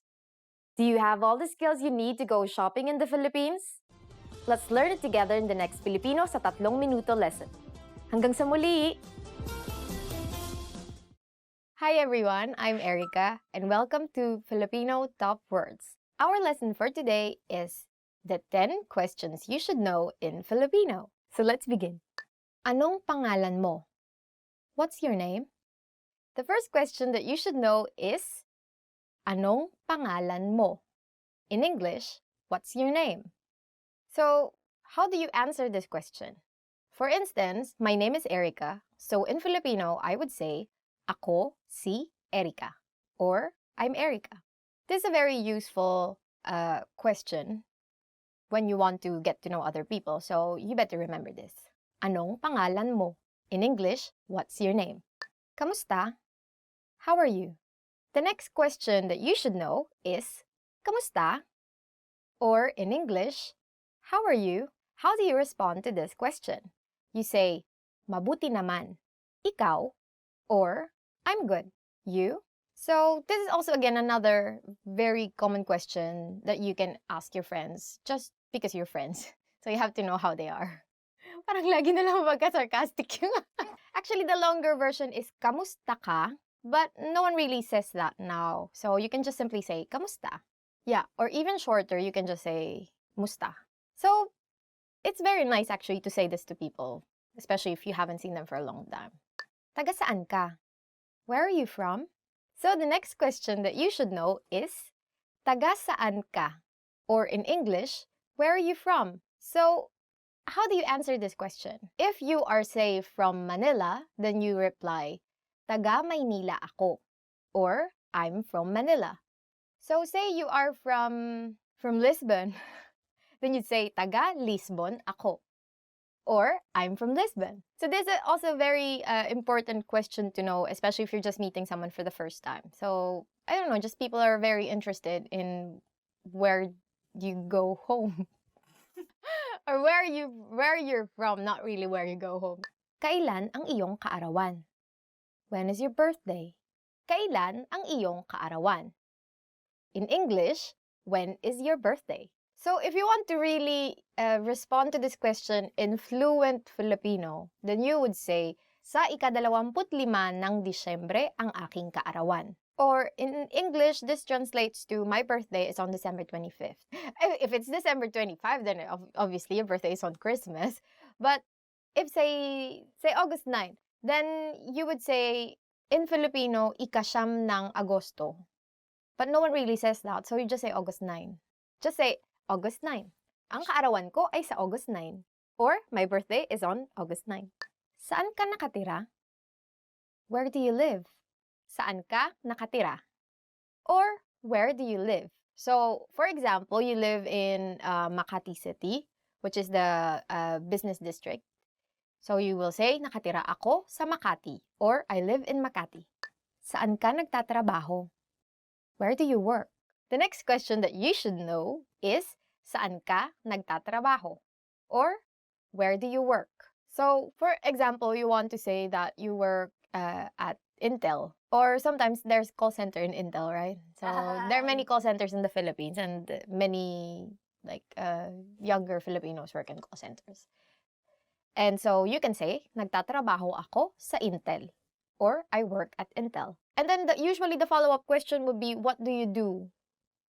Do you have all the skills you need to go shopping in the Philippines? Let's learn it together in the next Filipino sa 3 minuto lesson. Hanggang sa muli! Hi everyone, I'm Erica, and welcome to Filipino Top Words. Our lesson for today is the 10 questions you should know in Filipino. So let's begin. Anong pangalan mo? What's your name? The first question that you should know is, anong pangalan mo? In English, what's your name? So, how do you answer this question? For instance, my name is Erica, so in Filipino, I would say, ako si Erica, or I'm Erica. This is a very useful question when you want to get to know other people, so you better remember this. Anong pangalan mo? In English, what's your name? Kamusta? How are you? The next question that you should know is, kamusta? Or in English, how are you? How do you respond to this question? You say, mabuti naman. Ikaw? Or, I'm good. You? So, this is also again another very common question that you can ask your friends just because you're friends. So, you have to know how they are. Parang lagi na lang magka-sarcastic yung... Actually, the longer version is, kamusta ka? But no one really says that now. So, you can just simply say, kamusta? Yeah, or even shorter, you can just say, musta. So, it's very nice actually to say this to people, especially if you haven't seen them for a long time. Taga saan ka? Where are you from? So, the next question that you should know is, taga saan ka? Or in English, where are you from? So, how do you answer this question? If you are, say, from Manila, then you reply, taga Maynila ako. Or, I'm from Manila. So, say you are from Lisbon, then you'd say, taga Lisbon ako. Or, I'm from Lisbon. So, this is also a very important question to know, especially if you're just meeting someone for the first time. So, I don't know, just people are very interested in where you go home. Or where you're from, not really where you go home. Kailan ang iyong kaarawan? When is your birthday? Kailan ang iyong kaarawan? In English, when is your birthday? So if you want to really respond to this question in fluent Filipino, then you would say, sa ika-25 ng Disyembre ang aking kaarawan. Or in English, this translates to my birthday is on December 25th. If it's December 25, then obviously your birthday is on Christmas. But if say August 9, then you would say in Filipino, ika-siyam ng Agosto. But no one really says that, so you just say August 9. Just say August 9. Ang kaarawan ko ay sa August 9. Or my birthday is on August 9. Saan ka nakatira? Where do you live? Saan ka nakatira? Or, where do you live? So, for example, you live in Makati City, which is the business district. So, you will say, nakatira ako sa Makati. Or, I live in Makati. Saan ka nagtatrabaho? Where do you work? The next question that you should know is, saan ka nagtatrabaho? Or, where do you work? So, for example, you want to say that you work at Intel. Or sometimes there's call center in Intel, right? So there are many call centers in the Philippines and many younger Filipinos work in call centers. And so you can say, nagtatrabaho ako sa Intel. Or I work at Intel. And then usually the follow-up question would be, what do you do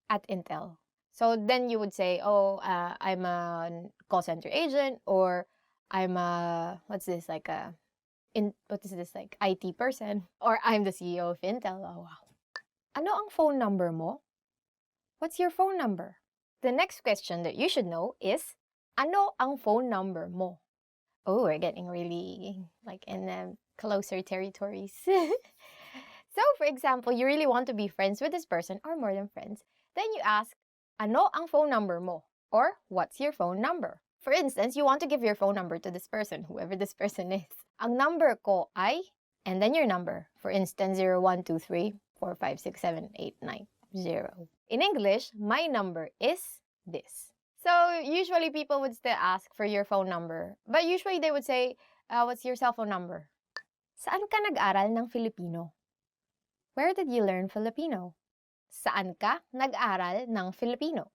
at Intel? So then you would say, I'm a call center agent, or I'm a, IT person, or I'm the CEO of Intel. Oh, wow. Ano ang phone number mo? What's your phone number? The next question that you should know is, ano ang phone number mo? Oh, we're getting really in closer territories. So, for example, you really want to be friends with this person or more than friends. Then you ask, ano ang phone number mo? Or, what's your phone number? For instance, you want to give your phone number to this person, whoever this person is. Ang number ko ay, and then your number. For instance, 0123456789. In English, my number is this. So, usually people would still ask for your phone number. But usually they would say, what's your cell phone number? Saan ka nag-aral ng Filipino? Where did you learn Filipino? Saan ka nag-aral ng Filipino?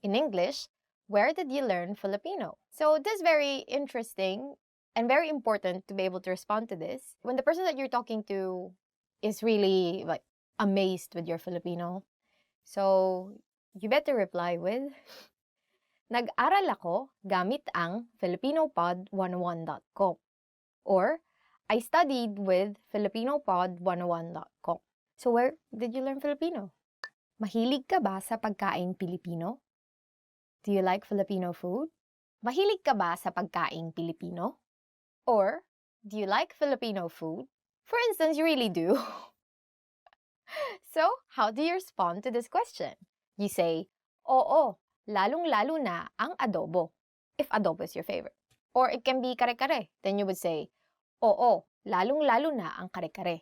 In English, where did you learn Filipino? So this is very interesting and very important to be able to respond to this. When the person that you're talking to is really like amazed with your Filipino. So, you better reply with, Nag-aral ako gamit ang filipinopod101.com or I studied with filipinopod101.com. So, where did you learn Filipino? Mahilig ka ba sa pagkaing Pilipino? Do you like Filipino food? Mahilig ka ba sa pagkaing Pilipino? Or, do you like Filipino food? For instance, you really do. So, how do you respond to this question? You say, Oo, lalong-lalo na ang adobo, if adobo is your favorite. Or it can be kare-kare. Then you would say, Oo, lalong-lalo na ang kare-kare.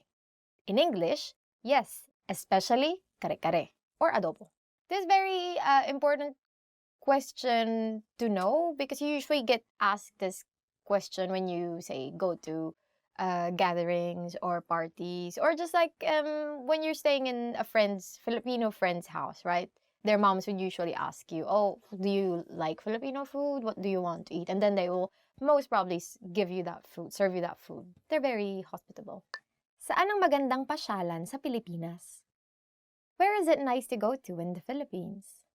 In English, yes, especially kare-kare or adobo. This is very important question to know because you usually get asked this question when you say go to gatherings or parties or just like when you're staying in a Filipino friend's house, right? Their moms would usually ask you, oh, do you like Filipino food? What do you want to eat? And then they will most probably give you that food, serve you that food. They're very hospitable. Saan ang magandang pasyalan sa Pilipinas? Where is it nice to go to in the Philippines?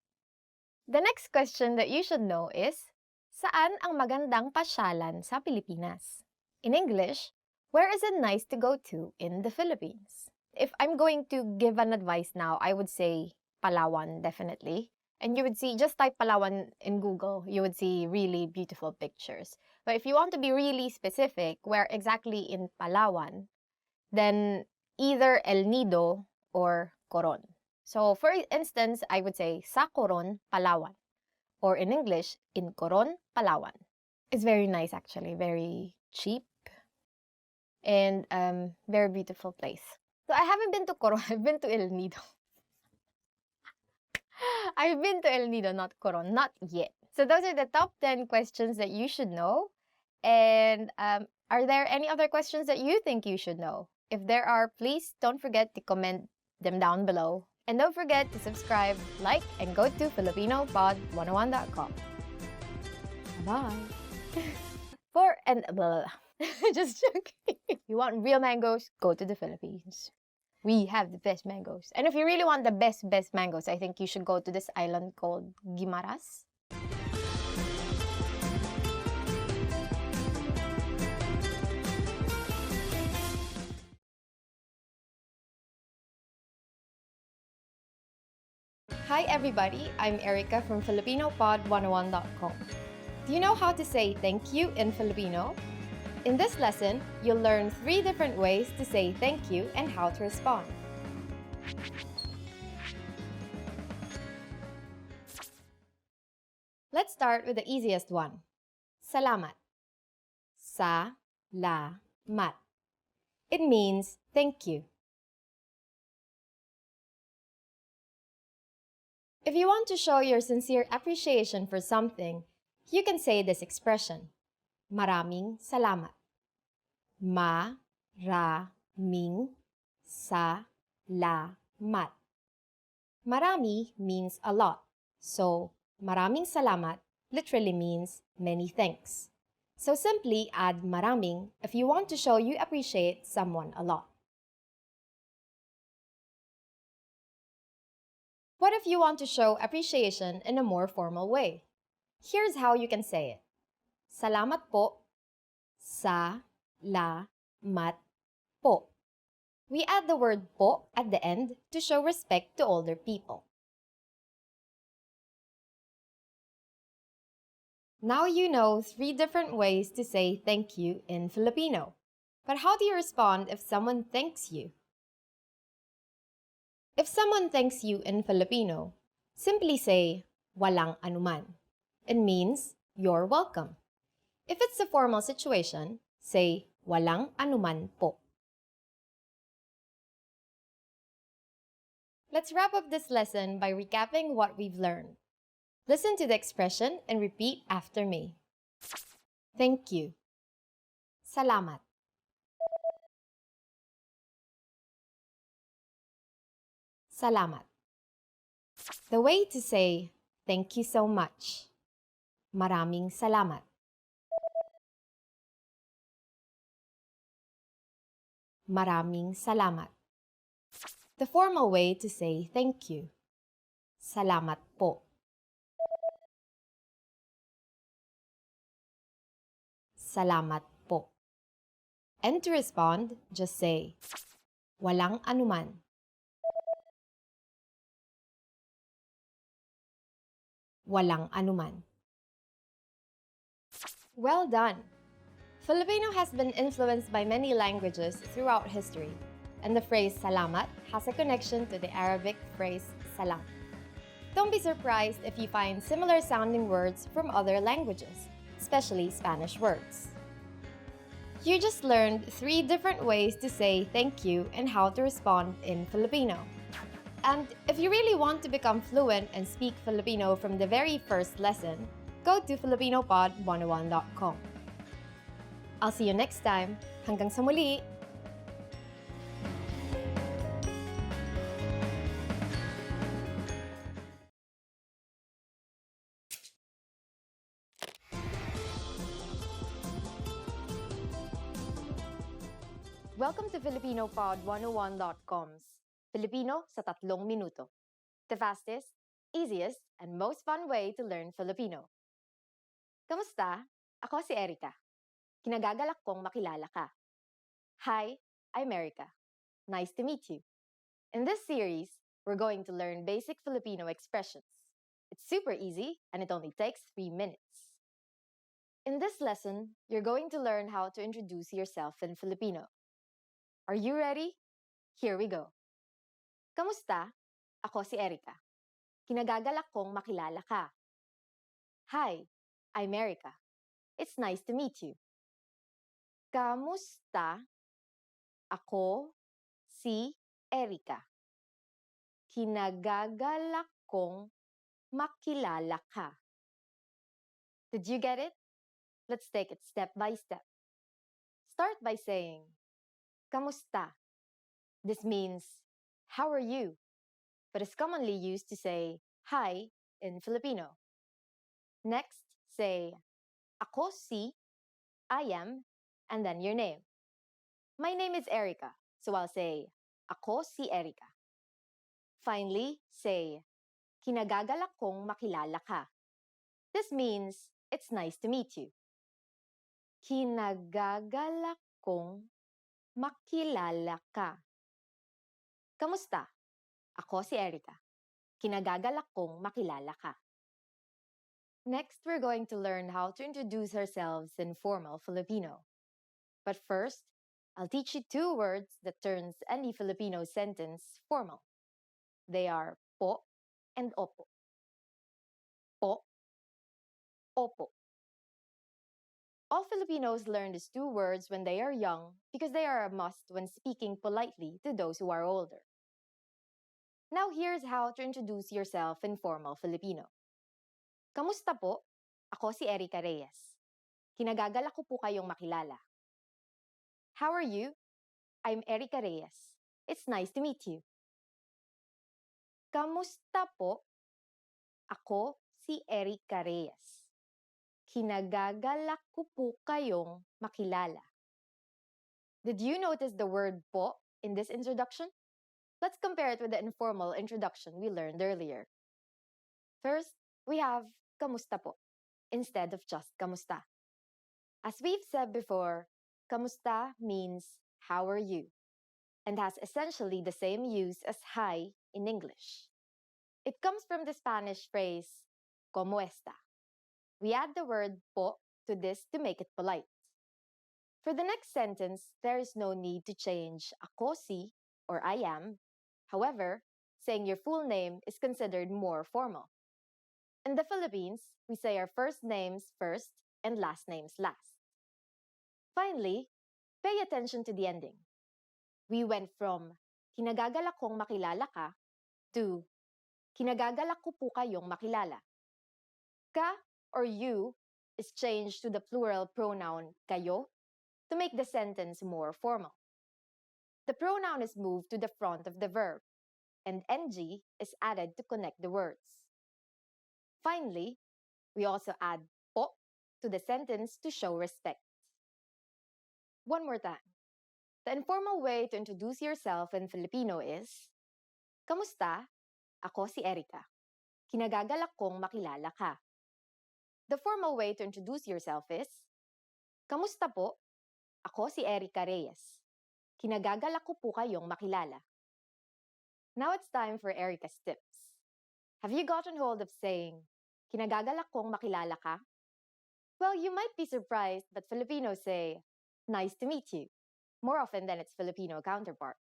The next question that you should know is, saan ang magandang pasyalan sa Pilipinas? In English, where is it nice to go to in the Philippines? If I'm going to give an advice now, I would say Palawan, definitely. And you would see, just type Palawan in Google, you would see really beautiful pictures. But if you want to be really specific, where exactly in Palawan, then either El Nido or Coron. So, for instance, I would say sa Coron, Palawan. Or in English, in Coron, Palawan. It's very nice actually, very cheap. And very beautiful place. So, I haven't been to Coron, I've been to El Nido. I've been to El Nido, not Coron, not yet. So, those are the top 10 questions that you should know. And are there any other questions that you think you should know? If there are, please don't forget to comment them down below. And don't forget to subscribe, like, and go to filipinopod101.com. Bye! Just joking. If you want real mangoes, go to the Philippines. We have the best mangoes. And if you really want the best mangoes, I think you should go to this island called Guimaras. Hi everybody, I'm Erica from FilipinoPod101.com. Do you know how to say thank you in Filipino? In this lesson, you'll learn 3 different ways to say thank you and how to respond. Let's start with the easiest one. Salamat. Sa-la-mat. It means thank you. If you want to show your sincere appreciation for something, you can say this expression. Maraming salamat. Ma-ra-ming sa-la-mat. Marami means a lot, so maraming salamat literally means many thanks. So simply add maraming if you want to show you appreciate someone a lot. What if you want to show appreciation in a more formal way? Here's how you can say it. Salamat po. Sa-la-mat po. We add the word po at the end to show respect to older people. Now you know 3 different ways to say thank you in Filipino. But how do you respond if someone thanks you? If someone thanks you in Filipino, simply say, walang anuman. It means, you're welcome. If it's a formal situation, say, walang anuman po. Let's wrap up this lesson by recapping what we've learned. Listen to the expression and repeat after me. Thank you. Salamat. Salamat. The way to say thank you so much. Maraming salamat. Maraming salamat. The formal way to say thank you. Salamat po. Salamat po. And to respond, just say, walang anuman. Walang anuman. Well done! Filipino has been influenced by many languages throughout history, and the phrase salamat has a connection to the Arabic phrase salam. Don't be surprised if you find similar sounding words from other languages, especially Spanish words. You just learned 3 different ways to say thank you and how to respond in Filipino. And if you really want to become fluent and speak Filipino from the very first lesson, go to filipinopod101.com. I'll see you next time. Hanggang sa muli! Welcome to FilipinoPod101.com's Filipino sa 3 minuto. The fastest, easiest, and most fun way to learn Filipino. Kamusta? Ako si Erica. Kinagagalak kong makilala ka. Hi, I'm Erica. Nice to meet you. In this series, we're going to learn basic Filipino expressions. It's super easy and it only takes 3 minutes. In this lesson, you're going to learn how to introduce yourself in Filipino. Are you ready? Here we go. Kamusta? Ako si Erica. Kinagagalak kong makilala ka. Hi, I'm Erica. It's nice to meet you. Kamusta? Ako si Erica. Kinagagalak kong makilala ka. Did you get it? Let's take it step by step. Start by saying, Kamusta? This means, how are you? But is commonly used to say, hi in Filipino. Next, say, Ako si, I am, and then your name. My name is Erica, so I'll say, Ako si Erica. Finally, say, Kinagagalak kong makilala ka. This means, it's nice to meet you. Kinagagalak kong makilala ka. Kamusta? Ako si Erica. Kinagagalak kong makilala ka. Next, we're going to learn how to introduce ourselves in formal Filipino. But first, I'll teach you 2 words that turns any Filipino sentence formal. They are po and opo. Po, opo. All Filipinos learn these 2 words when they are young because they are a must when speaking politely to those who are older. Now here's how to introduce yourself in formal Filipino. Kamusta po? Ako si Erica Reyes. Kinagagalak ko po kayong makilala. How are you? I'm Erica Reyes. It's nice to meet you. Kamusta po? Ako si Erica Reyes. Kinagagalak ko po kayong makilala. Did you notice the word po in this introduction? Let's compare it with the informal introduction we learned earlier. First, we have kamusta po instead of just kamusta. As we've said before, kamusta means how are you and has essentially the same use as hi in English. It comes from the Spanish phrase como esta. We add the word po to this to make it polite. For the next sentence, there is no need to change ako si or I am. However, saying your full name is considered more formal. In the Philippines, we say our first names first and last names last. Finally, pay attention to the ending. We went from kinagagalak kong makilala ka to kinagagalak ko po kayong makilala. Ka or you is changed to the plural pronoun kayo to make the sentence more formal. The pronoun is moved to the front of the verb, and ng is added to connect the words. Finally, we also add po to the sentence to show respect. One more time. The informal way to introduce yourself in Filipino is Kamusta? Ako si Erica. Kinagagalak kong makilala ka. The formal way to introduce yourself is, Kamusta po? Ako si Erica Reyes. Kinagagalak ko po kayong makilala. Now it's time for Erica's tips. Have you gotten hold of saying, Kinagagalak kong makilala ka? Well, you might be surprised, but Filipinos say, Nice to meet you, more often than its Filipino counterpart.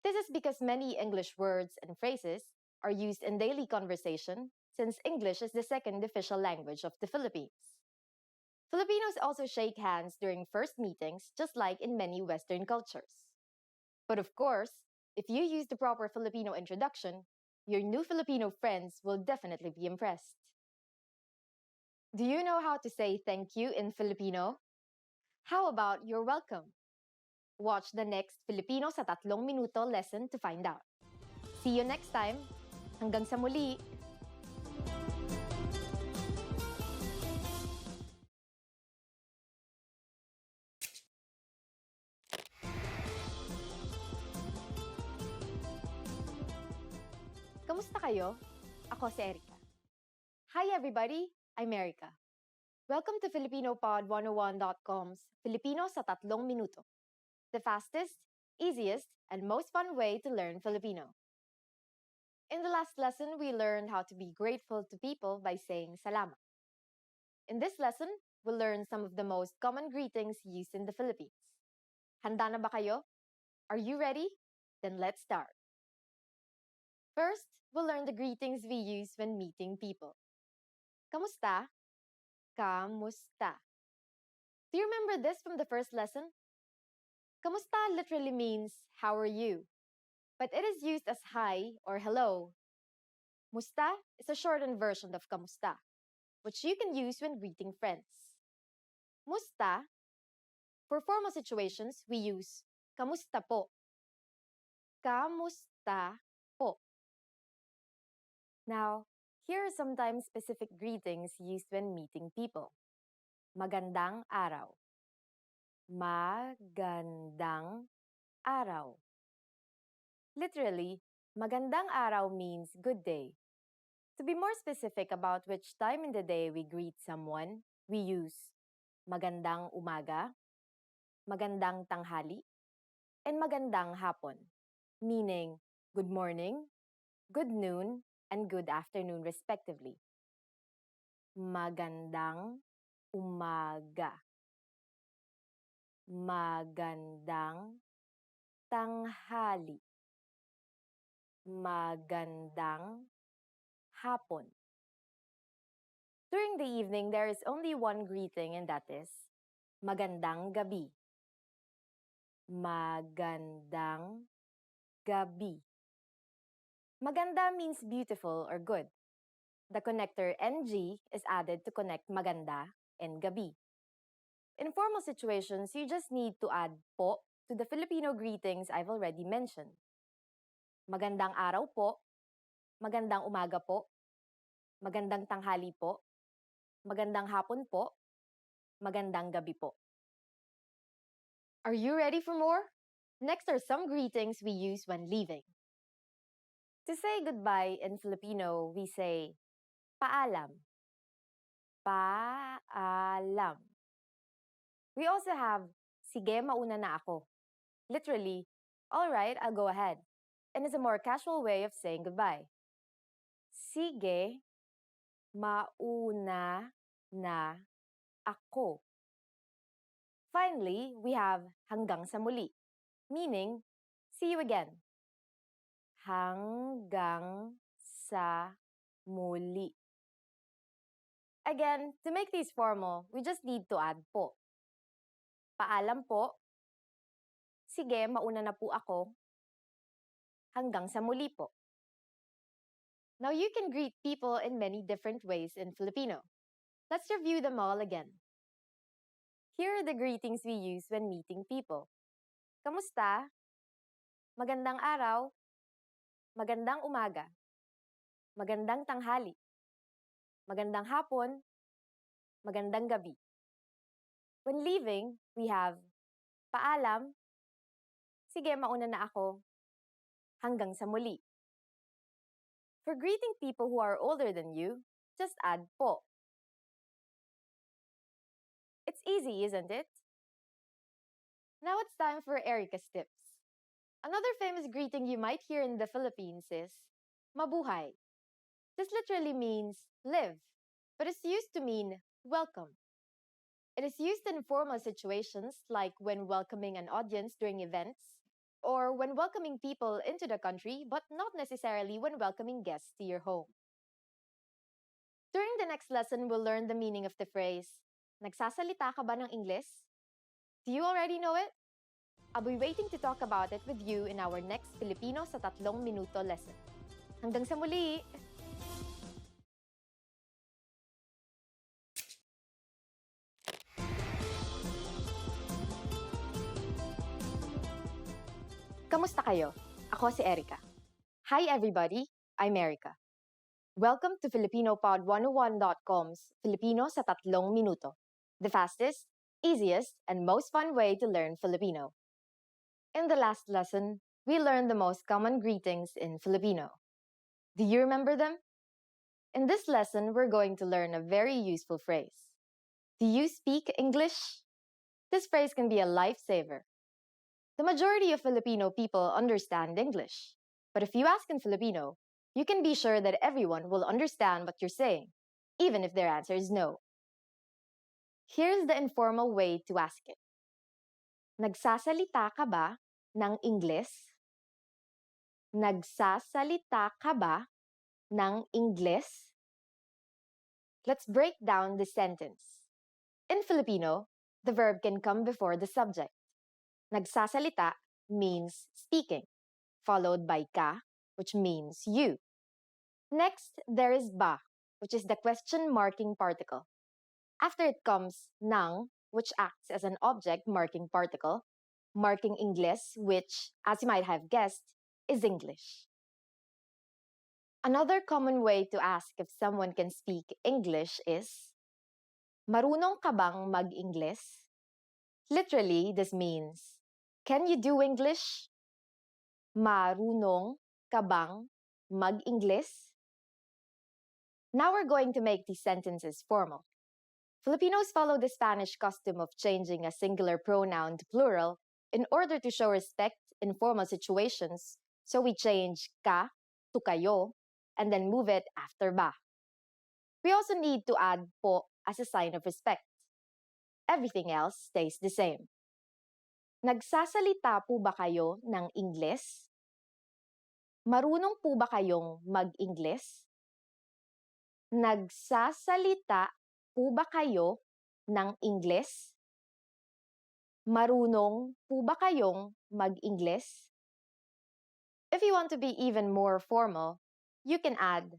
This is because many English words and phrases are used in daily conversation, since English is the second official language of the Philippines. Filipinos also shake hands during first meetings, just like in many Western cultures. But of course, if you use the proper Filipino introduction, your new Filipino friends will definitely be impressed. Do you know how to say thank you in Filipino? How about you're welcome? Watch the next Filipino sa 3 minuto lesson to find out. See you next time. Hanggang sa muli. Kamusta kayo? Ako si Erica. Hi everybody, I'm Erica. Welcome to FilipinoPod101.com's Filipino sa 3 minuto. The fastest, easiest, and most fun way to learn Filipino. In the last lesson, we learned how to be grateful to people by saying salamat. In this lesson, we'll learn some of the most common greetings used in the Philippines. Handa na ba kayo? Are you ready? Then let's start. First, we'll learn the greetings we use when meeting people. Kamusta? Kamusta. Do you remember this from the first lesson? Kamusta literally means, how are you? But it is used as hi or hello. Musta is a shortened version of kamusta, which you can use when greeting friends. Musta, for formal situations, we use kamusta po. Kamusta po. Now, here are sometimes specific greetings used when meeting people. Magandang araw. Magandang araw. Literally, magandang araw means good day. To be more specific about which time in the day we greet someone, we use magandang umaga, magandang tanghali, and magandang hapon, meaning good morning, good noon, and good afternoon respectively. Magandang umaga. Magandang tanghali. Magandang hapon. During the evening, there is only one greeting, and that is magandang gabi. Magandang gabi. Maganda means beautiful or good. The connector NG is added to connect maganda and gabi. In formal situations, you just need to add po to the Filipino greetings I've already mentioned. Magandang araw po, magandang umaga po, magandang tanghali po, magandang hapon po, magandang gabi po. Are you ready for more? Next are some greetings we use when leaving. To say goodbye in Filipino, we say paalam. Paalam. We also have sige, mauna na ako. Literally, all right, I'll go ahead. And is a more casual way of saying goodbye. Sige, mauna na ako. Finally, we have hanggang sa muli, meaning see you again. Hanggang sa muli. Again, to make these formal, we just need to add po. Paalam po. Sige, mauna na po ako. Hanggang sa muli po. Now you can greet people in many different ways in Filipino. Let's review them all again. Here are the greetings we use when meeting people. Kamusta? Magandang araw. Magandang umaga. Magandang tanghali. Magandang hapon. Magandang gabi. When leaving, we have paalam. Sige, mauna na ako. Hanggang sa muli. For greeting people who are older than you, just add po. It's easy, isn't it? Now it's time for Erica's tips. Another famous greeting you might hear in the Philippines is mabuhay. This literally means live, but it's used to mean welcome. It is used in formal situations like when welcoming an audience during events, or when welcoming people into the country, but not necessarily when welcoming guests to your home. During the next lesson, we'll learn the meaning of the phrase, nagsasalita ka ba ng Ingles? Do you already know it? I'll be waiting to talk about it with you in our next Filipino sa 3 minuto lesson. Hanggang sa muli! Kamusta kayo? Ako si Erica. Hi everybody, I'm Erica. Welcome to FilipinoPod101.com's Filipino sa 3 minuto, the fastest, easiest, and most fun way to learn Filipino. In the last lesson, we learned the most common greetings in Filipino. Do you remember them? In this lesson, we're going to learn a very useful phrase. Do you speak English? This phrase can be a lifesaver. The majority of Filipino people understand English. But if you ask in Filipino, you can be sure that everyone will understand what you're saying, even if their answer is no. Here's the informal way to ask it. Nagsasalita ka ba ng Ingles? Nagsasalita ka ba ng Ingles? Let's break down the sentence. In Filipino, the verb can come before the subject. Nagsasalita means speaking, followed by ka, which means you. Next, there is ba, which is the question marking particle. After it comes nang, which acts as an object marking particle, marking Ingles, which, as you might have guessed, is English. Another common way to ask if someone can speak English is, marunong ka bang mag-Ingles? Literally, this means, can you do English? Marunong ka bang mag-Ingles? Now we're going to make these sentences formal. Filipinos follow the Spanish custom of changing a singular pronoun to plural in order to show respect in formal situations, so we change ka to kayo and then move it after ba. We also need to add po as a sign of respect. Everything else stays the same. Nagsasalita po ba kayo ng Ingles? Marunong po ba kayong mag-Ingles? Nagsasalita po ba kayo ng Ingles? Marunong po ba kayong mag-Ingles? If you want to be even more formal, you can add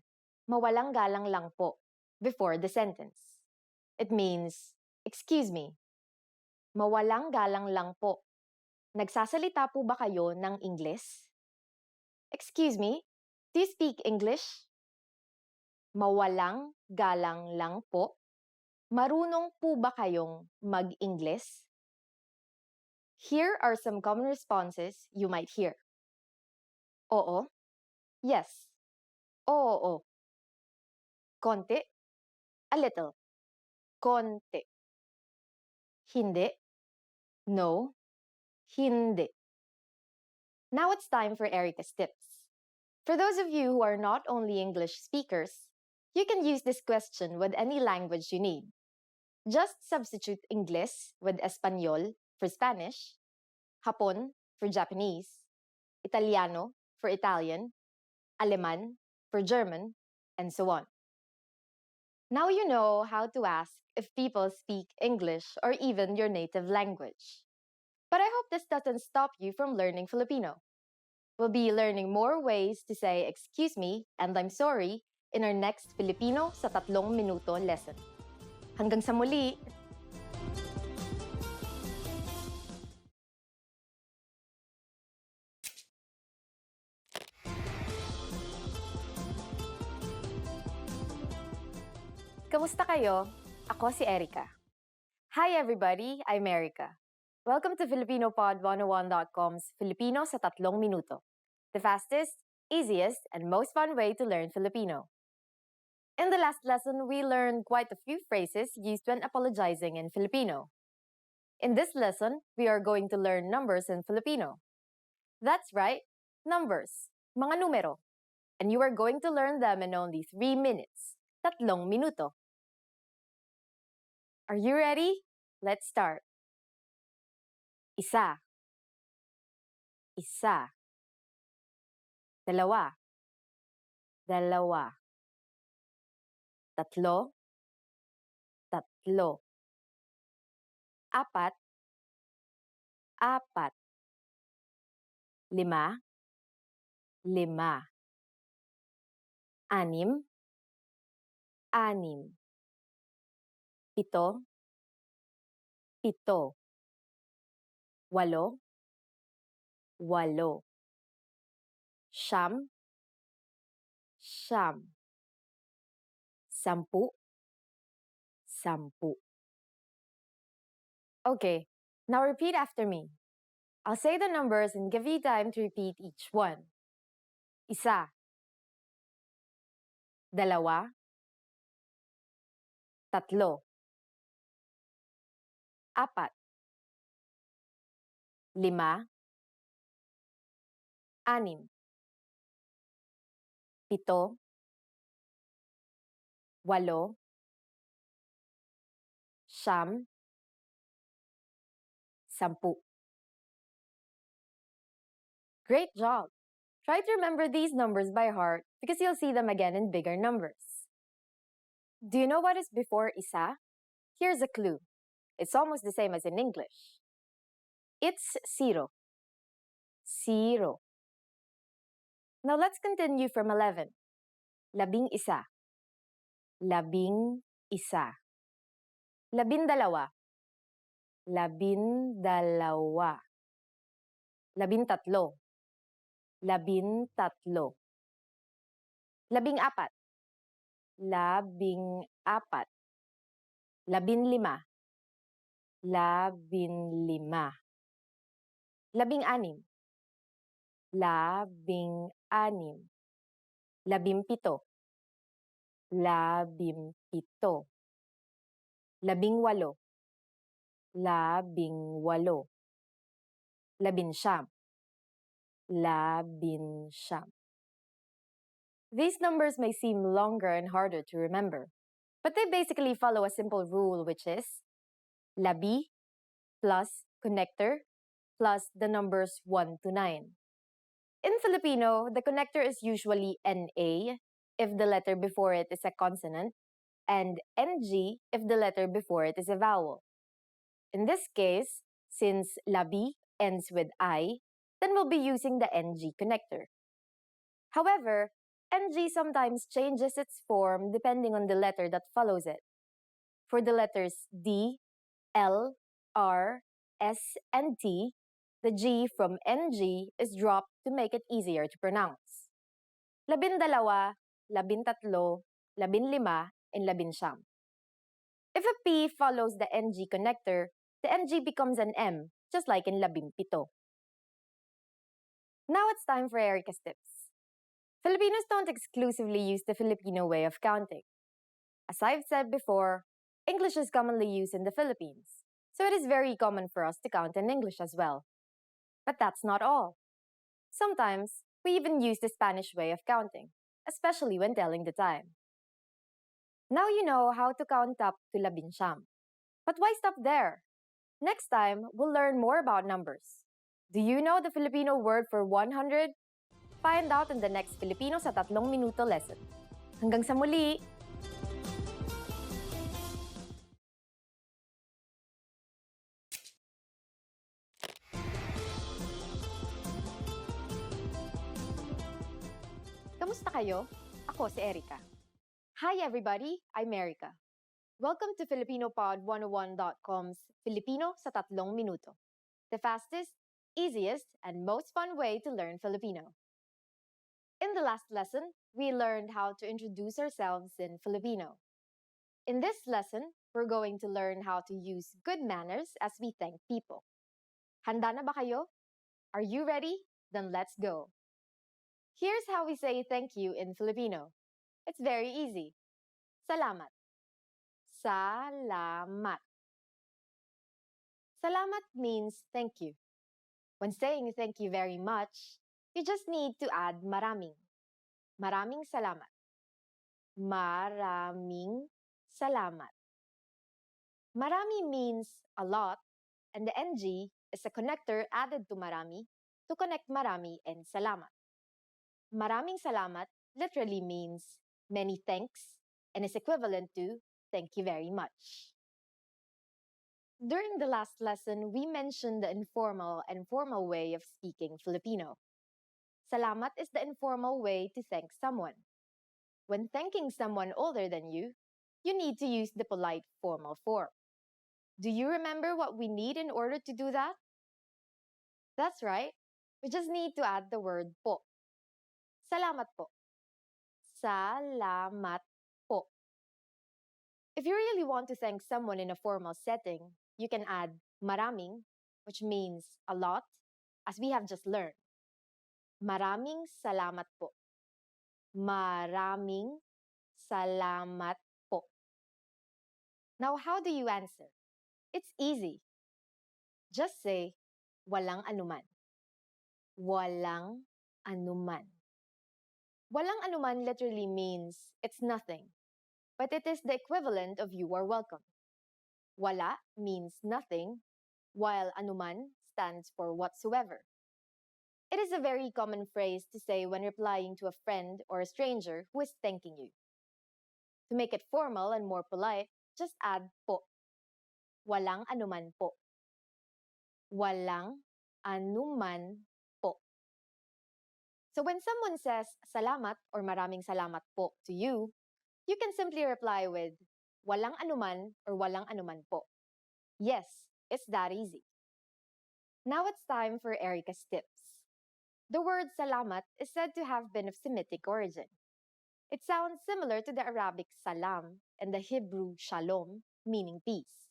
mawalang galang lang po before the sentence. It means, excuse me, mawalang galang lang po. Nagsasalita po ba kayo ng Ingles? Excuse me, do you speak English? Mawalang galang lang po. Marunong po ba kayong mag-Ingles? Here are some common responses you might hear. Oo. Yes. Oo. Konti. A little. Konti. Hindi. No. Hindi. Now it's time for Erica's tips. For those of you who are not only English speakers, you can use this question with any language you need. Just substitute Ingles with Español for Spanish, Hapon for Japanese, Italiano for Italian, Aleman for German, and so on. Now you know how to ask if people speak English or even your native language. But I hope this doesn't stop you from learning Filipino. We'll be learning more ways to say excuse me and I'm sorry in our next Filipino sa 3 minuto lesson. Hanggang sa muli! Kamusta kayo? Ako si Erica. Hi everybody, I'm Erica. Welcome to FilipinoPod101.com's Filipino sa 3 minuto, the fastest, easiest, and most fun way to learn Filipino. In the last lesson, we learned quite a few phrases used when apologizing in Filipino. In this lesson, we are going to learn numbers in Filipino. That's right, numbers, mga numero. And you are going to learn them in only 3 minutes, 3 minuto. Are you ready? Let's start. Isa. Isa. Dalawa. Dalawa. Tatlo. Tatlo. Apat. Apat. Lima. Lima. Anim. Anim. Pito. Pito. Walo. Walo. Siyam. Siyam. Sampu. Sampu. Okay, now repeat after me. I'll say the numbers and give you time to repeat each one. Isa. Dalawa. Tatlo. Apat. Lima. Anim. Pito. Walo. Siyam. Sampu. Great job! Try to remember these numbers by heart because you'll see them again in bigger numbers. Do you know what is before isa? Here's a clue. It's almost the same as in English. It's zero. Zero. Now let's continue from 11. Labing isa. Labing isa. Labindalawa. Labindalawa. Labintatlo. Labintatlo. Labing apat. Labing apat. Labinlima. Labinlima. Labing anim. Labing anim. Labimpito. Labimpito. Labing walo. Labing walo. Labinsyam. Labinsyam. These numbers may seem longer and harder to remember, but they basically follow a simple rule, which is labi plus connector plus the numbers 1 to 9. In Filipino, the connector is usually NA if the letter before it is a consonant, and NG if the letter before it is a vowel. In this case, since labi ends with I, then we'll be using the NG connector. However, NG sometimes changes its form depending on the letter that follows it. For the letters D, L, R, S, and T, the G from NG is dropped to make it easier to pronounce. Labindalawa, labintatlo, labinlima, and labinsyam. If a P follows the NG connector, the NG becomes an M, just like in labimpito. Now it's time for Erica's tips. Filipinos don't exclusively use the Filipino way of counting. As I've said before, English is commonly used in the Philippines, so it is very common for us to count in English as well. But that's not all. Sometimes, we even use the Spanish way of counting, especially when telling the time. Now you know how to count up to labinsyam. But why stop there? Next time, we'll learn more about numbers. Do you know the Filipino word for 100? Find out in the next Filipino sa 3 minuto lesson. Hanggang sa muli! Kamusta kayo? Ako si Erica. Hi everybody, I'm Erica. Welcome to FilipinoPod101.com's Filipino sa 3 minuto. The fastest, easiest, and most fun way to learn Filipino. In the last lesson, we learned how to introduce ourselves in Filipino. In this lesson, we're going to learn how to use good manners as we thank people. Handa na ba kayo? Are you ready? Then let's go! Here's how we say thank you in Filipino. It's very easy. Salamat. Salamat. Salamat means thank you. When saying thank you very much, you just need to add maraming. Maraming salamat. Maraming salamat. Marami means a lot, and the NG is a connector added to marami to connect marami and salamat. Maraming salamat literally means many thanks and is equivalent to thank you very much. During the last lesson, we mentioned the informal and formal way of speaking Filipino. Salamat is the informal way to thank someone. When thanking someone older than you need to use the polite formal form. Do you remember what we need in order to do that? That's right. We just need to add the word po. Salamat po. Salamat po. If you really want to thank someone in a formal setting, you can add maraming, which means a lot, as we have just learned. Maraming salamat po. Maraming salamat po. Now, how do you answer? It's easy. Just say, walang anuman. Walang anuman. Walang anuman literally means it's nothing, but it is the equivalent of you are welcome. Wala means nothing, while anuman stands for whatsoever. It is a very common phrase to say when replying to a friend or a stranger who is thanking you. To make it formal and more polite, just add po. Walang anuman po. Walang anuman po. So when someone says salamat or maraming salamat po to you, you can simply reply with walang anuman or walang anuman po. Yes, it's that easy. Now it's time for Erica's tips. The word salamat is said to have been of Semitic origin. It sounds similar to the Arabic salam and the Hebrew shalom, meaning peace.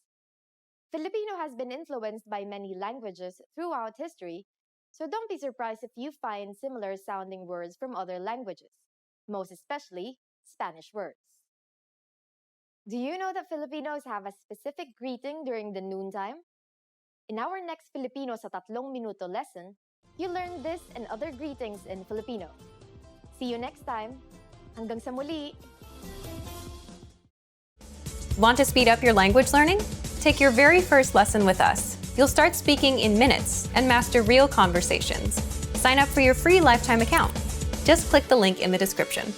Filipino has been influenced by many languages throughout history, so don't be surprised if you find similar sounding words from other languages, most especially Spanish words. Do you know that Filipinos have a specific greeting during the noontime? In our next Filipino sa 3 minuto lesson, you learn this and other greetings in Filipino. See you next time. Hanggang sa muli! Want to speed up your language learning? Take your very first lesson with us. You'll start speaking in minutes and master real conversations. Sign up for your free lifetime account. Just click the link in the description.